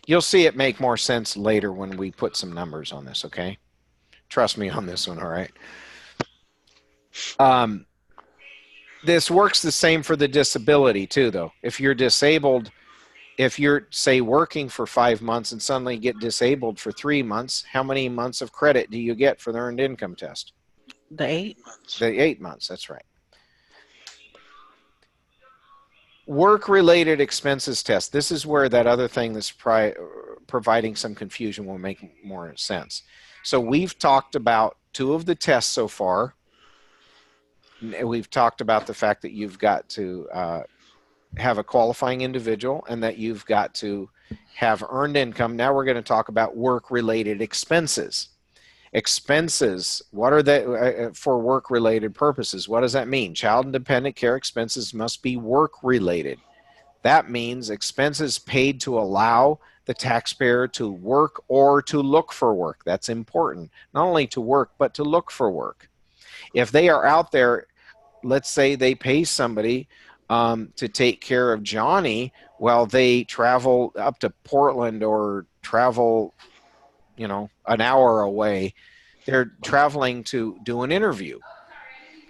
You'll see it make more sense later when we put some numbers on this. Okay. Trust me on this one. All right. This works the same for the disability too, though. If you're disabled, if you're, say, working for 5 months and suddenly get disabled for 3 months, how many months of credit do you get for the earned income test? The 8? The 8 months, that's right. Work-related expenses test. This is where that other thing that's providing some confusion will make more sense. So we've talked about 2 of the tests so far. We've talked about the fact that you've got to have a qualifying individual and that you've got to have earned income. Now we're going to talk about work-related expenses. Expenses, what are they for work-related purposes? What does that mean? Child and dependent care expenses must be work-related. That means expenses paid to allow the taxpayer to work or to look for work. That's important. Not only to work, but to look for work. If they are out there, let's say they pay somebody to take care of Johnny while they travel up to Portland or travel, an hour away. They're traveling to do an interview.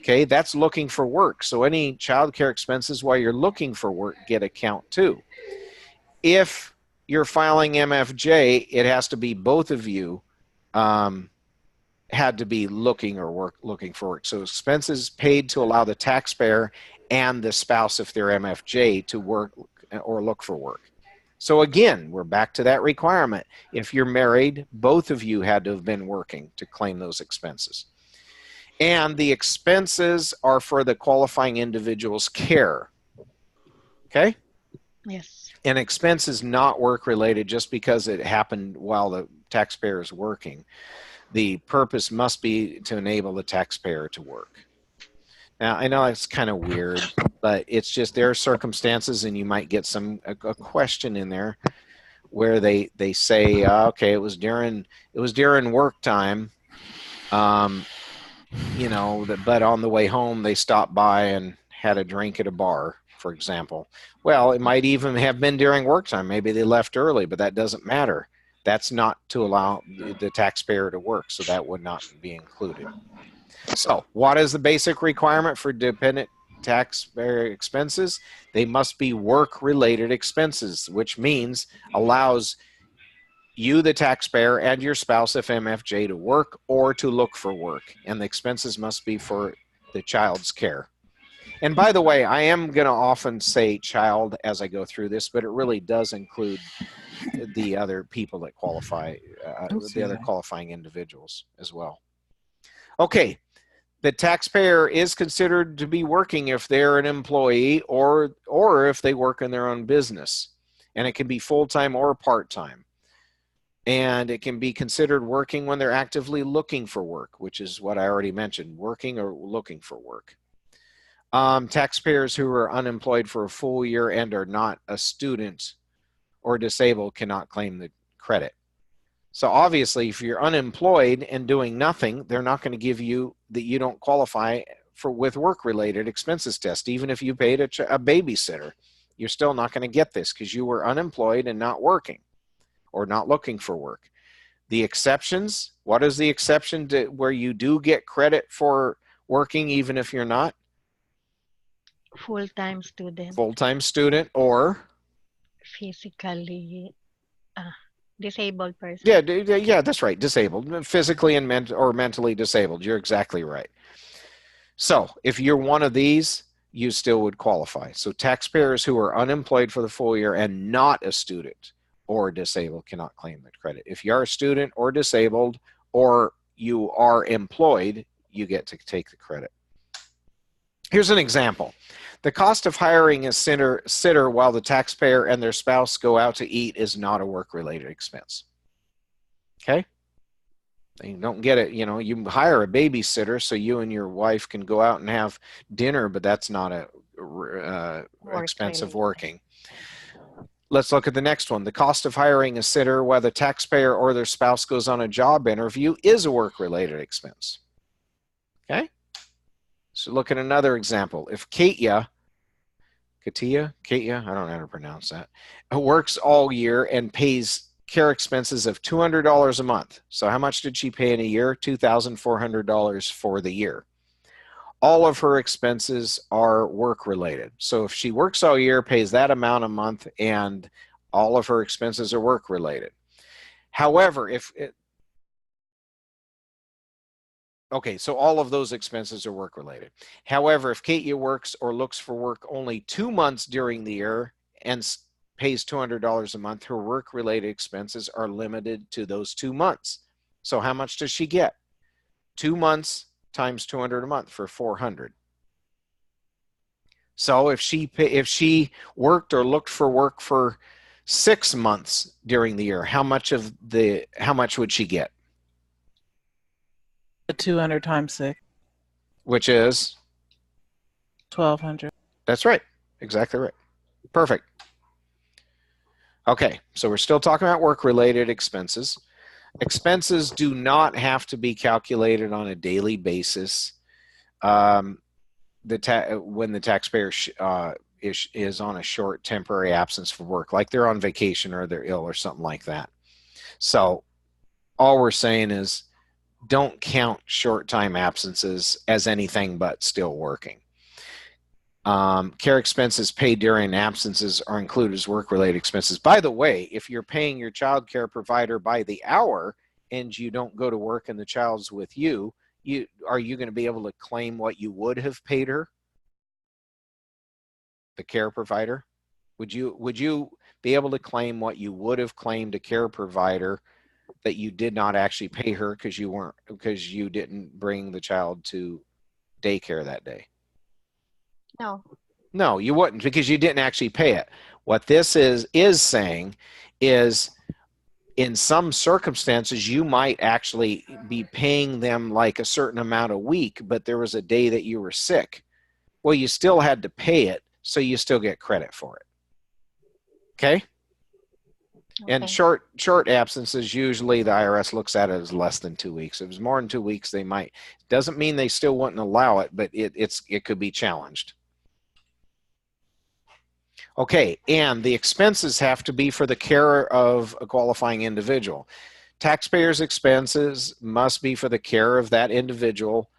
Okay, that's looking for work. So any child care expenses while you're looking for work get a count too. If you're filing MFJ, it has to be both of you had to be looking for work. So expenses paid to allow the taxpayer and the spouse, if they're MFJ, to work or look for work. So again, we're back to that requirement. If you're married, both of you had to have been working to claim those expenses. And the expenses are for the qualifying individual's care. Okay? Yes. An expense is not work-related just because it happened while the taxpayer is working. The purpose must be to enable the taxpayer to work. Now, I know it's kind of weird, but it's just there are circumstances, and you might get a question in there where they say, okay, it was during work time, but on the way home they stopped by and had a drink at a bar, for example. Well, it might even have been during work time. Maybe they left early, but that doesn't matter. That's not to allow the taxpayer to work, so that would not be included. So what is the basic requirement for dependent taxpayer expenses? They must be work-related expenses, which means allows you, the taxpayer, and your spouse, if MFJ, to work or to look for work. And the expenses must be for the child's care. And by the way, I am going to often say child as I go through this, but it really does include the other people that qualify, the other qualifying individuals as well. Okay. The taxpayer is considered to be working if they're an employee or if they work in their own business. And it can be full-time or part-time. And it can be considered working when they're actively looking for work, which is what I already mentioned, working or looking for work. Taxpayers who are unemployed for a full year and are not a student or disabled cannot claim the credit. So obviously, if you're unemployed and doing nothing, they're not going to give you that you don't qualify for with work-related expenses test. Even if you paid a babysitter, you're still not going to get this because you were unemployed and not working or not looking for work. The exceptions, what is the exception to where you do get credit for working even if you're not? Full-time student. Full-time student or? Physically disabled person. Yeah, that's right. Disabled, physically and mentally disabled. You're exactly right. So if you're one of these, you still would qualify. So taxpayers who are unemployed for the full year and not a student or disabled cannot claim the credit. If you are a student or disabled or you are employed, you get to take the credit. Here's an example. The cost of hiring a sitter while the taxpayer and their spouse go out to eat is not a work-related expense. Okay? You don't get it. You know, you hire a babysitter so you and your wife can go out and have dinner, but that's not a expense of working. Let's look at the next one. The cost of hiring a sitter while the taxpayer or their spouse goes on a job interview is a work-related expense. Okay? So look at another example. If Katia, I don't know how to pronounce that, works all year and pays care expenses of $200 a month. So how much did she pay in a year? $2,400 for the year. All of her expenses are work-related. So if she works all year, pays that amount a month, and all of her expenses are work-related. However, okay, so all of those expenses are work-related. However, if Katia works or looks for work only 2 months during the year and pays $200 a month, her work-related expenses are limited to those 2 months. So how much does she get? 2 months times $200 a month for $400. So if she worked or looked for work for 6 months during the year, how much would she get? 200 times 6. Which is? 1,200. That's right. Exactly right. Perfect. Okay, so we're still talking about work-related expenses. Expenses do not have to be calculated on a daily basis when the taxpayer is on a short temporary absence from work, like they're on vacation or they're ill or something like that. So all we're saying is don't count short time absences as anything but still working. Care expenses paid during absences are included as work-related expenses. By the way, if you're paying your child care provider by the hour and you don't go to work and the child's with you, are you going to be able to claim what you would have paid her? The care provider? Would you be able to claim what you would have claimed a care provider that you did not actually pay her because you didn't bring the child to daycare that day? No, you wouldn't, because you didn't actually pay it. What this is saying is in some circumstances, you might actually be paying them like a certain amount a week, but there was a day that you were sick. Well, you still had to pay it, so you still get credit for it. Okay? And short absences, usually the IRS looks at it as less than 2 weeks. If it was more than 2 weeks, they might. Doesn't mean they still wouldn't allow it, but it could be challenged. Okay, and the expenses have to be for the care of a qualifying individual. Taxpayers' expenses must be for the care of that individual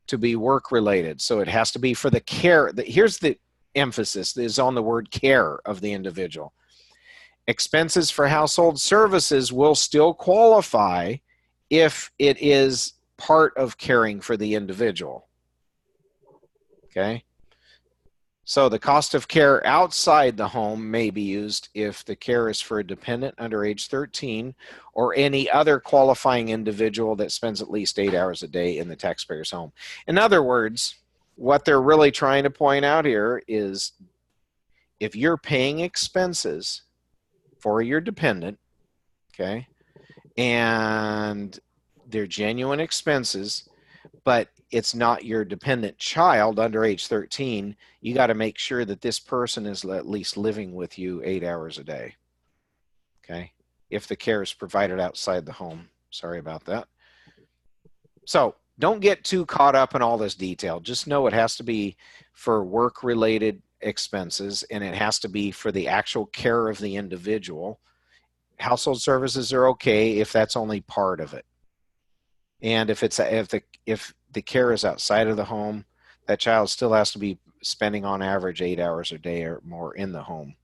to be work-related. So it has to be for the care. Here's the emphasis is on the word care of the individual. Expenses for household services will still qualify if it is part of caring for the individual. Okay? So the cost of care outside the home may be used if the care is for a dependent under age 13 or any other qualifying individual that spends at least 8 hours a day in the taxpayer's home. In other words, what they're really trying to point out here is if you're paying expenses for your dependent, okay, and they're genuine expenses, but it's not your dependent child under age 13, you got to make sure that this person is at least living with you 8 hours a day. Okay? If the care is provided outside the home. Sorry about that. So don't get too caught up in all this detail. Just know it has to be for work-related expenses, and it has to be for the actual care of the individual. Household services are okay if that's only part of it. And if the care is outside of the home, that child still has to be spending on average 8 hours a day or more in the home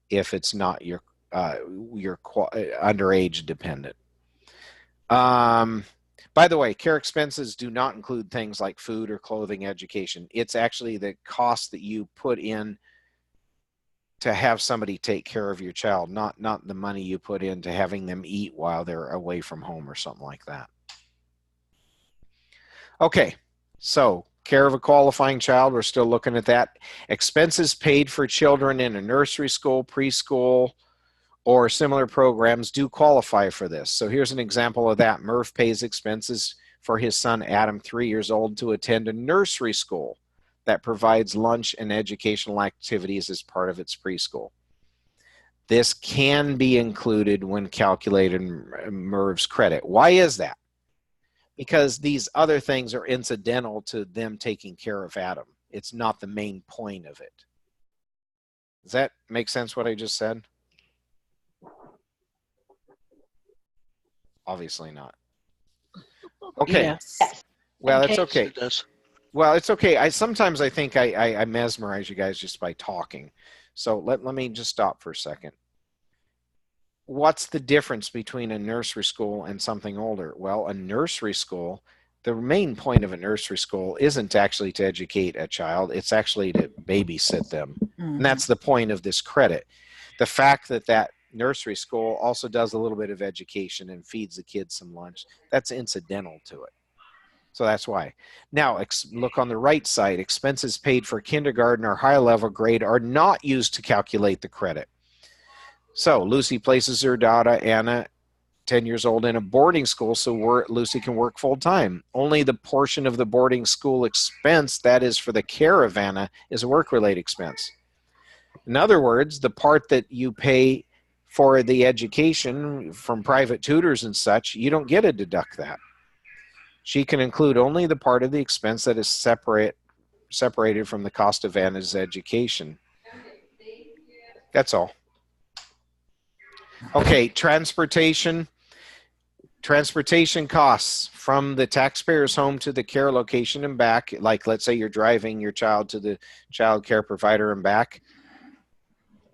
if it's not your underage dependent. By the way, care expenses do not include things like food or clothing, education. It's actually the cost that you put in to have somebody take care of your child, not the money you put into having them eat while they're away from home or something like that. Okay, so care of a qualifying child, we're still looking at that. Expenses paid for children in a nursery school, preschool, or similar programs do qualify for this. So here's an example of that. Murph pays expenses for his son Adam, 3 years old, to attend a nursery school that provides lunch and educational activities as part of its preschool. This can be included when calculating Murph's credit. Why is that? Because these other things are incidental to them taking care of Adam. It's not the main point of it. Does that make sense what I just said? Obviously not. Okay. Yes. Well, that's okay. It does. Well, it's okay. Sometimes I think I mesmerize you guys just by talking. So let me just stop for a second. What's the difference between a nursery school and something older? Well, a nursery school, the main point of a nursery school isn't actually to educate a child. It's actually to babysit them. Mm-hmm. And that's the point of this credit. The fact that that nursery school also does a little bit of education and feeds the kids some lunch, that's incidental to it. So that's why. Now, look on the right side. Expenses paid for kindergarten or high level grade are not used to calculate the credit. So Lucy places her daughter, Anna, 10 years old, in a boarding school so Lucy can work full time. Only the portion of the boarding school expense that is for the care of Anna is a work-related expense. In other words, the part that you pay for the education from private tutors and such, you don't get to deduct that. She can include only the part of the expense that is separated from the cost of Anna's education. That's all. Okay, transportation costs from the taxpayer's home to the care location and back. Like, let's say you're driving your child to the child care provider and back,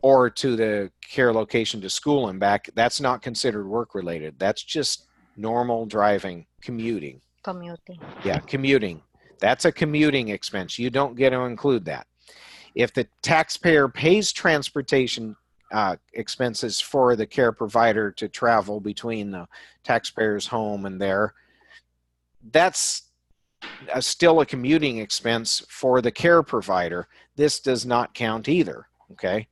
or to the care location to school and back. That's not considered work-related. That's just normal driving, commuting. Commuting. Yeah, commuting. That's a commuting expense. You don't get to include that. If the taxpayer pays transportation expenses for the care provider to travel between the taxpayer's home and there, that's still a commuting expense for the care provider. This does not count either, okay?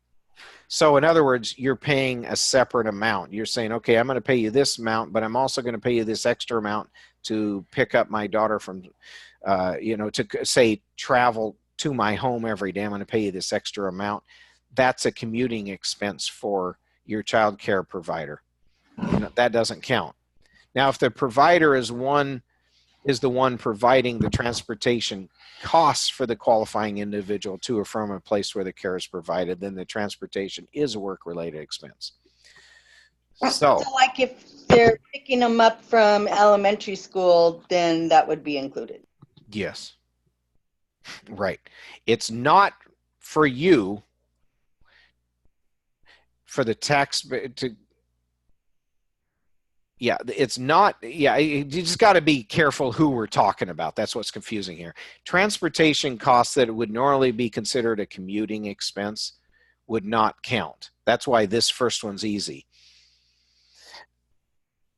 So in other words, you're paying a separate amount. You're saying, okay, I'm going to pay you this amount, but I'm also going to pay you this extra amount to pick up my daughter from, to say travel to my home every day. I'm going to pay you this extra amount. That's a commuting expense for your child care provider. That doesn't count. Now, if the provider is one is the one providing the transportation costs for the qualifying individual to or from a place where the care is provided, then the transportation is a work-related expense. So like if they're picking them up from elementary school, then that would be included. yes, right. It's not for you for the tax to. Yeah, it's not. Yeah, you just got to be careful who we're talking about. That's what's confusing here. Transportation costs that would normally be considered a commuting expense would not count. That's why this first one's easy.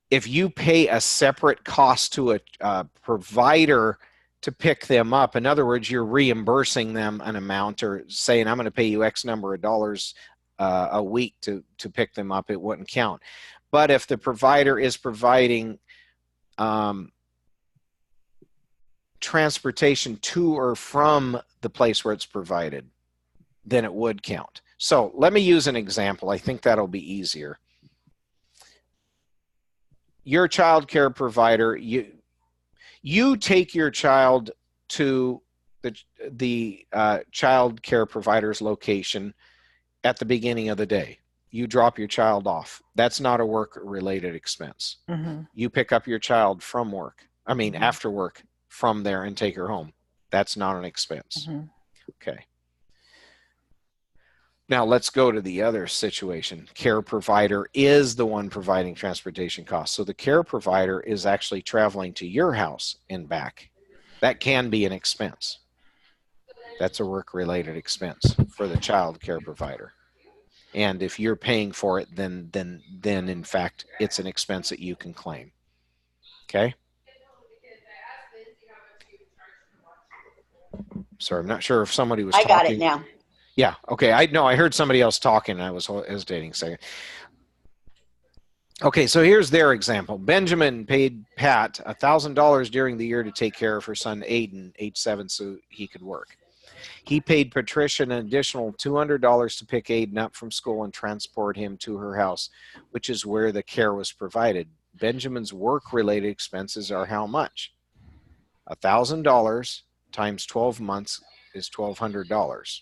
If you pay a separate cost to a provider to pick them up, in other words, you're reimbursing them an amount or saying, I'm going to pay you X number of dollars a week to pick them up, it wouldn't count. But if the provider is providing transportation to or from the place where it's provided, then it would count. So let me use an example. I think that'll be easier. Your child care provider, you take your child to the child care provider's location at the beginning of the day. You drop your child off. That's not a work-related expense. Mm-hmm. You pick up your child from work. I mean, after work from there and take her home. That's not an expense. Mm-hmm. Okay. Now let's go to the other situation. Care provider is the one providing transportation costs. So the care provider is actually traveling to your house and back. That can be an expense. That's a work-related expense for the child care provider. And if you're paying for it, then in fact, it's an expense that you can claim. Okay? Sorry, I'm not sure if somebody was talking. I got it now. Yeah, okay. I heard somebody else talking and I was hesitating a second. Okay, so here's their example. Benjamin paid Pat $1,000 during the year to take care of her son Aiden, age 7, so he could work. He paid Patricia an additional $200 to pick Aiden up from school and transport him to her house, which is where the care was provided. Benjamin's work-related expenses are how much? $1,000 times 12 months is $1,200.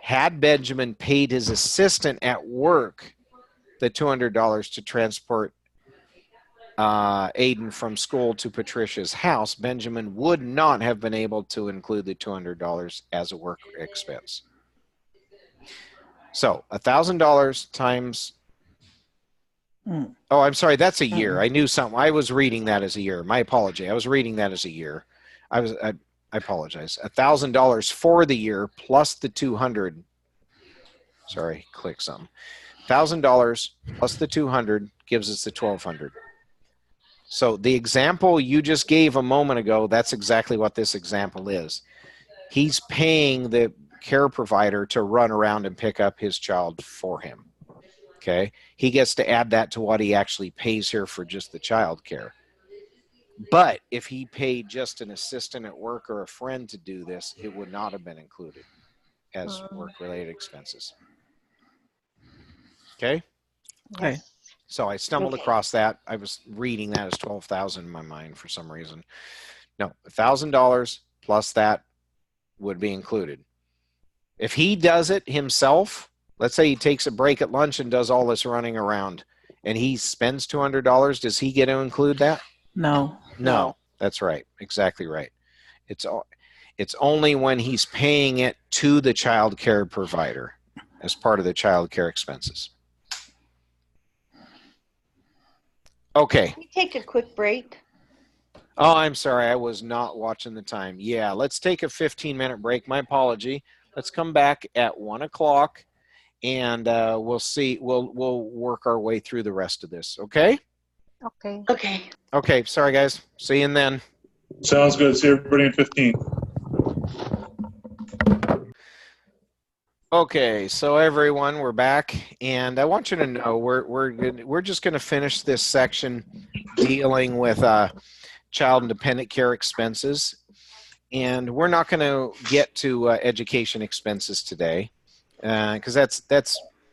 Had Benjamin paid his assistant at work the $200 to transport Aiden from school to Patricia's house, Benjamin would not have been able to include the $200 as a work expense. So $1,000 times. Oh, I'm sorry. That's a year. I knew something. I was reading that as a year. My apology. I was reading that as a year. I apologize. $1,000 for the year plus the 200. Sorry, click some. $1,000 plus the 200 gives us the 1,200. So the example you just gave a moment ago, that's exactly what this example is. He's paying the care provider to run around and pick up his child for him. Okay? He gets to add that to what he actually pays here for just the child care. But if he paid just an assistant at work or a friend to do this, it would not have been included as work-related expenses. Okay? Okay. So I stumbled across that. I was reading that as 12,000 in my mind for some reason. No, $1,000 plus that would be included. If he does it himself, let's say he takes a break at lunch and does all this running around and he spends $200, does he get to include that? No. No, that's right. Exactly right. It's only when he's paying it to the child care provider as part of the child care expenses. Okay. Can we take a quick break? Oh, I'm sorry. I was not watching the time. Yeah, let's take a 15-minute break. My apology. Let's come back at 1 o'clock, and we'll see. We'll work our way through the rest of this. Okay? Okay. Okay. Okay. Sorry, guys. See you then. Sounds good. See everybody in 15. Okay, so everyone, we're back, and I want you to know we're just going to finish this section dealing with child and dependent care expenses, and we're not going to get to education expenses today because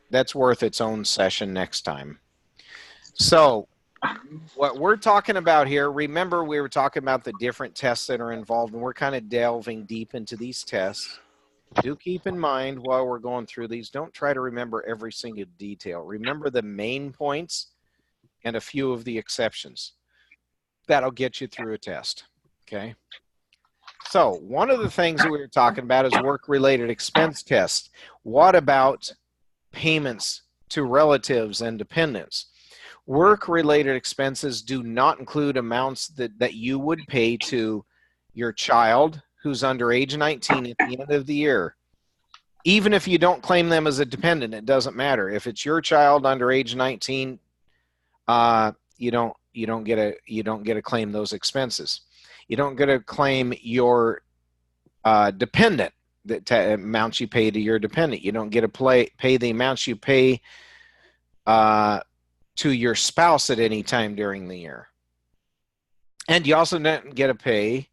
that's worth its own session next time. So What we're talking about here, remember we were talking about the different tests that are involved, and we're kind of delving deep into these tests. Do keep in mind while we're going through these, don't try to remember every single detail. Remember the main points and a few of the exceptions. That'll get you through a test, okay? So one of the things that we were talking about is work-related expense tests. What about payments to relatives and dependents? Work-related expenses do not include amounts that you would pay to your child who's under age 19 at the end of the year. Even if you don't claim them as a dependent, it doesn't matter. If it's your child under age 19, you don't get to claim those expenses. You don't get to claim your dependent, the amounts you pay to your dependent. You don't get to pay the amounts you pay to your spouse at any time during the year. And you also don't get to pay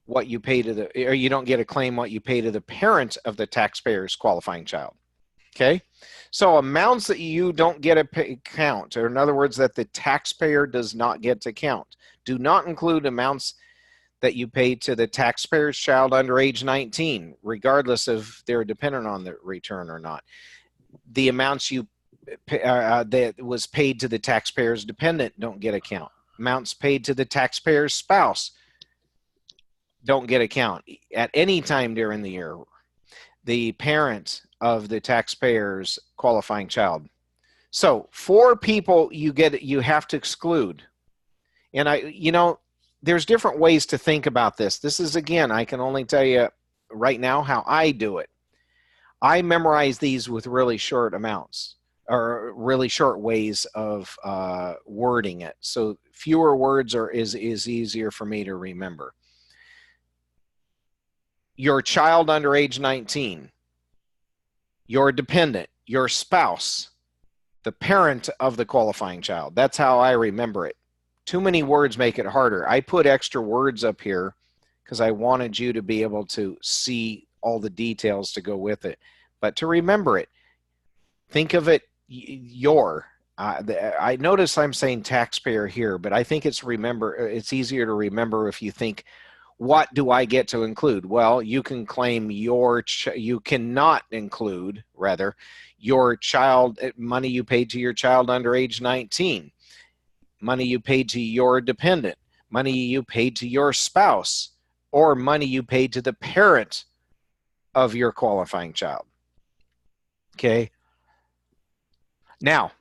what you pay to or you don't get to claim what you pay to the parent of the taxpayer's qualifying child. Okay? So amounts that you don't get to count, or in other words, that the taxpayer does not get to count, do not include amounts that you pay to the taxpayer's child under age 19, regardless if they're dependent on the return or not. The amounts you that was paid to the taxpayer's dependent don't get a count. Amounts paid to the taxpayer's spouse don't get a count at any time during the year. The parent of the taxpayer's qualifying child. So 4 people you have to exclude. And there's different ways to think about this. This is, again, I can only tell you right now how I do it. I memorize these with really short amounts, or really short ways of wording it. So fewer words is easier for me to remember. Your child under age 19, your dependent, your spouse, the parent of the qualifying child. That's how I remember it. Too many words make it harder. I put extra words up here because I wanted you to be able to see all the details to go with it. But to remember it, think of it I notice I'm saying taxpayer here, but I think it's easier to remember if you think, what do I get to include? Well, you can claim you cannot include, rather, your child, money you paid to your child under age 19, money you paid to your dependent, money you paid to your spouse, or money you paid to the parent of your qualifying child. Okay? Now,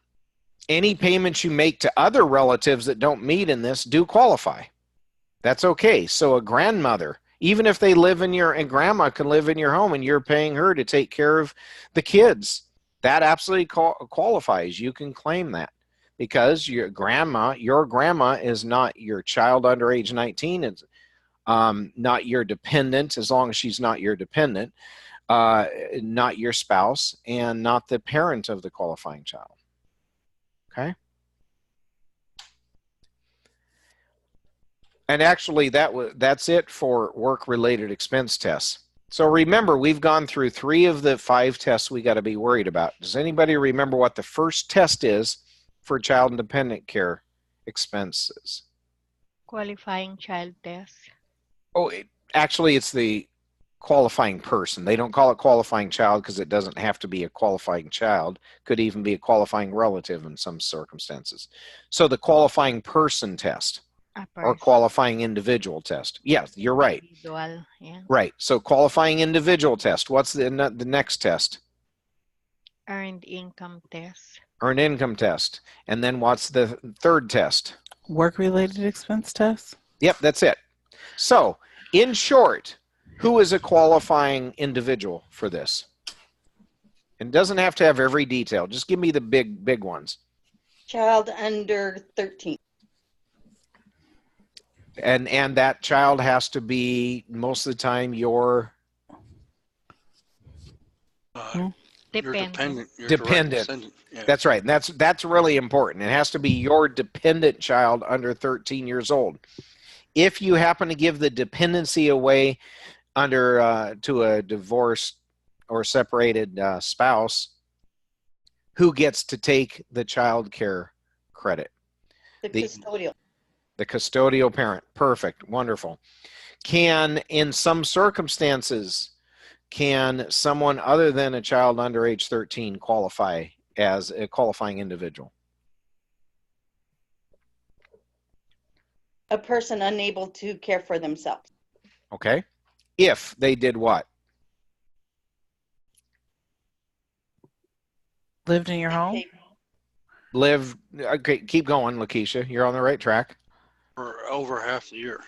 any payments you make to other relatives that don't meet in this do qualify. That's okay. So a grandmother, even if they live and grandma can live in your home and you're paying her to take care of the kids, that absolutely qualifies. You can claim that because your grandma is not your child under age 19. It's not your dependent, as long as she's not your dependent, not your spouse, and not the parent of the qualifying child. Okay? And actually, that's it for work-related expense tests. So remember, we've gone through 3 of the 5 tests we got to be worried about. Does anybody remember what the first test is for child and dependent care expenses? Qualifying child test. Oh, actually, it's the qualifying person. They don't call it qualifying child because it doesn't have to be a qualifying child. Could even be a qualifying relative in some circumstances. So the qualifying person test. Or qualifying individual test. Yes, you're right. Individual, yeah. Right. So qualifying individual test. What's the next test? Earned income test. Earned income test. And then what's the third test? Work-related expense test. Yep, that's it. So, in short, who is a qualifying individual for this? It doesn't have to have every detail. Just give me the big ones. Child under 13. And that child has to be, most of the time, your Dependent. Your dependent. Yeah. That's right. And that's really important. It has to be your dependent child under 13 years old. If you happen to give the dependency away to a divorced or separated spouse, who gets to take the child care credit? The custodial. The custodial parent. Perfect. Wonderful. Can, in some circumstances, can someone other than a child under age 13 qualify as a qualifying individual? A person unable to care for themselves. Okay. If they did what? Lived in your home? Live. Okay, keep going, Lakeisha. You're on the right track. For over half the year.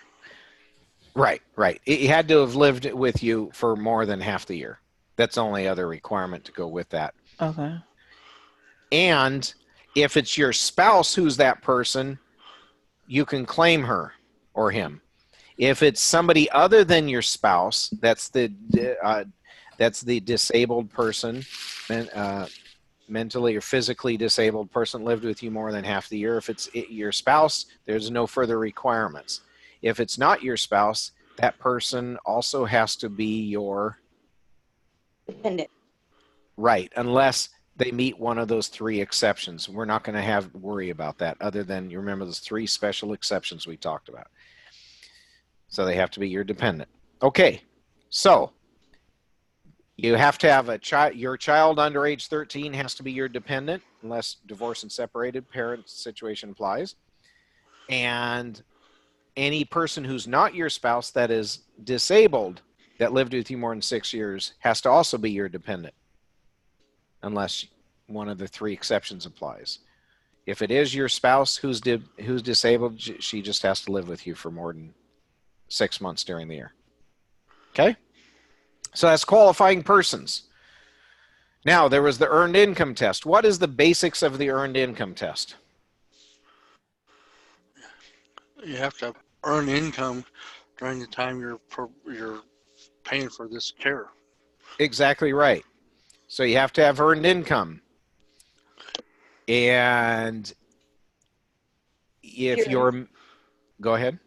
Right, right. It had to have lived with you for more than half the year. That's the only other requirement to go with that. Okay. And if it's your spouse who's that person, you can claim her or him. If it's somebody other than your spouse, that's the disabled person, mentally or physically disabled person lived with you more than half the year. If it's your spouse, there's no further requirements. If it's not your spouse, that person also has to be your Dependent. right, unless they meet one of those three exceptions. We're not going to have worry about that other than you remember those three special exceptions we talked about. So they have to be your dependent. Okay, so you have to have a child. Your child under age 13 has to be your dependent, unless divorced and separated parent situation applies. And any person who's not your spouse that is disabled that lived with you more than 6 years has to also be your dependent, unless one of the three exceptions applies. If it is your spouse who's disabled, she just has to live with you for more than 6 months during the year. Okay? So that's qualifying persons. Now, there was the earned income test. What is the basics of the earned income test? You have to earn income during the time you're paying for this care. Exactly right. So you have to have earned income. And if you're, go ahead.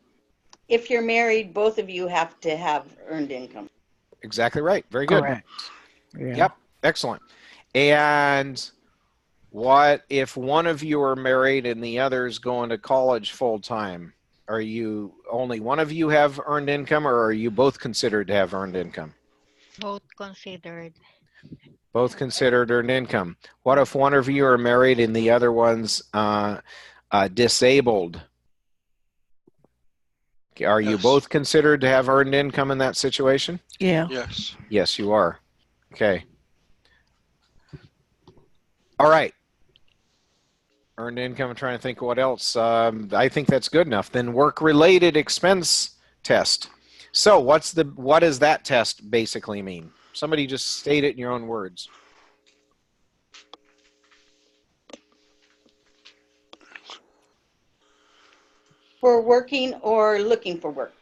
If you're married, both of you have to have earned income. Exactly right. Very good. Correct. Yeah. Yep. Excellent. And what if one of you are married and the other is going to college full time? Are you only one of you have earned income, or are you both considered to have earned income? Both considered. Both considered earned income. What if one of you are married and the other one's disabled? Are you Yes. both considered to have earned income in that situation? Yeah. Yes. Yes, you are. Okay. All right. Earned income. I'm trying to think what else. I think that's good enough. Then work-related expense test. So what does that test basically mean? Somebody just state it in your own words. For working or looking for work.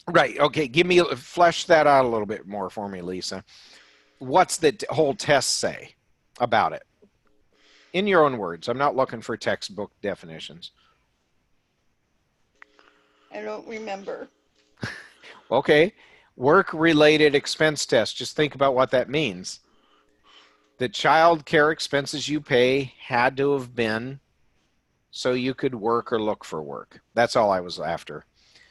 Right. Okay. Flesh that out a little bit more for me, Lisa. What's the whole test say about it? In your own words. I'm not looking for textbook definitions. I don't remember. Okay. Work-related expense test. Just think about what that means. The child care expenses you pay had to have been so you could work or look for work. That's all I was after.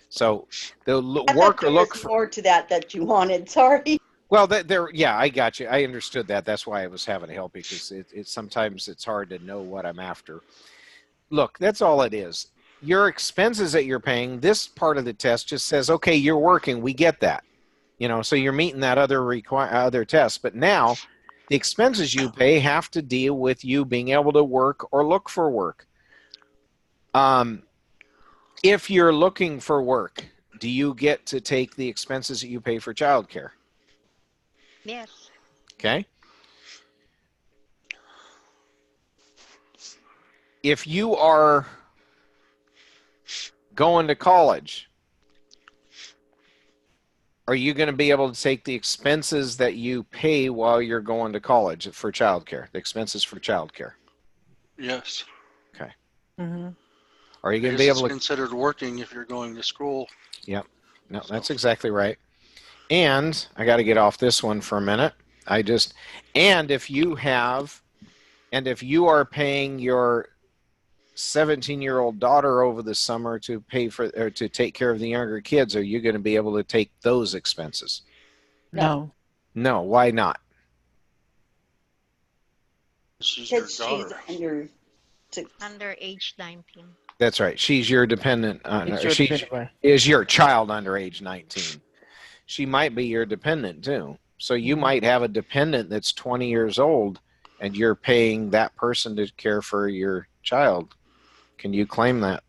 So the work or look for more to that you wanted. Sorry. Well, yeah, I got you. I understood that. That's why I was having to help you, because sometimes it's hard to know what I'm after. Look, that's all it is. Your expenses that you're paying, this part of the test just says, okay, you're working. We get that. So you're meeting that other test. But now the expenses you pay have to deal with you being able to work or look for work. If you're looking for work, do you get to take the expenses that you pay for childcare? Yes. Okay. If you are going to college, are you going to be able to take the expenses that you pay while you're going to college for childcare, the expenses for childcare? Yes. Okay. Mm-hmm. Are you going to be able to considered working if you're going to school? Yep. No, that's exactly right. And I got to get off this one for a minute. And if you are paying your 17-year-old daughter over the summer to pay for or to take care of the younger kids, are you going to be able to take those expenses? No. No. Why not? She's your Because she's daughter. Under age 19. That's right. She's your dependent. It's your dependent. Is your child under age 19. She might be your dependent too. So you might have a dependent that's 20 years old and you're paying that person to care for your child. Can you claim that?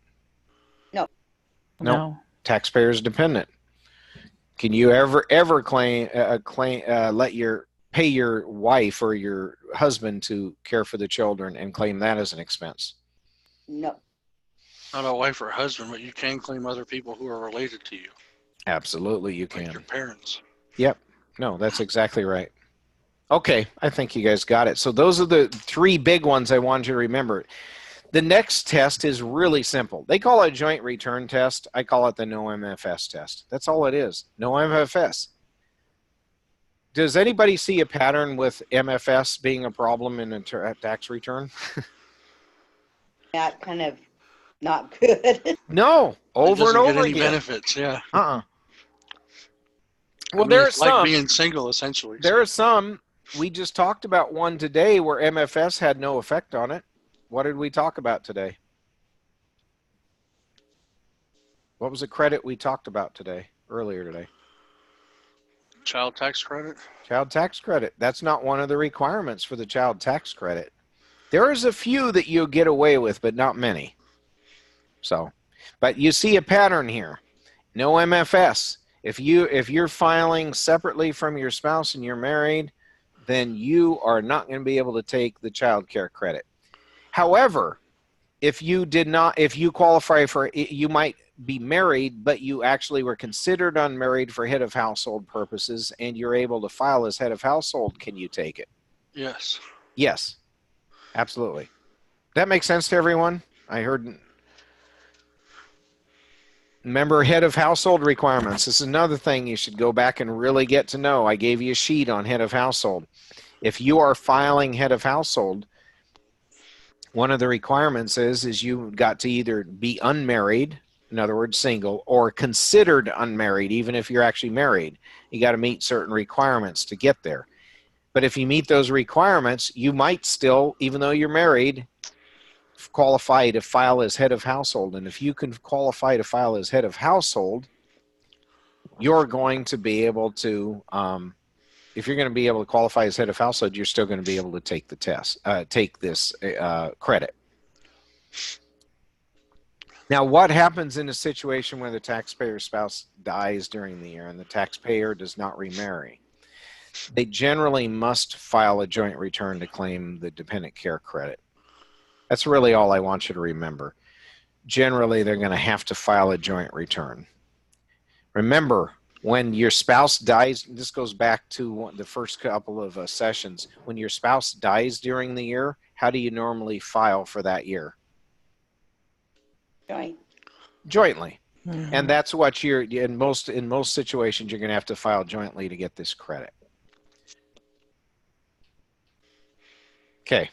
No. No. Taxpayers dependent. Can you ever claim pay your wife or your husband to care for the children and claim that as an expense? No. Not a wife or husband, but you can claim other people who are related to you. Absolutely, you can. Like your parents. Yep. No, that's exactly right. Okay, I think you guys got it. So those are the three big ones I wanted you to remember. The next test is really simple. They call it a joint return test. I call it the no MFS test. That's all it is. No MFS. Does anybody see a pattern with MFS being a problem in a tax return? That kind of not good. No, over and over Get any again. benefits, yeah. Well, I mean, there are it's like some. being single, essentially. There are some. We just talked about one today where MFS had no effect on it. What did we talk about today? What was the credit we talked about earlier today? Child tax credit? Child tax credit. That's not one of the requirements for the child tax credit. There is a few that you get away with, but not many. So, but you see a pattern here. No MFS. If you're filing separately from your spouse and you're married, then you are not going to be able to take the child care credit. However, if you qualify for it, you might be married, but you actually were considered unmarried for head of household purposes, and you're able to file as head of household, can you take it? Yes. Yes, absolutely. That makes sense to everyone? I heard. Remember head of household requirements. This is another thing you should go back and really get to know. I gave you a sheet on head of household. If you are filing head of household, one of the requirements is you got to either be unmarried, in other words, single, or considered unmarried, even if you're actually married. You got to meet certain requirements to get there. But if you meet those requirements, you might still, even though you're married, qualify to file as head of household. And if you can qualify to file as head of household, you're going to be able to, if you're going to be able to qualify as head of household, you're still going to be able to take the test, take this credit. Now, what happens in a situation where the taxpayer's spouse dies during the year and the taxpayer does not remarry? They generally must file a joint return to claim the dependent care credit. That's really all I want you to remember. Generally, they're going to have to file a joint return. Remember, when your spouse dies, this goes back to the first couple of sessions. When your spouse dies during the year, how do you normally file for that year? Jointly. Mm-hmm. And that's what in most situations, you're going to have to file jointly to get this credit. Okay.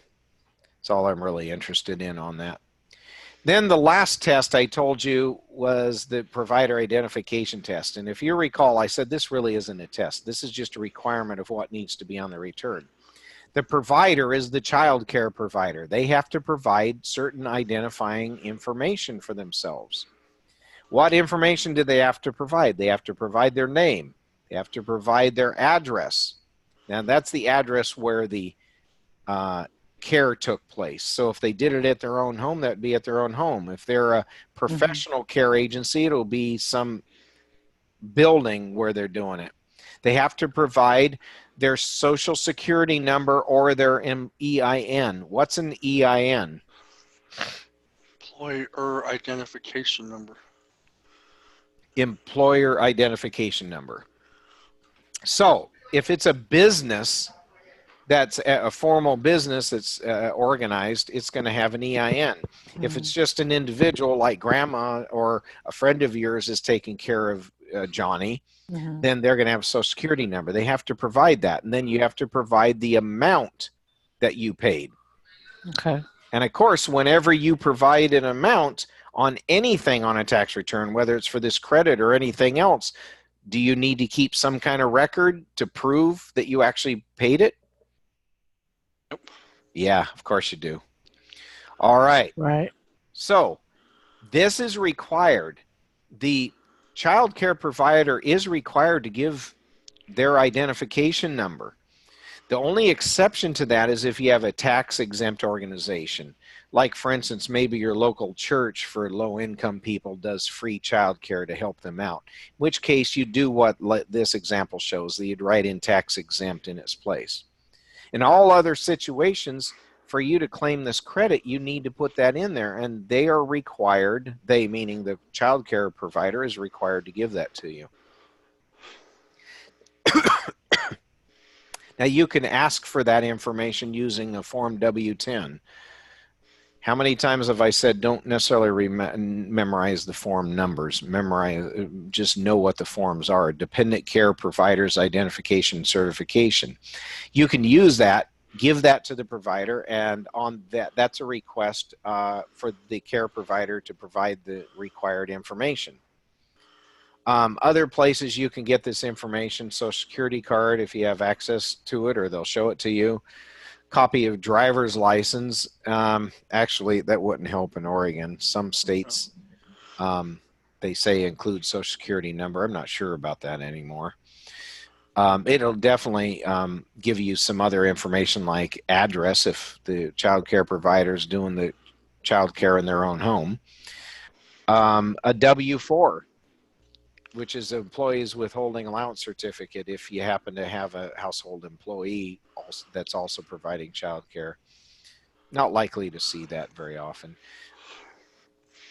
That's all I'm really interested in on that. Then the last test I told you was the provider identification test. And if you recall, I said this really isn't a test. This is just a requirement of what needs to be on the return. The provider is the child care provider. They have to provide certain identifying information for themselves. What information do they have to provide? They have to provide their name. They have to provide their address. Now, that's the address where the care took place. So if they did it at their own home, that'd be at their own home. If they're a professional care agency, it'll be some building where they're doing it. They have to provide their social security number or their EIN. What's an EIN? Employer identification number. Employer identification number. So if it's a business, that's a formal business that's organized, it's going to have an EIN. If it's just an individual like grandma or a friend of yours is taking care of Johnny, then they're going to have a social security number. They have to provide that. And then you have to provide the amount that you paid. Okay. And of course, whenever you provide an amount on anything on a tax return, whether it's for this credit or anything else, do you need to keep some kind of record to prove that you actually paid it? Nope. Yeah, of course you do. All right. Right. So this is required. The child care provider is required to give their identification number. The only exception to that is if you have a tax-exempt organization. Like, for instance, maybe your local church for low-income people does free child care to help them out, in which case you do what this example shows, that you'd write in tax-exempt in its place. In all other situations, for you to claim this credit, you need to put that in there, and they are required, they meaning the child care provider is required to give that to you. Now, you can ask for that information using a Form W-10. How many times have I said don't necessarily memorize the form numbers? Just know what the forms are. Dependent care providers identification certification. You can use that, give that to the provider, and on that's a request for the care provider to provide the required information. Other places you can get this information, Social Security card if you have access to it, or they'll show it to you. Copy of driver's license. Actually, that wouldn't help in Oregon. Some states, they say include Social Security number. I'm not sure about that anymore. It'll definitely give you some other information like address if the child care provider is doing the child care in their own home. A W-4. Which is employees withholding allowance certificate if you happen to have a household employee that's also providing child care. Not likely to see that very often.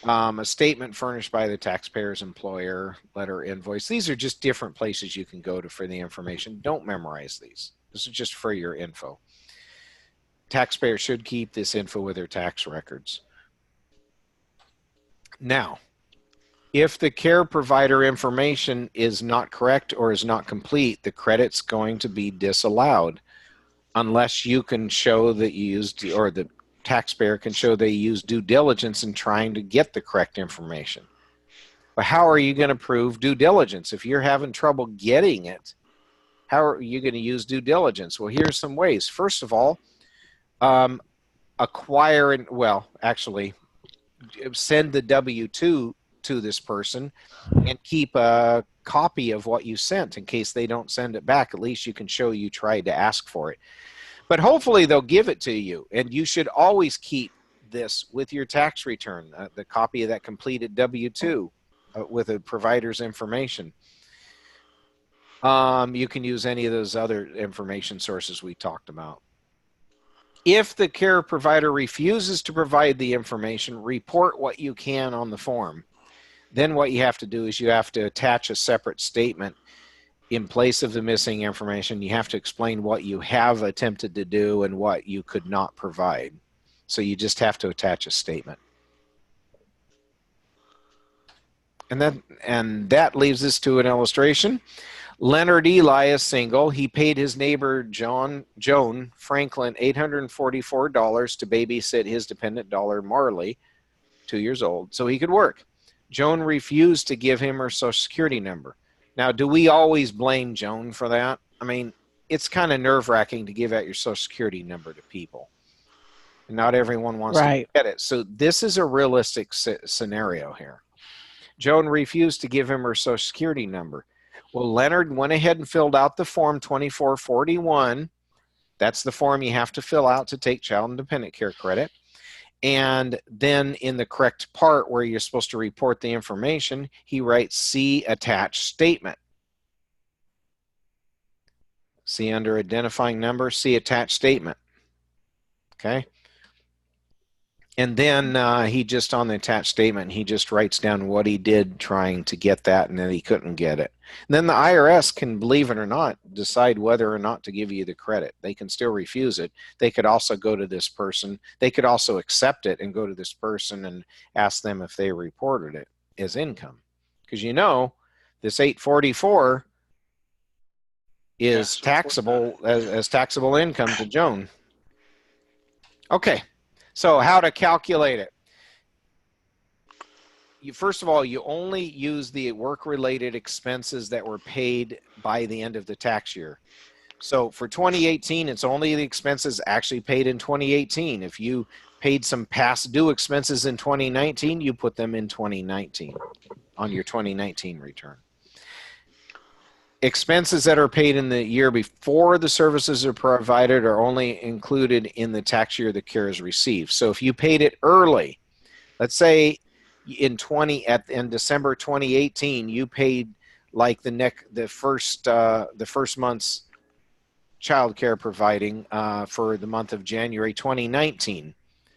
A statement furnished by the taxpayer's employer, letter, invoice. These are just different places you can go to for the information. Don't memorize these. This is just for your info. Taxpayers should keep this info with their tax records. Now, if the care provider information is not correct or is not complete, the credit's going to be disallowed unless you can show that you used, or the taxpayer can show they used due diligence in trying to get the correct information. But how are you going to prove due diligence? If you're having trouble getting it, how are you going to use due diligence? Well, here's some ways. First of all, send the W-2 to this person and keep a copy of what you sent in case they don't send it back. At least you can show you tried to ask for it. But hopefully they'll give it to you, and you should always keep this with your tax return, the copy of that completed W-2 with a provider's information. You can use any of those other information sources we talked about. If the care provider refuses to provide the information, report what you can on the form. Then what you have to do is you have to attach a separate statement in place of the missing information. You have to explain what you have attempted to do and what you could not provide. So you just have to attach a statement. And that leaves us to an illustration. Leonard Eli is single. He paid his neighbor Joan Franklin $844 to babysit his dependent daughter Marley, 2 years old, so he could work. Joan refused to give him her Social Security number. Now, do we always blame Joan for that? I mean, it's kind of nerve-wracking to give out your Social Security number to people. And not everyone wants to get it. So this is a realistic scenario here. Joan refused to give him her Social Security number. Well, Leonard went ahead and filled out the form 2441. That's the form you have to fill out to take child and dependent care credit. And then in the correct part where you're supposed to report the information, he writes see attached statement. See under identifying number, see attached statement. Okay. And then he just on the attached statement, he just writes down what he did trying to get that and then he couldn't get it. And then the IRS can, believe it or not, decide whether or not to give you the credit. They can still refuse it. They could also go to this person. They could also accept it and go to this person and ask them if they reported it as income. Because you know, this 844 is taxable as taxable income to Joan. Okay. So how to calculate it? First of all, you only use the work-related expenses that were paid by the end of the tax year. So for 2018, it's only the expenses actually paid in 2018. If you paid some past due expenses in 2019, you put them in 2019 on your 2019 return. Expenses that are paid in the year before the services are provided are only included in the tax year the care is received. So if you paid it early, let's say in December 2018, you paid like the first month's child care providing for the month of January 2019.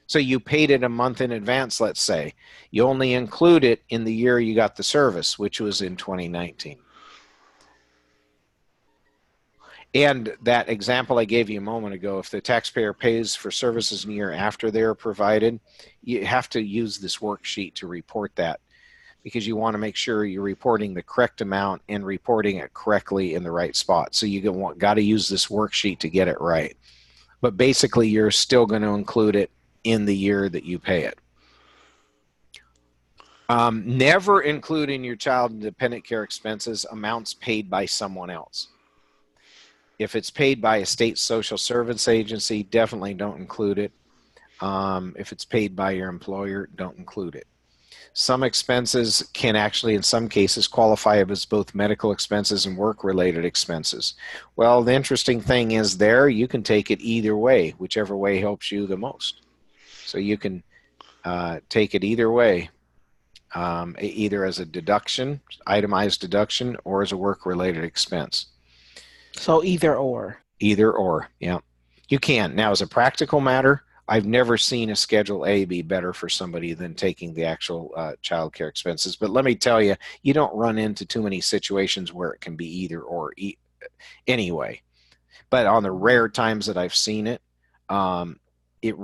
So you paid it a month in advance, let's say. You only include it in the year you got the service, which was in 2019. And that example I gave you a moment ago, if the taxpayer pays for services in the year after they're provided, you have to use this worksheet to report that, because you want to make sure you're reporting the correct amount and reporting it correctly in the right spot. So you got to use this worksheet to get it right. But basically, you're still going to include it in the year that you pay it. Never include in your child and dependent care expenses amounts paid by someone else. If it's paid by a state social service agency, definitely don't include it. If it's paid by your employer, don't include it. Some expenses can actually, in some cases, qualify as both medical expenses and work-related expenses. Well, the interesting thing is there, you can take it either way, whichever way helps you the most. So you can take it either way, either as a deduction, itemized deduction, or as a work-related expense. So either or. Either or, yeah. You can. Now, as a practical matter, I've never seen a Schedule A be better for somebody than taking the actual child care expenses. But let me tell you, you don't run into too many situations where it can be either or anyway. But on the rare times that I've seen it, it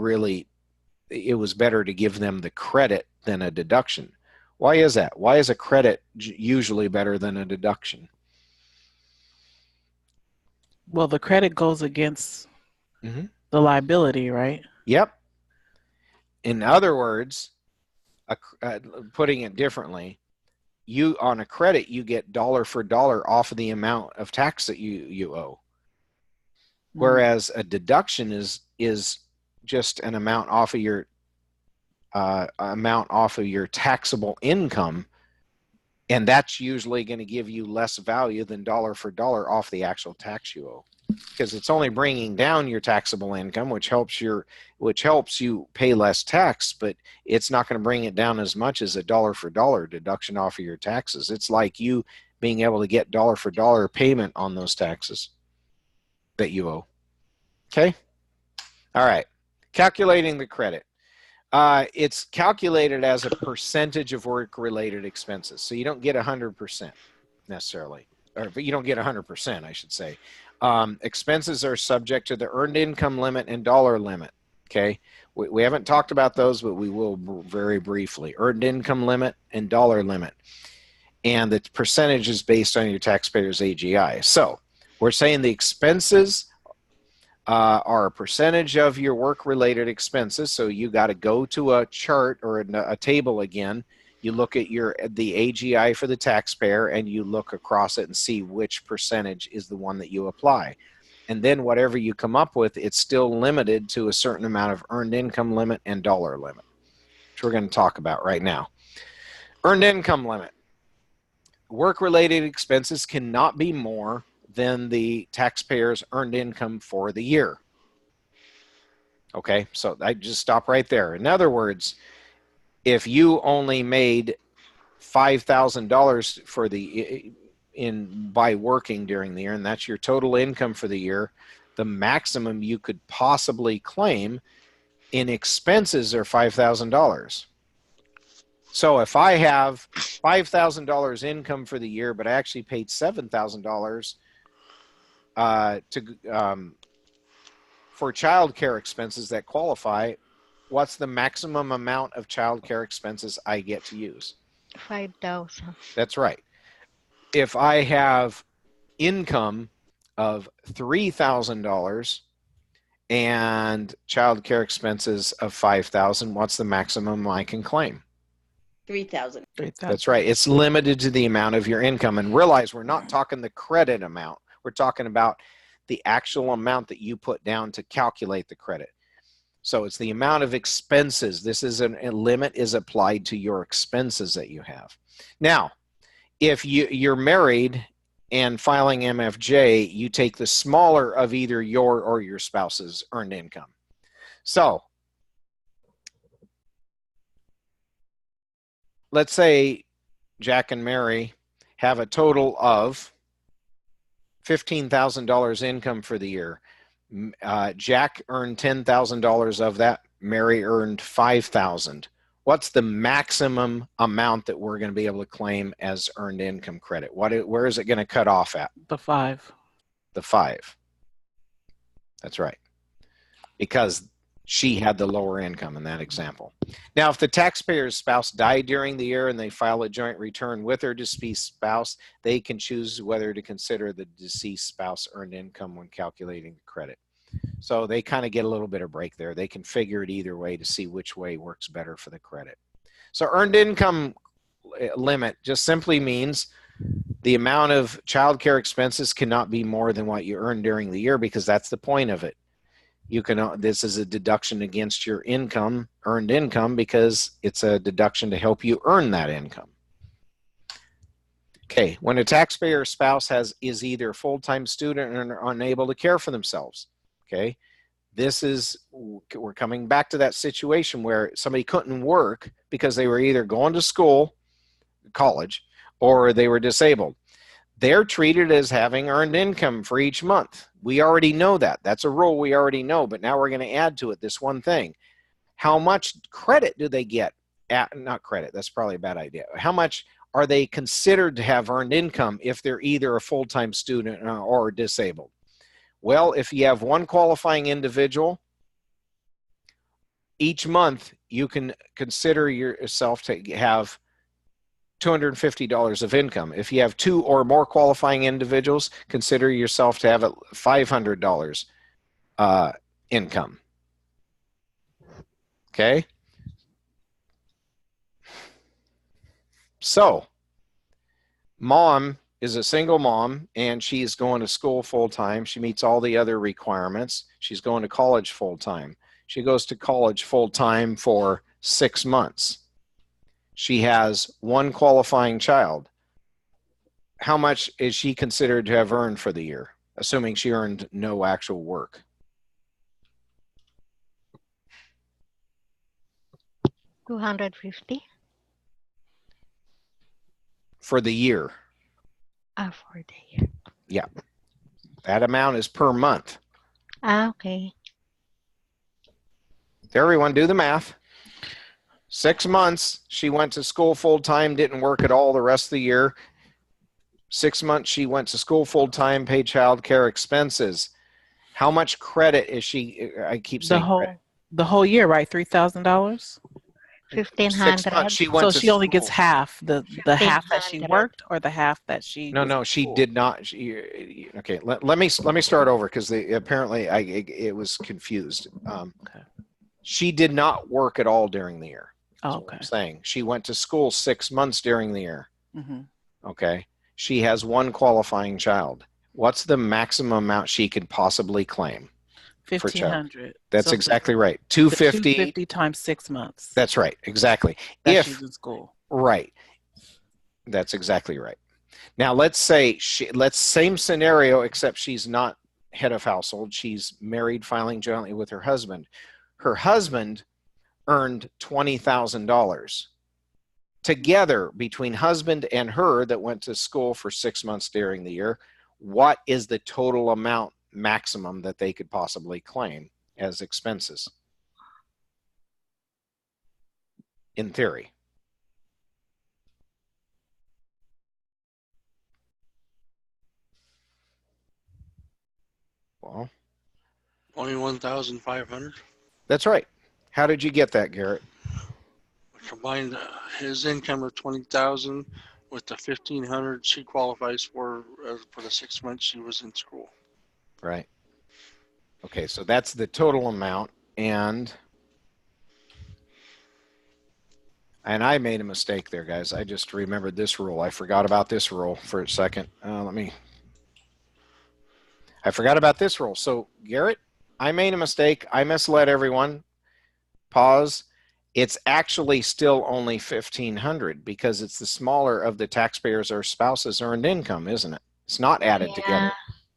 was better to give them the credit than a deduction. Why is that? Why is a credit usually better than a deduction? Well, the credit goes against the liability, right? Yep. In other words, putting it differently, on a credit, you get dollar for dollar off of the amount of tax that you owe. Whereas a deduction is just an amount off of your taxable income, and that's usually going to give you less value than dollar for dollar off the actual tax you owe, because it's only bringing down your taxable income, which helps you pay less tax, but it's not going to bring it down as much as a dollar for dollar deduction off of your taxes. It's like you being able to get dollar for dollar payment on those taxes that you owe. Okay? All right. Calculating the credit. It's calculated as a percentage of work-related expenses. So you don't get 100% necessarily, but you don't get 100%, I should say. Expenses are subject to the earned income limit and dollar limit. Okay, we haven't talked about those, but we will very briefly. Earned income limit and dollar limit, and the percentage is based on your taxpayer's AGI. So we're saying the expenses are a percentage of your work-related expenses. So you got to go to a chart or a table again. You look at the AGI for the taxpayer, and you look across it and see which percentage is the one that you apply. And then whatever you come up with, it's still limited to a certain amount of earned income limit and dollar limit, which we're going to talk about right now. Earned income limit. Work-related expenses cannot be more than the taxpayer's earned income for the year. Okay, so I just stop right there. In other words, if you only made $5,000 by working during the year, and that's your total income for the year, the maximum you could possibly claim in expenses are $5,000. So if I have $5,000 income for the year, but I actually paid $7,000 for child care expenses that qualify, what's the maximum amount of child care expenses I get to use? 5,000. That's right. If I have income of $3,000 and child care expenses of $5,000, what's the maximum I can claim? 3,000. That's right. It's limited to the amount of your income. And realize we're not talking the credit amount. We're talking about the actual amount that you put down to calculate the credit. So it's the amount of expenses. This is a limit is applied to your expenses that you have. Now, if you're married and filing MFJ, you take the smaller of either your or your spouse's earned income. So let's say Jack and Mary have a total of $15,000 income for the year. Jack earned $10,000 of that. Mary earned $5,000. What's the maximum amount that we're going to be able to claim as earned income credit? Where is it going to cut off at? The 5. The 5. That's right. Because she had the lower income in that example. Now, if the taxpayer's spouse died during the year and they file a joint return with their deceased spouse, they can choose whether to consider the deceased spouse earned income when calculating the credit. So they kind of get a little bit of break there. They can figure it either way to see which way works better for the credit. So earned income limit just simply means the amount of child care expenses cannot be more than what you earn during the year, because that's the point of it. You can, this is a deduction against your income, earned income, because it's a deduction to help you earn that income. Okay, when a taxpayer spouse is either a full-time student or unable to care for themselves, okay, we're coming back to that situation where somebody couldn't work because they were either going to school, college, or they were disabled. They're treated as having earned income for each month. We already know that. That's a rule we already know, but now we're going to add to it this one thing. How much credit do they get? Not credit, that's probably a bad idea. How much are they considered to have earned income if they're either a full-time student or disabled? Well, if you have one qualifying individual, each month you can consider yourself to have $250 of income. If you have 2 or more qualifying individuals, consider yourself to have $500 income. Okay? So, mom is a single mom and she's going to school full-time. She meets all the other requirements. She's going to college full-time. She goes to college full-time for 6 months. She has one qualifying child. How much is she considered to have earned for the year, assuming she earned no actual work? $250 For the year. for the year. Yeah. That amount is per month. Okay. Everyone do the math. 6 months, she went to school full-time, didn't work at all the rest of the year. 6 months, she went to school full-time, paid child care expenses. How much credit is she, I keep saying the whole year, right? $3,000? 1,500. 6 months, she went So to she only school. gets half, the half that she 1,500. worked or the half that she No, she did not. Okay, let me start over because apparently it was confused. Okay. She did not work at all during the year. Oh, That's what okay. I'm saying. She went to school 6 months during the year. Mm-hmm. Okay. She has one qualifying child. What's the maximum amount she could possibly claim? $1,500. That's So exactly right. $250 times 6 months. That's right. Exactly. That she's in school. Right. That's exactly right. Now let's say same scenario, except she's not head of household. She's married, filing jointly with her husband. Her husband earned $20,000. Together, between husband and her that went to school for 6 months during the year, what is the total amount maximum that they could possibly claim as expenses? In theory. Well, 21,500. that's right. How did you get that, Garrett? Combined his income of 20,000 with the 1,500 she qualifies for the 6 months she was in school. Right. Okay, so that's the total amount, and I made a mistake there, guys. I just remembered this rule. I forgot about this rule for a second. I forgot about this rule. So, Garrett, I made a mistake. I misled everyone. Pause. It's actually still only $1,500 because it's the smaller of the taxpayers or spouses earned income, isn't it? It's not added together.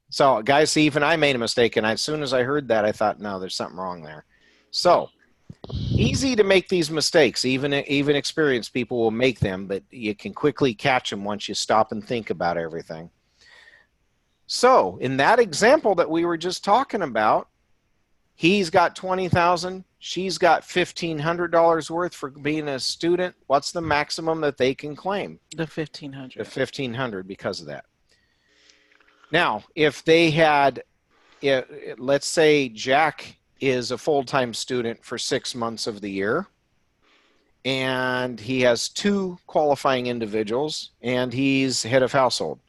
So, guys, see, even I made a mistake, and as soon as I heard that, I thought, no, there's something wrong there. So, easy to make these mistakes. Even experienced people will make them, but you can quickly catch them once you stop and think about everything. So, in that example that we were just talking about, he's got $20,000. She's got $1,500 worth for being a student. What's the maximum that they can claim? The 1,500. The 1,500 because of that. Now, if they had, let's say Jack is a full-time student for 6 months of the year, and he has 2 qualifying individuals, and he's head of household.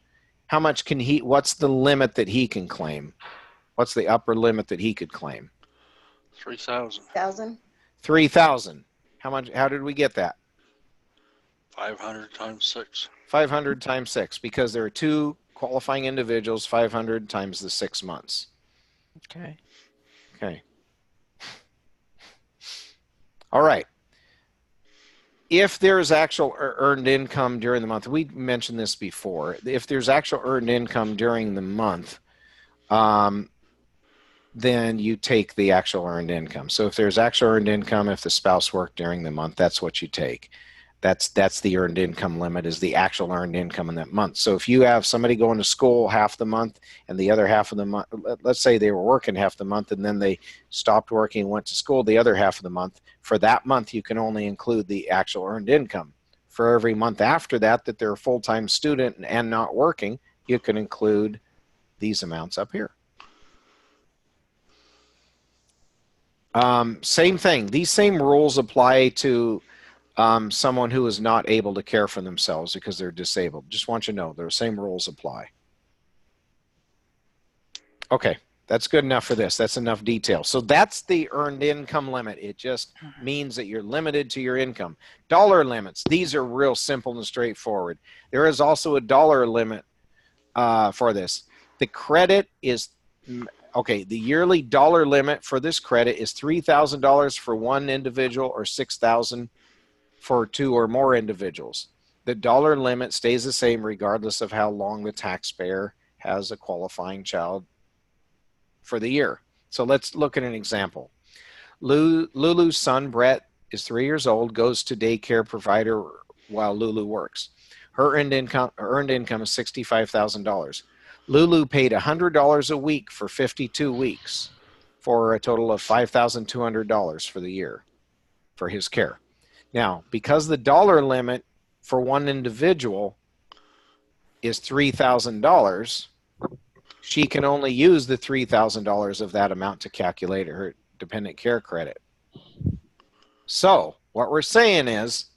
How much can he, what's the limit that he can claim? What's the upper limit that he could claim? 3,000. 3,000. How much, how did we get that? 500 times 6. 500 times 6, because there are 2 qualifying individuals, 500 times the 6 months. Okay. Okay. All right. If there's actual earned income during the month, we mentioned this before. If there's actual earned income during the month, then you take the actual earned income. So if there's actual earned income, if the spouse worked during the month, that's what you take. That's the earned income limit, is the actual earned income in that month. So if you have somebody going to school half the month and the other half of the month, let's say they were working half the month and then they stopped working and went to school the other half of the month, for that month you can only include the actual earned income. For every month after that that they're a full-time student and not working, you can include these amounts up here. Same thing. These same rules apply to someone who is not able to care for themselves because they're disabled. Just want you to know, the same rules apply. Okay, that's good enough for this. That's enough detail. So that's the earned income limit. It just means that you're limited to your income. Dollar limits, these are real simple and straightforward. There is also a dollar limit for this. The credit is, okay, the yearly dollar limit for this credit is $3,000 for one individual or $6,000 for 2 or more individuals. The dollar limit stays the same regardless of how long the taxpayer has a qualifying child for the year. So let's look at an example. Lulu's son, Brett, is 3 years old, goes to daycare provider while Lulu works. Her earned income is $65,000. Lulu paid $100 a week for 52 weeks for a total of $5,200 for the year for his care. Now, because the dollar limit for one individual is $3,000, she can only use the $3,000 of that amount to calculate her dependent care credit. So what we're saying is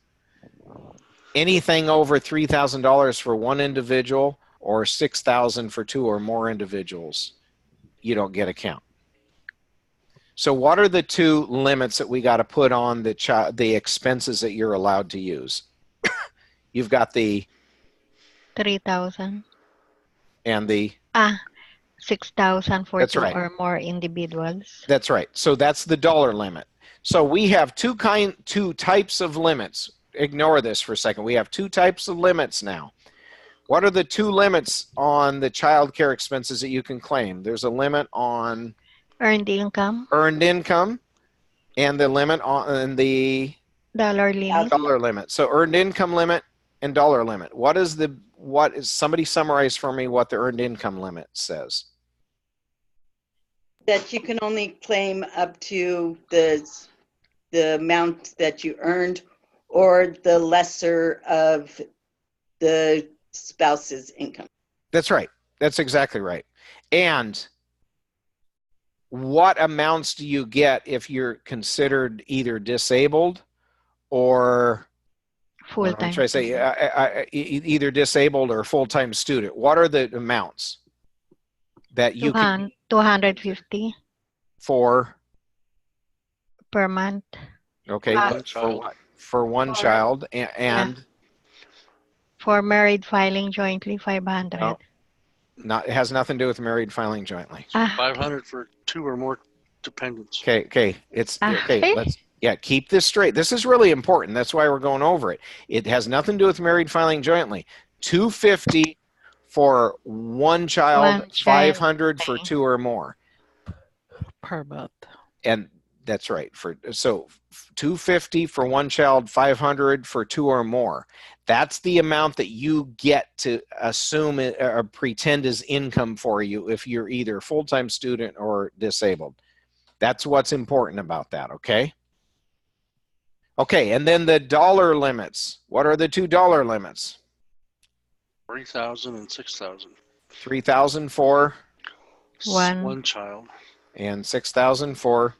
anything over $3,000 for one individual or $6,000 for 2 or more individuals, you don't get a count. So what are the 2 limits that we got to put on the expenses that you're allowed to use? You've got the 3,000 and the 6,000 for That's 2 right. or more individuals. That's right. So that's the dollar limit. So we have two types of limits. Ignore this for a second. We have 2 types of limits now. What are the 2 limits on the child care expenses that you can claim? There's a limit on Earned income. Earned income, and the limit on the Dollar limit. dollar limit. So earned income limit and dollar limit. What is somebody summarize for me what the earned income limit says? That you can only claim up to the amount that you earned or the lesser of the spouse's income. That's right. That's exactly right. And what amounts do you get if you're considered either disabled or Full-time. I'm trying to say either disabled or full-time student? What are the amounts that you can? 250. for, per month. okay, One but for child. what? For one For- child and For married filing jointly, 500. no, it has nothing to do with married filing jointly. Ah, 500 for 2 or more dependents. Okay, it's okay. okay. Keep this straight. This is really important. That's why we're going over it. It has nothing to do with married filing jointly. $250 for one child, One child. $500 for 2 or more. Per month. And that's right. So $250 for one child, $500 for 2 or more. That's the amount that you get to assume or pretend is income for you if you're either a full-time student or disabled. That's what's important about that, okay? Okay, and then the dollar limits. What are the $2 limits? 3,000 and 6,000. 3,000 for One child. and 6,000 for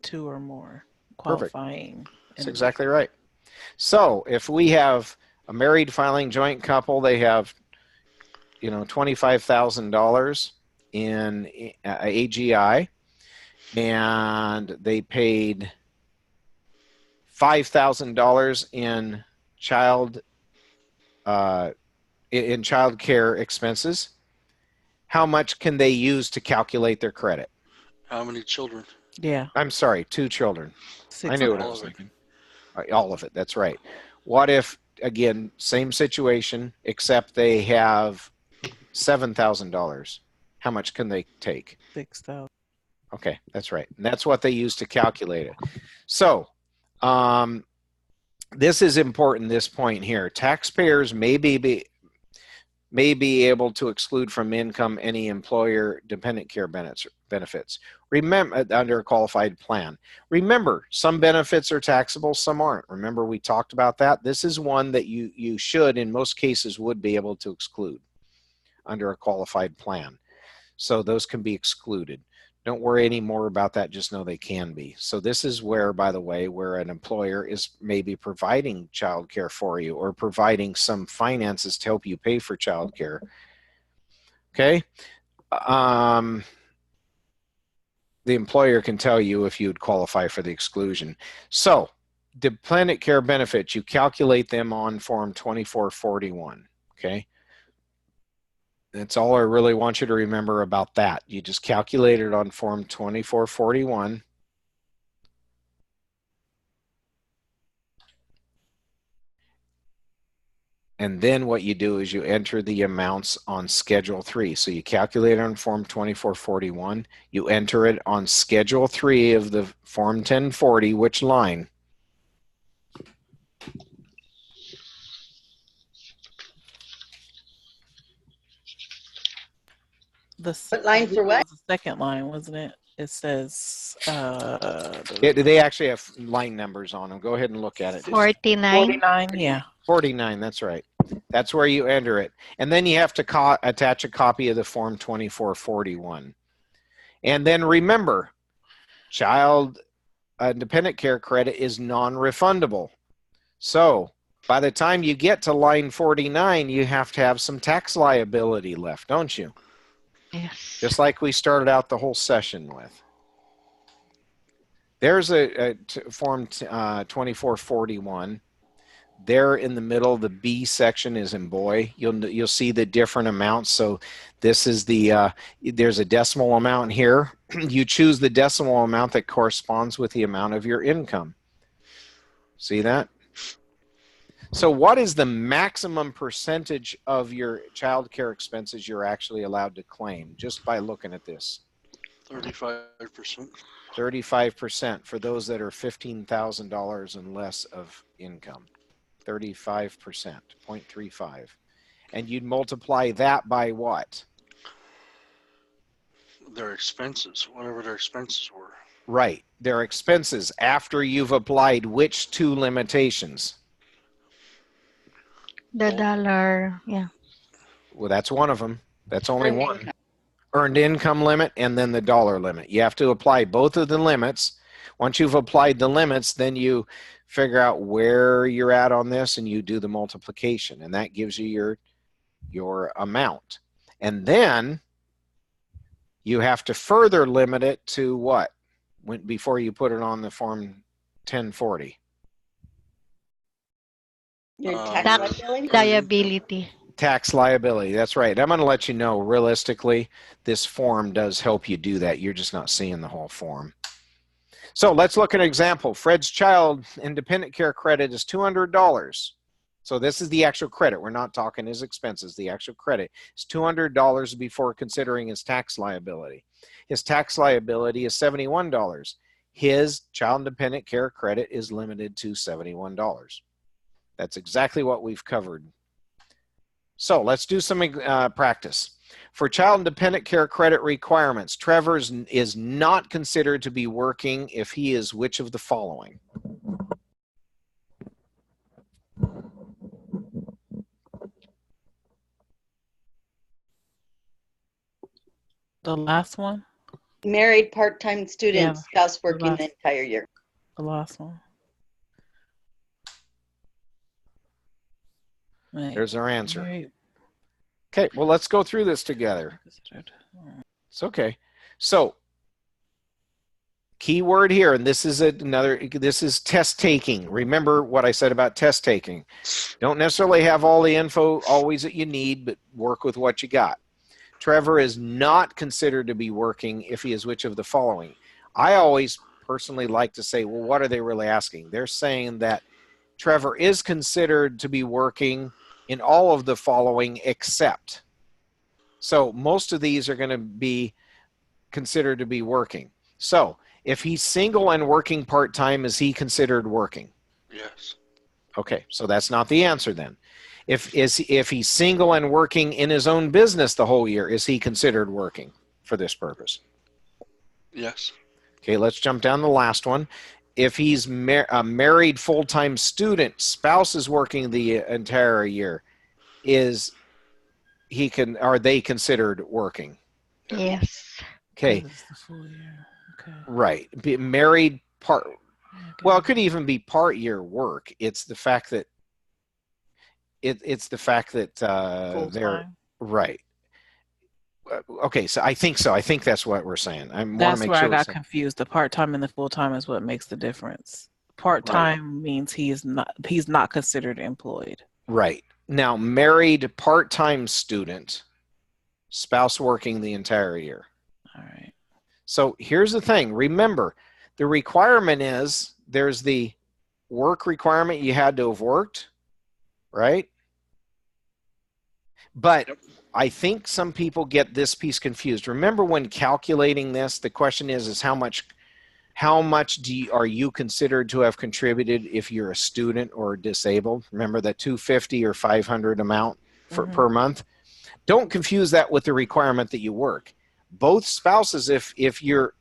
2 or more Perfect. qualifying. That's exactly right. So if we have a married filing joint couple, they have, $25,000 in AGI, and they paid $5,000 in child care expenses. How much can they use to calculate their credit? How many children? Yeah. I'm sorry, 2 children. I knew what I was All of it. thinking. All of it. That's right. What if, again, same situation, except they have $7,000? How much can they take? 6,000. Okay, that's right. And that's what they use to calculate it. So, this is important, this point here. Taxpayers may be able to exclude from income any employer dependent care benefits. Remember, under a qualified plan. Remember, some benefits are taxable, some aren't. Remember, we talked about that. This is one that you should, in most cases, would be able to exclude under a qualified plan. So those can be excluded. Don't worry any more about that. Just know they can be. So this is where, by the way, where an employer is maybe providing child care for you or providing some finances to help you pay for child care. Okay. The employer can tell you if you'd qualify for the exclusion. So dependent care benefits, you calculate them on Form 2441. Okay. That's all I really want you to remember about that. You just calculate it on Form 2441. And then what you do is you enter the amounts on Schedule 3. So you calculate it on Form 2441. You enter it on Schedule 3 of the Form 1040, which line? What line for what? The second line, wasn't it? It says They actually have line numbers on them. Go ahead and look at it. 49. 49. Yeah. 49, that's right. That's where you enter it. And then you have to attach a copy of the Form 2441. And then remember, child dependent care credit is non-refundable. So by the time you get to line 49, you have to have some tax liability left, don't you? Yes. Just like we started out the whole session with. There's a Form 2441. There in the middle, the B section is in boy. You'll see the different amounts. So this is there's a decimal amount here. You choose the decimal amount that corresponds with the amount of your income. See that? So what is the maximum percentage of your child care expenses you're actually allowed to claim just by looking at this? 35%. 35% for those that are $15,000 and less of income. 35%, 0.35. And you'd multiply that by what? Their expenses, whatever their expenses were. Right. Their expenses after you've applied which 2 limitations? The dollar, yeah. Well, that's one of them. That's only one. Earned income limit and then the dollar limit. You have to apply both of the limits. Once you've applied the limits, then you figure out where you're at on this and you do the multiplication, and that gives you your amount. And then You have to further limit it to what? Before you put it on the Form 1040. Your Tax tax liability? Liability. Tax liability, that's right. I'm going to let you know, realistically, this form does help you do that. You're just not seeing the whole form. So let's look at an example. Fred's child independent care credit is $200. So this is the actual credit. We're not talking his expenses. The actual credit is $200 before considering his tax liability. His tax liability is $71. His child independent care credit is limited to $71. That's exactly what we've covered. So let's do some practice. For child independent care credit requirements, Trevor is not considered to be working if he is which of the following? The last one? Married part-time student, Yeah, spouse working last- the entire year. The last one. Wait, There's our answer. married, Okay, well, let's go through this together. considered. It's okay. So, key word here, and this is this is test taking. Remember what I said about test taking. Don't necessarily have all the info always that you need, but work with what you got. Trevor is not considered to be working if he is which of the following. I always personally like to say, well, what are they really asking? They're saying that Trevor is considered to be working in all of the following except. So most of these are going to be considered to be working. So if he's single and working part-time, is he considered working? Yes. Okay, so that's not the answer then. If he's single and working in his own business the whole year, is he considered working for this purpose? Yes. Okay, let's jump down the last one. If he's a married full-time student, spouse is working the entire year, are they considered working? Yes. Okay, This is the full year. Okay. right. Married part. Okay. Well, it could even be part year work. It's the fact that Full they're time. right. Okay, so I think so. I think that's what we're saying. I want to That's make where sure I we're got saying. confused. The part time and the full time is what makes the difference. Part time means he's not considered employed. Right. Now, married part-time student, spouse working the entire year. All right. So here's the thing. Remember, the requirement is there's the work requirement you had to have worked, right? But I think some people get this piece confused. Remember when calculating this, the question is how much are you considered to have contributed if you're a student or disabled? Remember that $250 or $500 amount per month? Don't confuse that with the requirement that you work. Both spouses, if you're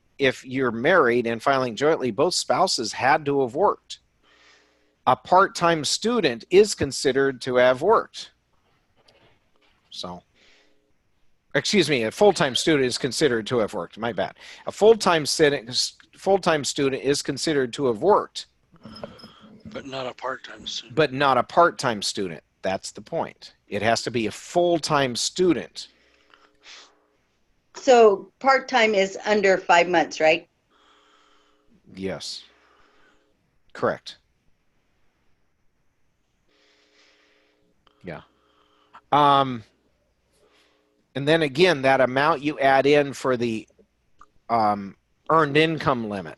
married and filing jointly, both spouses had to have worked. A part-time student is considered to have worked. So, excuse me, a full-time student is considered to have worked. My bad. A full-time student is considered to have worked. But not a part-time student. But not a part-time student. That's the point. It has to be a full-time student. So part-time is under 5 months, right? Yes. Correct. Yeah. And then again, that amount you add in for the earned income limit.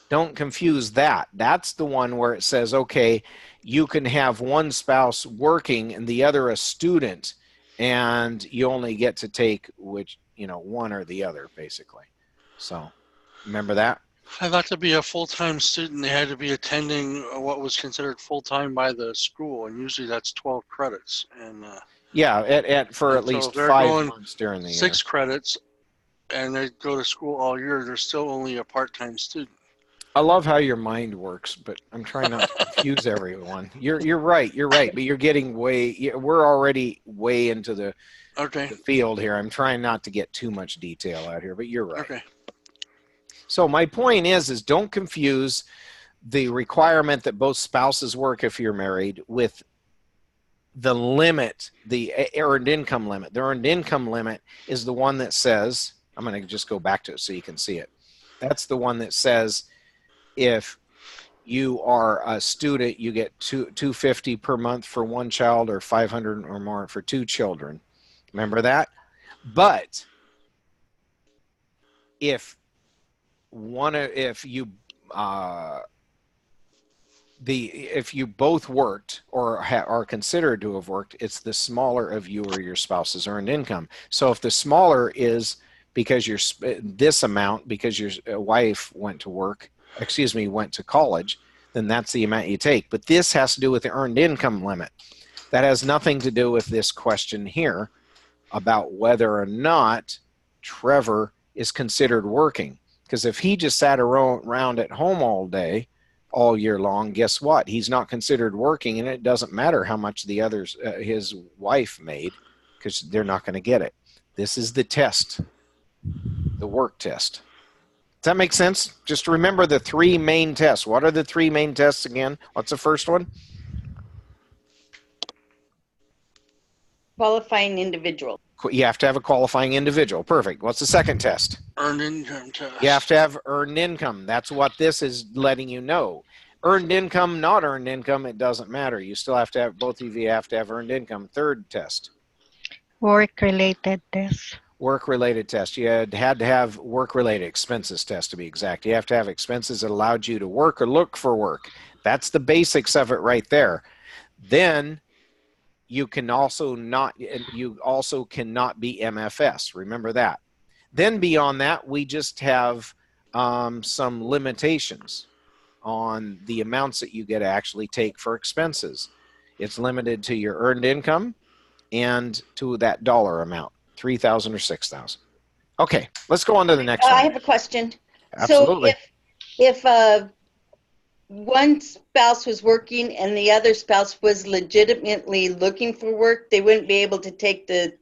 Don't confuse that. That's the one where it says, okay, you can have one spouse working and the other a student, and you only get to take one or the other, basically. So remember that? I thought to be a full-time student, they had to be attending what was considered full-time by the school, and usually that's 12 credits. And yeah, for at so least if they're 5 going months during the 6 year. credits, and they go to school all year, they're still only a part-time student. I love how your mind works, but I'm trying not to confuse everyone. You're right, but you're getting we're already way into the field here. I'm trying not to get too much detail out here, but you're right. Okay. So my point is don't confuse the requirement that both spouses work if you're married with the limit, the earned income limit. The earned income limit is the one that says, I'm going to just go back to it so you can see it. That's the one that says if you are a student, you get $250 per month for one child or $500 or more for two children. Remember that? But if you both worked or are considered to have worked, it's the smaller of you or your spouse's earned income. So if the smaller is because you're this amount because your wife went to college, then that's the amount you take. But this has to do with the earned income limit. That has nothing to do with this question here about whether or not Trevor is considered working. Because if he just sat around at home all day, all year long, guess what? He's not considered working, and it doesn't matter how much the others, his wife made, because they're not going to get it. This is the test, the work test. Does that make sense? Just remember the three main tests. What are the three main tests again? What's the first one? Qualifying individual. You have to have a qualifying individual. Perfect. What's the second test? Earned income test. You have to have earned income. That's what this is letting you know. Earned income, not earned income, it doesn't matter. You still have to have, both of you have to have earned income. Third test. Work-related test. Work-related test. You had to have work-related expenses test, to be exact. You have to have expenses that allowed you to work or look for work. That's the basics of it right there. Then you can also cannot be MFS. Remember that. Then beyond that, we just have some limitations on the amounts that you get to actually take for expenses. It's limited to your earned income and to that dollar amount, $3,000 or $6,000. Okay, let's go on to the next one. I have a question. Absolutely. So if one spouse was working and the other spouse was legitimately looking for work, they wouldn't be able to take the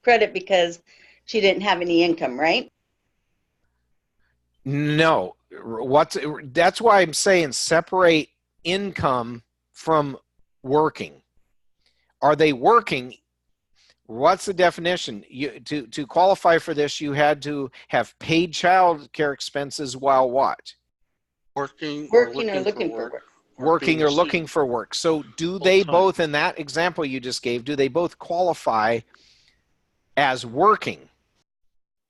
credit because she didn't have any income, right? No. That's why I'm saying separate income from working. Are they working? What's the definition? To qualify for this, you had to have paid child care expenses while what? Working or looking for work. Working or looking for work. So do they both, in that example you just gave, do they both qualify as working?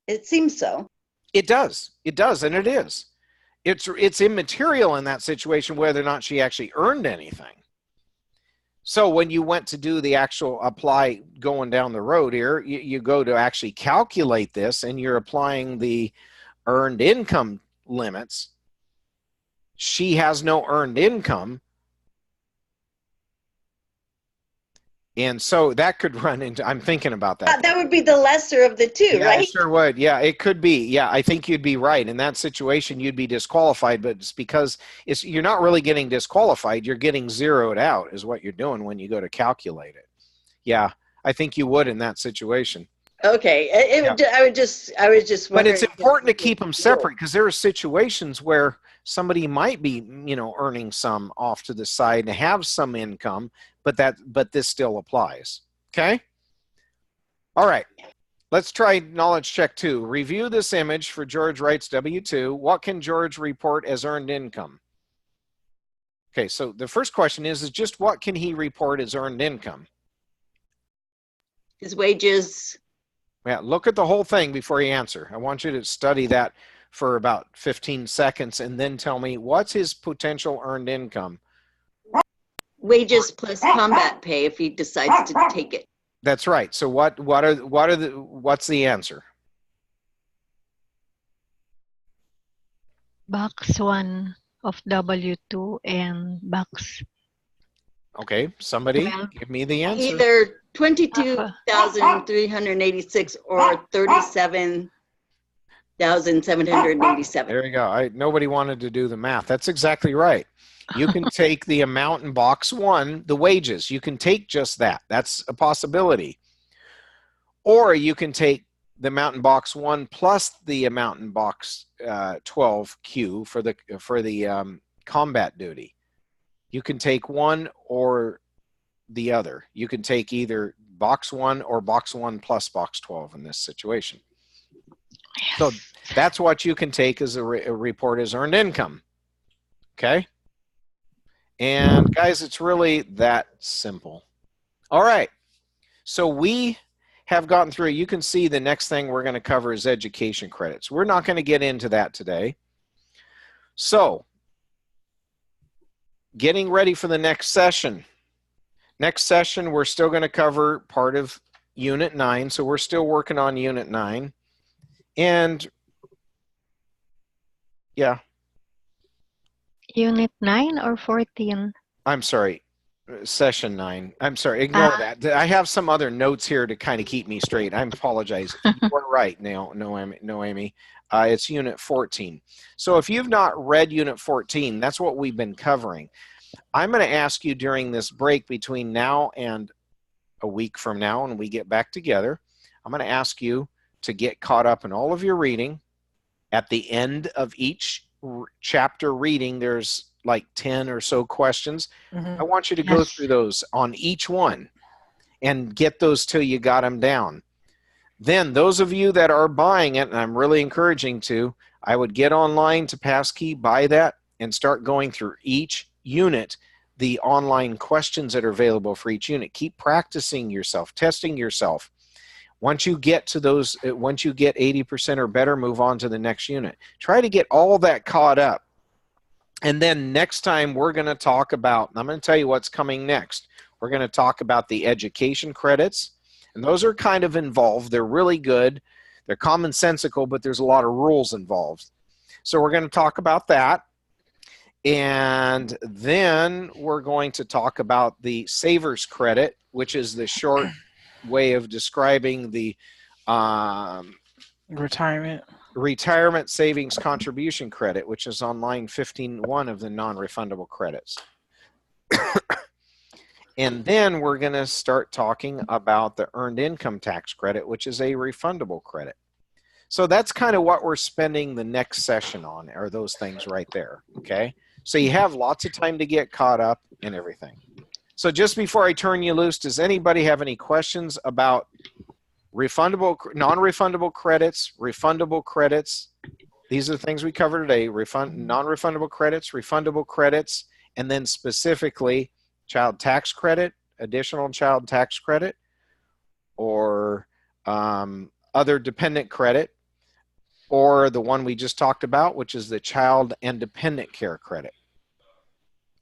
It seems so. It does. It does, and it is. It's immaterial in that situation whether or not she actually earned anything. So when you went to do the actual apply going down the road here, you go to actually calculate this and you're applying the earned income limits. She has no earned income. And so that could run into, I'm thinking about that. That would be the lesser of the two, Yeah, right? it sure would. Yeah, it could be. Yeah, I think you'd be right. In that situation, you'd be disqualified, but it's because you're not really getting disqualified. You're getting zeroed out is what you're doing when you go to calculate it. Yeah, I think you would in that situation. Okay, I was just But it's important to keep them separate because there are situations where somebody might be, earning some off to the side and have some income, but this still applies. Okay? All right. Let's try knowledge check 2. Review this image for George Wright's W-2. What can George report as earned income? Okay, so the first question is just what can he report as earned income? His wages. Yeah, look at the whole thing before you answer. I want you to study that for about 15 seconds and then tell me what's his potential earned income. Wages plus combat pay if he decides to take it. That's right. So what's the answer? Box 1 of W2 and box. Okay, somebody give me the answer. Either 22,386 or 37,787. There you go. Nobody wanted to do the math. That's exactly right. You can take the amount in box 1, the wages. You can take just that. That's a possibility. Or you can take the amount in box 1 plus the amount in box 12Q for the combat duty. You can take one or the other. You can take either box 1 or box 1 plus box 12 in this situation. So that's what you can take as a report as earned income. Okay? And guys, it's really that simple. All right. So we have gotten through. You can see the next thing we're going to cover is education credits. We're not going to get into that today. So getting ready for the next session. Next session, we're still going to cover part of Unit 9. So we're still working on Unit 9. And yeah. Unit 9 or 14? I'm sorry. Session 9. I'm sorry. Ignore that. I have some other notes here to kind of keep me straight. I apologize. You are right. No, Amy. It's Unit 14. So if you've not read Unit 14, that's what we've been covering. I'm going to ask you during this break between now and a week from now when we get back together, I'm going to ask you to get caught up in all of your reading. At the end of each chapter reading, there's like 10 or so questions. I want you to go through those on each one and get those till you got them down. Then those of you that are buying it, and I'm really encouraging to, I would get online to Passkey, buy that, and start going through each unit, the online questions that are available for each unit. Keep practicing yourself, testing yourself. Once you get to those, once you get 80% or better, move on to the next unit. Try to get all that caught up. And then next time we're going to talk about, I'm going to tell you what's coming next. We're going to talk about the education credits. And those are kind of involved. They're really good. They're commonsensical, but there's a lot of rules involved. So we're going to talk about that. And then we're going to talk about the savers credit, which is the short way of describing the retirement savings contribution credit, which is on line 15.1 of the non-refundable credits. And then we're going to start talking about the earned income tax credit, which is a refundable credit. So that's kind of what we're spending the next session on, are those things right there. Okay. So you have lots of time to get caught up and everything. So just before I turn you loose, does anybody have any questions about refundable, non-refundable credits, refundable credits? These are the things we covered today: non-refundable credits, refundable credits, and then specifically child tax credit, additional child tax credit, or other dependent credit, or the one we just talked about, which is the child and dependent care credit.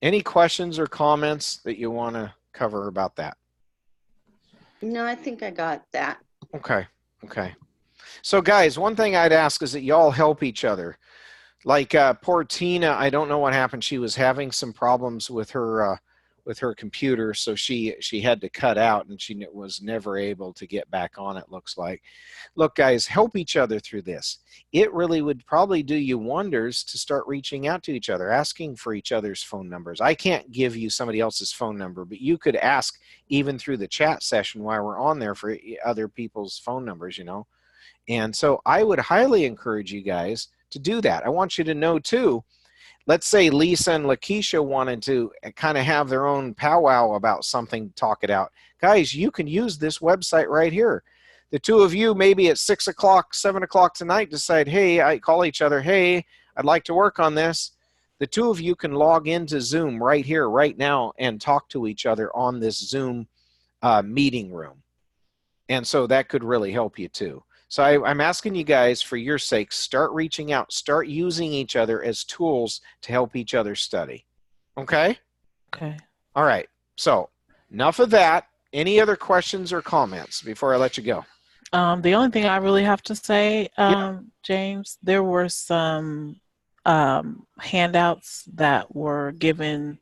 Any questions or comments that you want to cover about that? No, I think I got that. Okay. Okay. So guys, one thing I'd ask is that y'all help each other. Like poor Tina, I don't know what happened. She was having some problems with her computer, so she had to cut out, and she was never able to get back on, it looks like. Look, guys, help each other through this. It really would probably do you wonders to start reaching out to each other, asking for each other's phone numbers. I can't give you somebody else's phone number, but you could ask even through the chat session while we're on there for other people's phone numbers, you know. And so I would highly encourage you guys to do that. I want you to know too, let's say Lisa and Lakeisha wanted to kind of have their own powwow about something, talk it out. Guys, you can use this website right here. The two of you maybe at 6 o'clock, 7 o'clock tonight decide, hey, I call each other, hey, I'd like to work on this. The two of you can log into Zoom right here, right now, and talk to each other on this Zoom meeting room. And so that could really help you too. So I'm asking you guys, for your sake, start reaching out, start using each other as tools to help each other study. Okay? Okay. All right. So enough of that. Any other questions or comments before I let you go? The only thing I really have to say, James, there were some handouts that were given